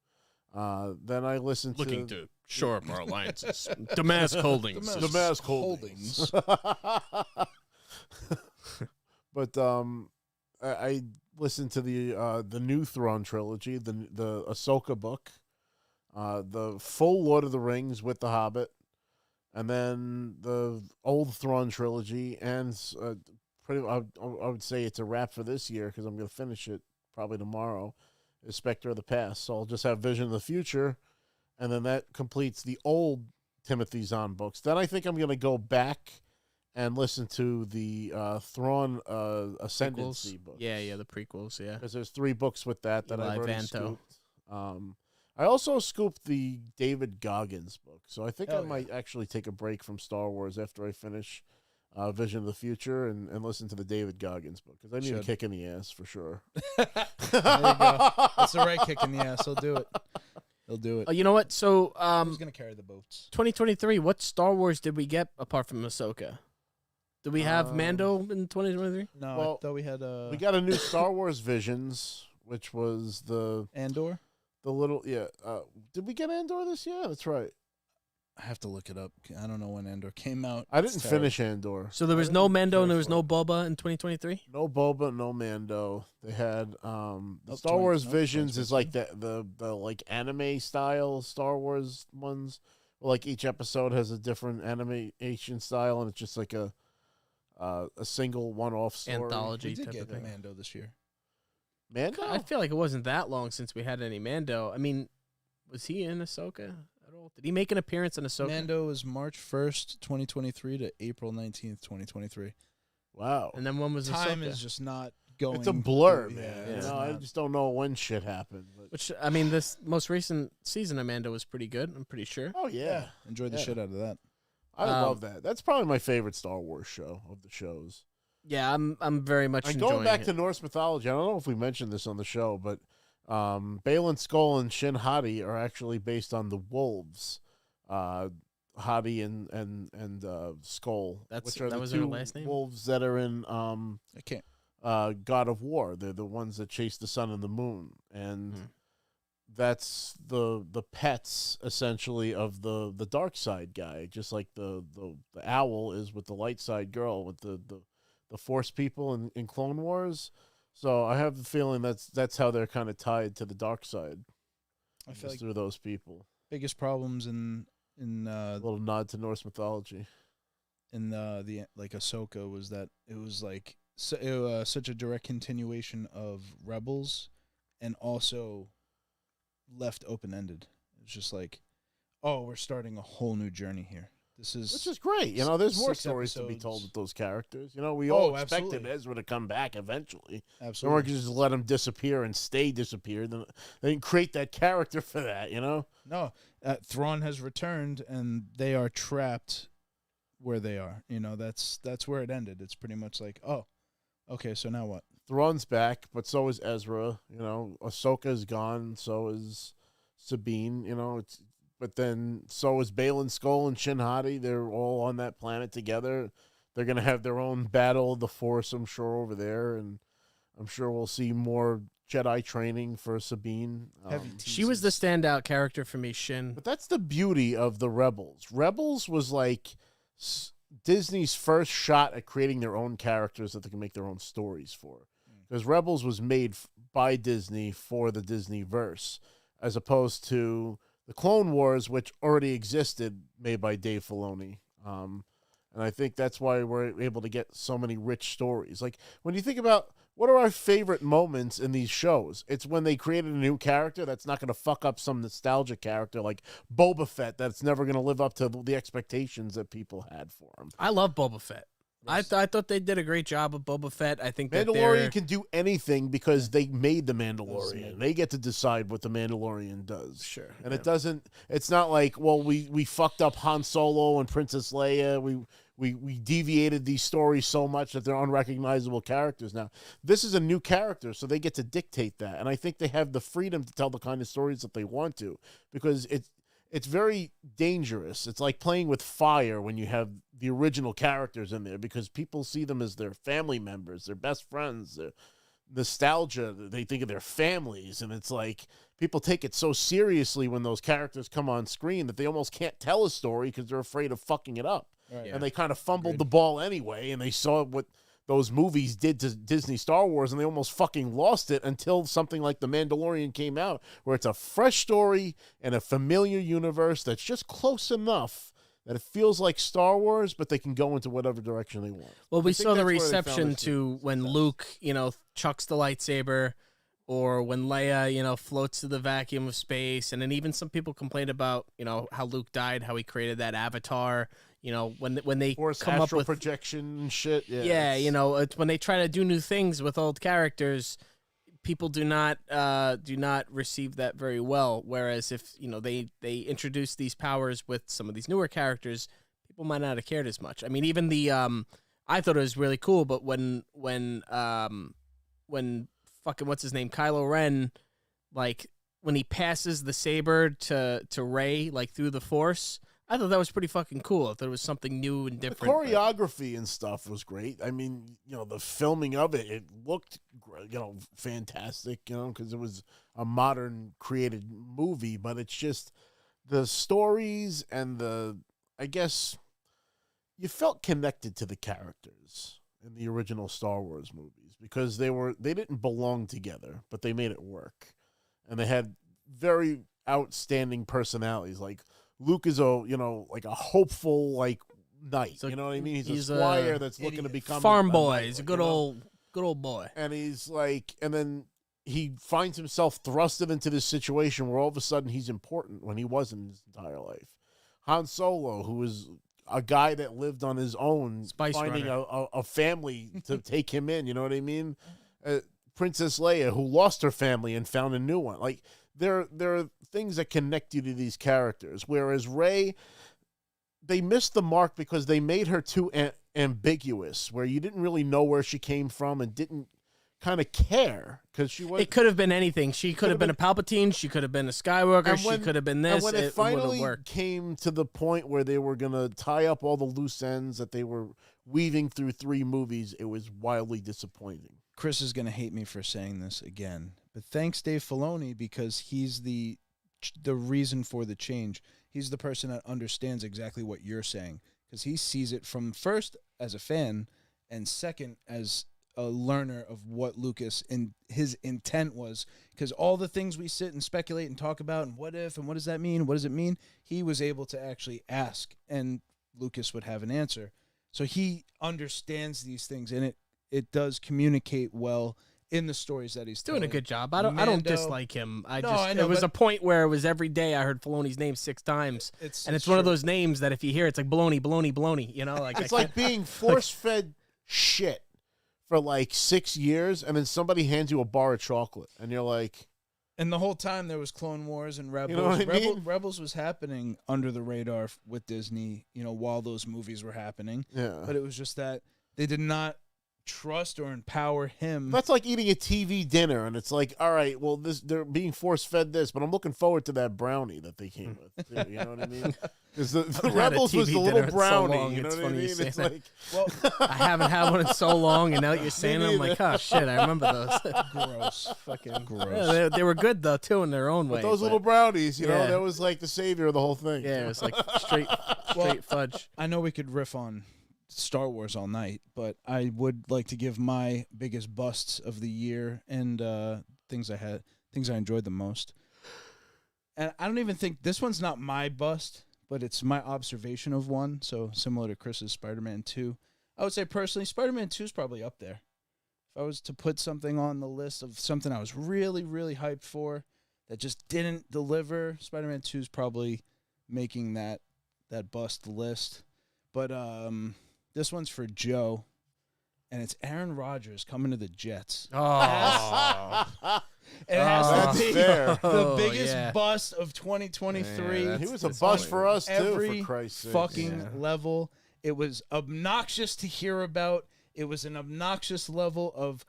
Then I listened Looking to Shore up our alliances. Damask Holdings. Damask Holdings. But I listened to the new Thrawn trilogy, the Ahsoka book, the full Lord of the Rings with the Hobbit, and then the old Thrawn trilogy, and I would say it's a wrap for this year because I'm going to finish it probably tomorrow. Is Spectre of the Past, so I'll just have Vision of the Future, and then that completes the old Timothy Zahn books. Then I think I'm going to go back and listen to the Thrawn Ascendancy book. Yeah, the prequels, yeah. Because there's 3 books with that I've already Vanto. scooped. I also scooped the David Goggins book, so I think I might actually take a break from Star Wars after I finish Vision of the Future and listen to the David Goggins book, because I need a kick in the ass for sure. There you go. That's the right kick in the ass. He'll do it. He'll do it. You know what? So, who's going to carry the boats? 2023, what Star Wars did we get apart from Ahsoka? Did we have Mando in 2023? No, well, I thought we had we got a new Star Wars Visions, which was the Andor. The little did we get Andor this year? That's right. I have to look it up. I don't know when Andor came out. I didn't finish Andor. So there was no Mando and there was no Boba in 2023? No Boba, no Mando. They had the Star Wars Visions is like the like anime style Star Wars ones. Like each episode has a different animation style, and it's just like a single one-off story. Anthology We did type get of thing. Mando this year. Mando? I feel like it wasn't that long since we had any Mando. I mean, was he in Ahsoka at all? Did he make an appearance in Ahsoka? Mando was March 1st, 2023 to April 19th, 2023. Wow. And then when was Time Ahsoka? is just not going. It's a blur, through, man. it's I not. just don't know when shit happened. But. Which, I mean, this most recent season of Mando was pretty good, I'm pretty sure. Oh, yeah. Enjoyed the shit out of that. I love that. That's probably my favorite Star Wars show of the shows. Yeah, I'm very much enjoying going back it. to Norse mythology, I don't know if we mentioned this on the show, but Balin Skull and Shin Hati are actually based on the wolves, Hati and Skull, which are that the was 2 their last name? wolves that are in I can't. God of War. They're the ones that chase the sun and the moon, and that's the pets essentially of the dark side guy, just like the owl is with the light side girl with the Force people in Clone Wars. So I have the feeling that's how they're kind of tied to the dark side. I feel like through those people. Biggest problems in A little nod to Norse mythology. in the like Ahsoka was that it was like such a direct continuation of Rebels, and also left open ended. It's just like, oh, we're starting a whole new journey here. Which is great. You know, there's more 6 stories to be episodes. told with those characters. You know, we all expected absolutely. Ezra to come back eventually. Absolutely. Or we could just let him disappear and stay disappeared. They didn't create that character for that, you know? No, Thrawn has returned, and they are trapped where they are. You know, that's where it ended. It's pretty much like, oh, okay, so now what? Thrawn's back, but so is Ezra. You know, Ahsoka's gone, so is Sabine. You know, but then so is Balin Skull and Shin Hati. They're all on that planet together. They're gonna have their own battle of the Force, I'm sure, over there, and I'm sure we'll see more Jedi training for Sabine. She was the standout character for me, Shin. But that's the beauty of the Rebels. Rebels was like Disney's first shot at creating their own characters that they can make their own stories for. Because Rebels was made by Disney for the Disney-verse, as opposed to the Clone Wars, which already existed, made by Dave Filoni. And I think that's why we're able to get so many rich stories. Like, when you think about what are our favorite moments in these shows, it's when they created a new character that's not going to fuck up some nostalgic character like Boba Fett that's never going to live up to the expectations that people had for him. I love Boba Fett. I thought they did a great job of Boba Fett. I think Mandalorian can do anything because they made the Mandalorian. They get to decide what the Mandalorian does. Sure. And it's not like, well, we fucked up Han Solo and Princess Leia. We deviated these stories so much that they're unrecognizable characters now. This is a new character, so they get to dictate that. And I think they have the freedom to tell the kind of stories that they want to, because it's very dangerous. It's like playing with fire when you have the original characters in there, because people see them as their family members, their best friends, their nostalgia. They think of their families, and it's like people take it so seriously when those characters come on screen that they almost can't tell a story because they're afraid of fucking it up. Right. And they kind of fumbled the ball anyway, and they saw what those movies did to Disney Star Wars, and they almost fucking lost it until something like The Mandalorian came out, where it's a fresh story and a familiar universe that's just close enough that it feels like Star Wars, but they can go into whatever direction they want. Well, we saw the reception to when Luke, chucks the lightsaber, or when Leia, floats to the vacuum of space, and then even some people complained about, how Luke died, how he created that avatar. When they come up with projection and shit. It's when they try to do new things with old characters, people do not receive that very well. Whereas if they introduce these powers with some of these newer characters, people might not have cared as much. I mean, even the I thought it was really cool, but when fucking what's his name, Kylo Ren, like when he passes the saber to Rey like through the Force. I thought that was pretty fucking cool. I thought it was something new and different. The choreography and stuff was great. I mean, the filming of it looked, fantastic, because it was a modern created movie, but it's just the stories and I guess you felt connected to the characters in the original Star Wars movies because they didn't belong together, but they made it work. And they had very outstanding personalities. Like, Luke is a hopeful knight. So, you know what I mean? He's a squire that's looking to become farm boy. He's a good old boy. And he's and then he finds himself thrusted into this situation where all of a sudden he's important when he wasn't his entire life. Han Solo, who is a guy that lived on his own, finding a family to take him in. You know what I mean? Princess Leia, who lost her family and found a new one. Like, there are things that connect you to these characters. Whereas Rey, they missed the mark because they made her too ambiguous, where you didn't really know where she came from and didn't kind of care because she was. It could have been anything. She could have been a Palpatine. She could have been a Skywalker. She could have been this. And when it finally came to the point where they were gonna tie up all the loose ends that they were weaving through 3 movies, it was wildly disappointing. Chris is gonna hate me for saying this again. But thanks, Dave Filoni, because he's the reason for the change. He's the person that understands exactly what you're saying, because he sees it from first as a fan and second as a learner of what Lucas and his intent was. Because all the things we sit and speculate and talk about and what if and what does that mean? What does it mean? He was able to actually ask, and Lucas would have an answer. So he understands these things, and it does communicate well in the stories that he's doing telling. a good job. I don't dislike him. It was a point where it was every day I heard Filoni's name 6 times, it's one of those names that if you hear, it's like baloney, baloney, baloney. It's like being force-fed shit for 6 years, and then somebody hands you a bar of chocolate, and you're like. And the whole time there was Clone Wars and Rebels. You know what I mean? Rebels was happening under the radar with Disney, while those movies were happening. Yeah. But it was just that they did not trust or empower him. That's like eating a TV dinner, and it's like, all right, well, they're being force-fed this, but I'm looking forward to that brownie that they came with. Too, you know what I mean? Because the Rebels was the little brownie. You know what I mean? It's like, well, I haven't had one in so long, and now that you're saying it, I'm like, oh shit, I remember those. Gross, fucking gross. Yeah, they were good though too in their own way. Those little brownies, you know, that was like the savior of the whole thing. Yeah, it was like straight fudge. I know we could riff on Star Wars all night, but I would like to give my biggest busts of the year and things I enjoyed the most. And I don't even think this one's not my bust, but it's my observation of one. So similar to Chris's Spider-Man 2, I would say personally, Spider-Man 2 is probably up there. If I was to put something on the list of something I was really, really hyped for that just didn't deliver, Spider-Man 2 is probably making that bust list. But this one's for Joe, and it's Aaron Rodgers coming to the Jets. Oh. It has to be fair. the biggest bust of 2023. Yeah, he was a bust for us, every too, for Christ's sake. Fucking level. It was obnoxious to hear about. It was an obnoxious level of,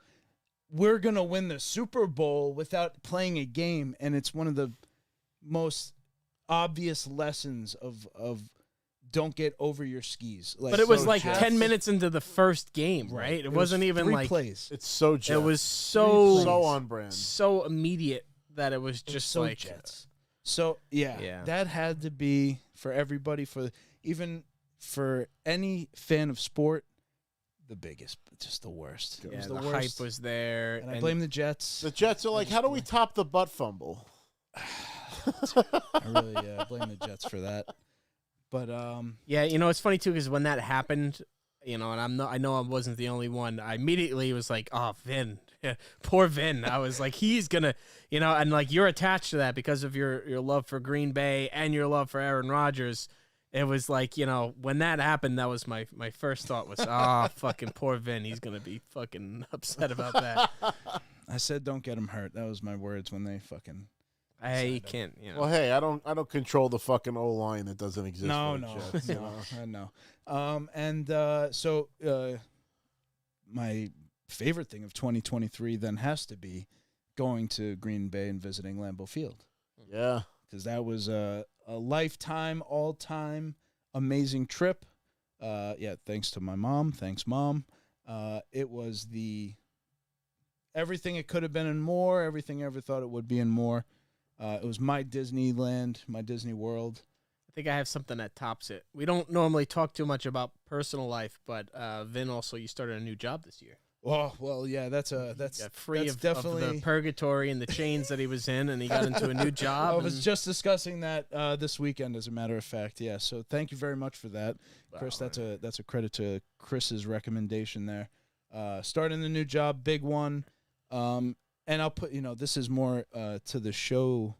we're going to win the Super Bowl without playing a game, and it's one of the most obvious lessons of don't get over your skis. But it was 10 minutes into the first game, right? It wasn't even 3 plays. It's so Jeff. It was so on brand. So immediate that it was just so like Jets. So yeah, that had to be for everybody, even for any fan of sport, the biggest, just the worst. It was the worst. Hype was there, and I blame the Jets. The Jets are like, how do we top the butt fumble? I really blame the Jets for that. But yeah, it's funny too because when that happened, and I know I wasn't the only one. I immediately was like, oh, Vin, poor Vin. I was like, he's gonna, and like you're attached to that because of your love for Green Bay and your love for Aaron Rodgers. It was like, when that happened, that was my first thought was, fucking poor Vin. He's gonna be fucking upset about that. I said, don't get him hurt. That was my words when they fucking. I can't, Well, hey, I don't control the fucking O-line that doesn't exist. No, Jets, I know. So my favorite thing of 2023 then has to be going to Green Bay and visiting Lambeau Field. Yeah, because that was a lifetime, all-time amazing trip. Thanks to my mom. Thanks, Mom. It was everything it could have been and more, everything I ever thought it would be and more. It was my Disneyland, my Disney World. I think I have something that tops it. We don't normally talk too much about personal life, but Vin also, you started a new job this year. Well, yeah, that's free that's of definitely the purgatory and the chains that he was in, and he got into a new job. I was just discussing that this weekend, as a matter of fact. Yeah, so thank you very much for that, Chris. That's a credit to Chris's recommendation there. Starting the new job, big one. And I'll put, this is more to the show,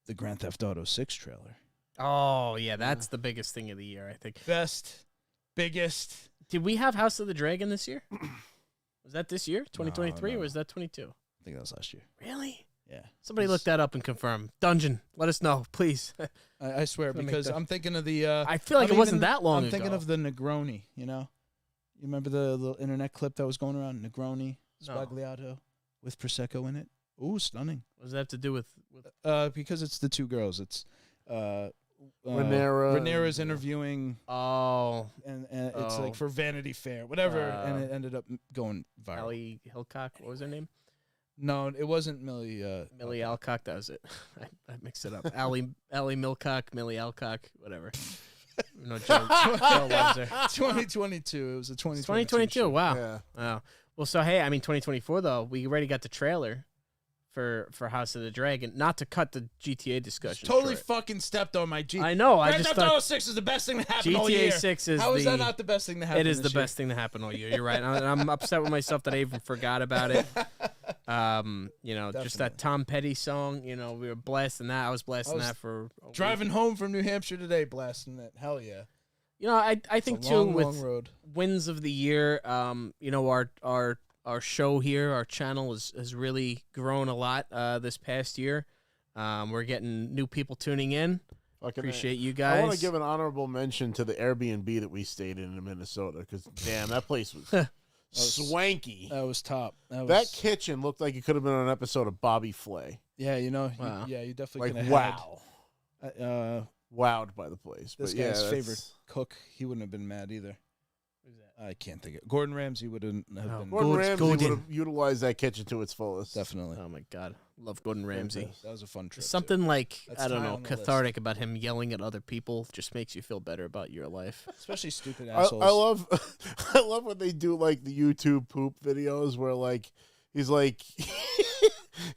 the Grand Theft Auto 6 trailer. Oh, yeah, that's the biggest thing of the year, I think. Biggest. Did we have House of the Dragon this year? Was that this year, 2023, or was that 22? I think that was last year. Really? Yeah. Somebody look that up and confirm. Dungeon, let us know, please. I swear, because I'm thinking of the... I feel like it wasn't that long ago. I'm thinking of the Negroni, You remember the little internet clip that was going around? Negroni, Spagliato, with Prosecco in it. Ooh, stunning. What does that have to do with... Because it's the two girls. It's... Rhaenyra. Rhaenyra's interviewing. Oh. And it's like for Vanity Fair, whatever. And it ended up going viral. Ellie Hilcock, what was her name? No, it wasn't Millie. Millie Alcock, that was it. I mixed it up. Ellie Milcock, Millie Alcock, whatever. No, Joe loves her. 2022. It was a 2022. Wow. Yeah. Wow. Well, so hey, 2024 though, we already got the trailer for House of the Dragon. Not to cut the GTA discussion. Totally short. fucking stepped on my G. I know. Grand Theft Auto 6 is the best thing to happen all year. GTA 6 is How is that not the best thing to happen? It is the best thing to happen all year. You're right. I'm upset with myself that I even forgot about it. Just that Tom Petty song. We were blasting that. I was blasting that for driving home from New Hampshire today, blasting it. Hell yeah. I think too with long road. wins of the year. Our show here, our channel has really grown a lot this past year. We're getting new people tuning in. Appreciate you guys. I want to give an honorable mention to the Airbnb that we stayed in Minnesota because, damn, that place was swanky. That was top. That kitchen looked like it could have been on an episode of Bobby Flay. Yeah, Wow. you definitely could have wow. had. Wowed by the place. This guy's favorite cook, he wouldn't have been mad either. I can't think of it. Gordon Ramsay wouldn't have been. Gordon Ramsay would have utilized that kitchen to its fullest. Definitely. Oh my God, love Gordon Ramsay. That was a fun trip. Something like That's I don't high know, on the cathartic about him yelling at other people just makes you feel better about your life. Especially stupid assholes. I love when they do like the YouTube poop videos where like he's like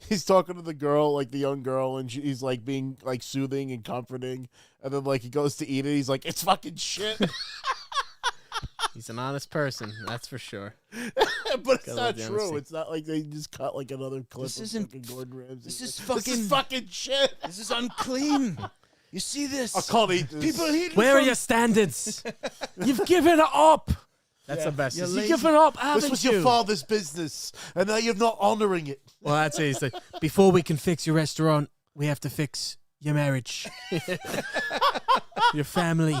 he's talking to the girl, like the young girl, and he's like being like soothing and comforting, and then like he goes to eat it, he's like, it's fucking shit. He's an honest person, that's for sure. But it's not true. It's not like they just cut like another clip This of isn't fucking Gordon Ramsay. This is fucking shit. This is unclean. You see this? I can't eat this. People eat. Where are your standards? You've given it up. That's the best. You've given up, haven't This was you? your father's business, and now you're not honoring it. Well, that's it. He's like, before we can fix your restaurant, we have to fix your marriage, your family.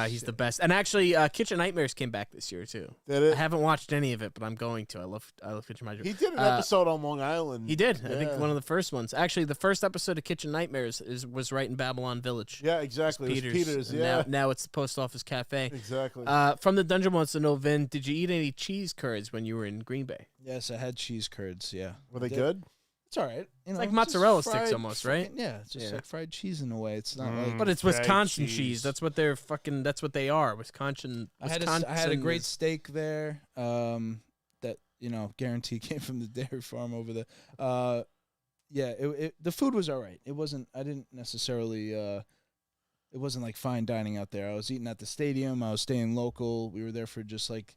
He's the best. And actually, Kitchen Nightmares came back this year too. Did it? I haven't watched any of it, but I'm going to. I love Kitchen Nightmares. He did an episode on Long Island. He did. Yeah. I think one of the first ones. Actually, the first episode of Kitchen Nightmares was right in Babylon Village. Yeah, exactly. It was Peter's. Yeah. Now it's the Post Office Cafe. Exactly. From the Dungeon wants to know, Vin, did you eat any cheese curds when you were in Green Bay? Yes, I had cheese curds. Yeah. Were they good? It's all right. You know, like mozzarella just sticks fried almost, right? Yeah, it's just like fried cheese in a way. It's not like. But it's Fried Wisconsin cheese. cheese. That's what they're fucking. That's what they are. Wisconsin. I had a great steak there. That guarantee came from the dairy farm over there. Yeah, the food was all right. It wasn't. I didn't necessarily. It wasn't like fine dining out there. I was eating at the stadium. I was staying local. We were there for just like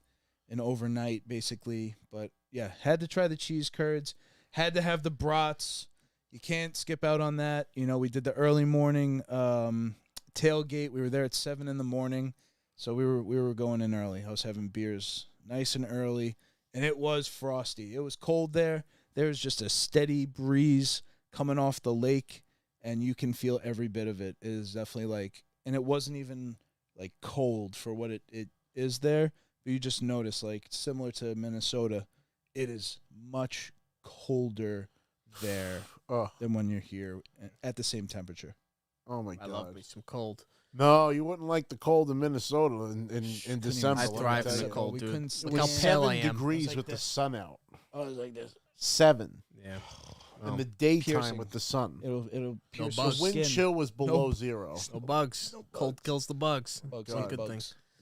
an overnight, basically. But yeah, had to try the cheese curds. Had to have the brats. You can't skip out on that. We did the early morning tailgate. We were there at 7 a.m, so we were going in early. I was having beers nice and early, and it was frosty. It was cold there. There was just a steady breeze coming off the lake, and you can feel every bit of it. It is definitely and it wasn't even like cold for what it is there, but you just notice, like, similar to Minnesota, it is much colder there than when you're here at the same temperature. Oh my God! I love me some cold. No, you wouldn't like the cold in Minnesota in December. I thrive in the cold, dude. It Look how was pale 7 I am. degrees with the sun out. Oh, it was like this. 7 Yeah. in the daytime Piercing. with the sun. It'll pierce bugs. The wind skin. chill was below 0. No bugs. Cold kills the bugs. Bugs, It's a good thing.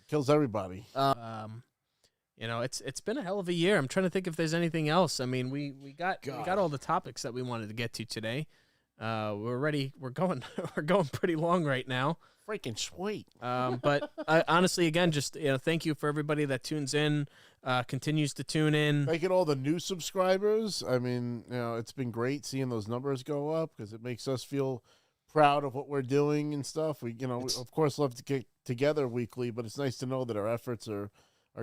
Kills everybody. It's been a hell of a year. I'm trying to think if there's anything else. I mean, we got all the topics that we wanted to get to today. We're ready. We're going pretty long right now. Freaking sweet. But honestly, again, just thank you for everybody that tunes in, continues to tune in. Thank you to all the new subscribers. I mean, it's been great seeing those numbers go up because it makes us feel proud of what we're doing and stuff. We of course love to get together weekly, but it's nice to know that our efforts are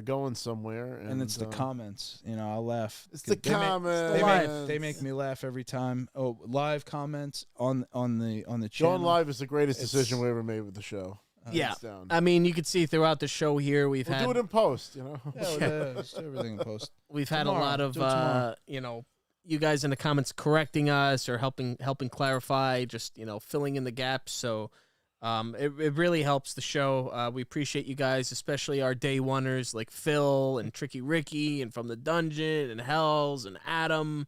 going somewhere. And it's the comments. I'll laugh. It's the comments. They make me laugh every time. Oh, live comments on the channel. Going live is the greatest decision we ever made with the show. Yeah, Hands down. I mean, you could see throughout the show here we'll do it in post. Yeah, let's do everything in post. We've had a lot of you guys in the comments correcting us or helping clarify, just filling in the gaps. So it really helps the show. We appreciate you guys, especially our day oneers like Phil and Tricky Ricky and From the Dungeon and Hells and Adam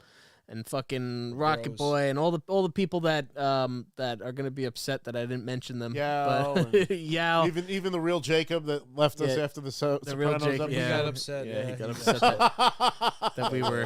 and fucking Rocket Boy and all the people that are gonna be upset that I didn't mention them. Yeah, yeah. Even the real Jacob that left us after the real Jacob. episode. He got upset. Yeah, he got upset that we were.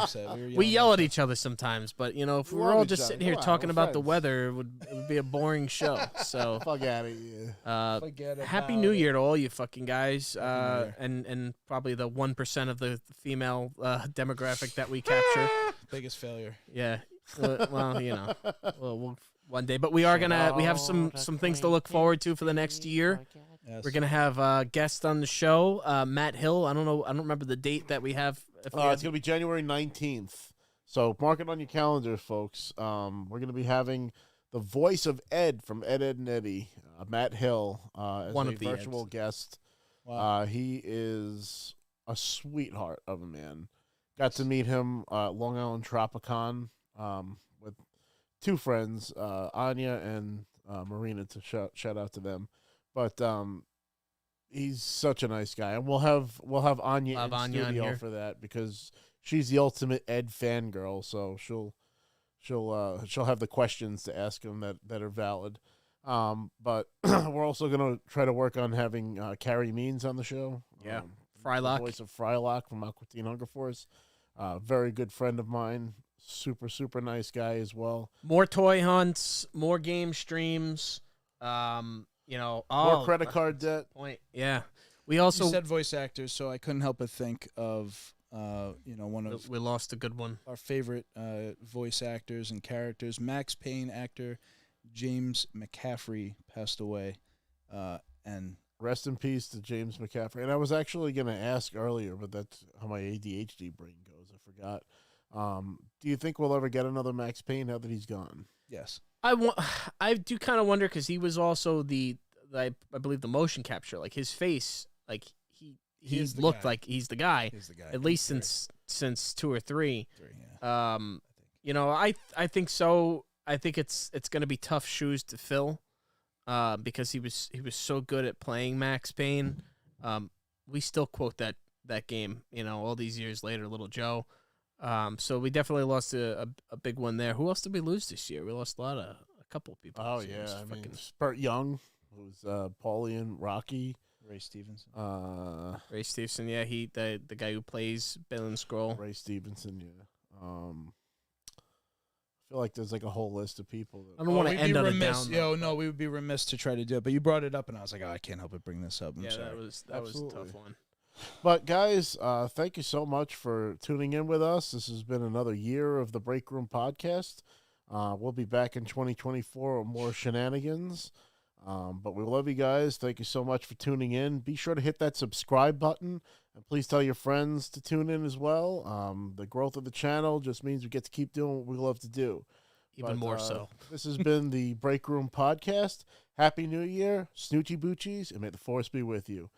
We yell at each other sometimes, but if we were all just sitting here talking about the weather, it would be a boring show. So fuck out of here. Happy New Year to all you fucking guys, and probably the 1% of the female demographic that we capture. Biggest failure. Yeah. Well, we'll one day, but we have some things to look forward to for the next year. Yes. We're gonna have guests on the show. Matt Hill. I don't remember the date that we have. It's gonna be January 19th. So mark it on your calendar, folks. We're gonna be having the voice of Ed from Ed, Ed and Eddie, Matt Hill, as One a of the virtual Eds. guest. Wow. He is a sweetheart of a man. Got to meet him at Long Island Tropicon with two friends, Anya and Marina. To shout out to them, but he's such a nice guy, and we'll have Anya in Anya studio for that because she's the ultimate Ed fangirl. So she'll have the questions to ask him that are valid. But we're also gonna try to work on having Carrie Means on the show. Yeah. The Frylock. voice of Frylock from Aqua Teen Hunger Force. Very good friend of mine. Super, super nice guy as well. More toy hunts, more game streams. More credit card debt. Point. Yeah. We also You said voice actors, so I couldn't help but think of one of we lost a good one. our favorite voice actors and characters. Max Payne actor James McCaffrey passed away, and Rest in peace to James McCaffrey. And I was actually going to ask earlier, but that's how my ADHD brain goes. I forgot. Do you think we'll ever get another Max Payne now that he's gone? yes, I do kind of wonder because he was also I believe the motion capture, like his face, like he is the looked guy. like he's the guy. he's the guy. At least since 2 or 3. Yeah. I think so. I think it's going to be tough shoes to fill, because he was so good at playing Max Payne. We still quote that game, all these years later, Little Joe. So we definitely lost a big one there. Who else did we lose this year? We lost a couple people. Oh yeah, I mean, Spurt Young, who was Paulian, Rocky, Ray Stevenson. Ray Stevenson, yeah, the guy who plays Bill and Scroll. Ray Stevenson, yeah. I feel like there's like a whole list of people. I don't want to end on a down. No, we would be remiss to try to do it. But you brought it up, and I was like, I can't help but bring this up. I'm sorry. that was a tough one. But guys, thank you so much for tuning in with us. This has been another year of the Break Room Podcast. We'll be back in 2024 with more shenanigans. But we love you guys. Thank you so much for tuning in. Be sure to hit that subscribe button. And please tell your friends to tune in as well. The growth of the channel just means we get to keep doing what we love to do. Even more so. This has been the Break Room Podcast. Happy New Year, Snoochie Boochies, and may the force be with you.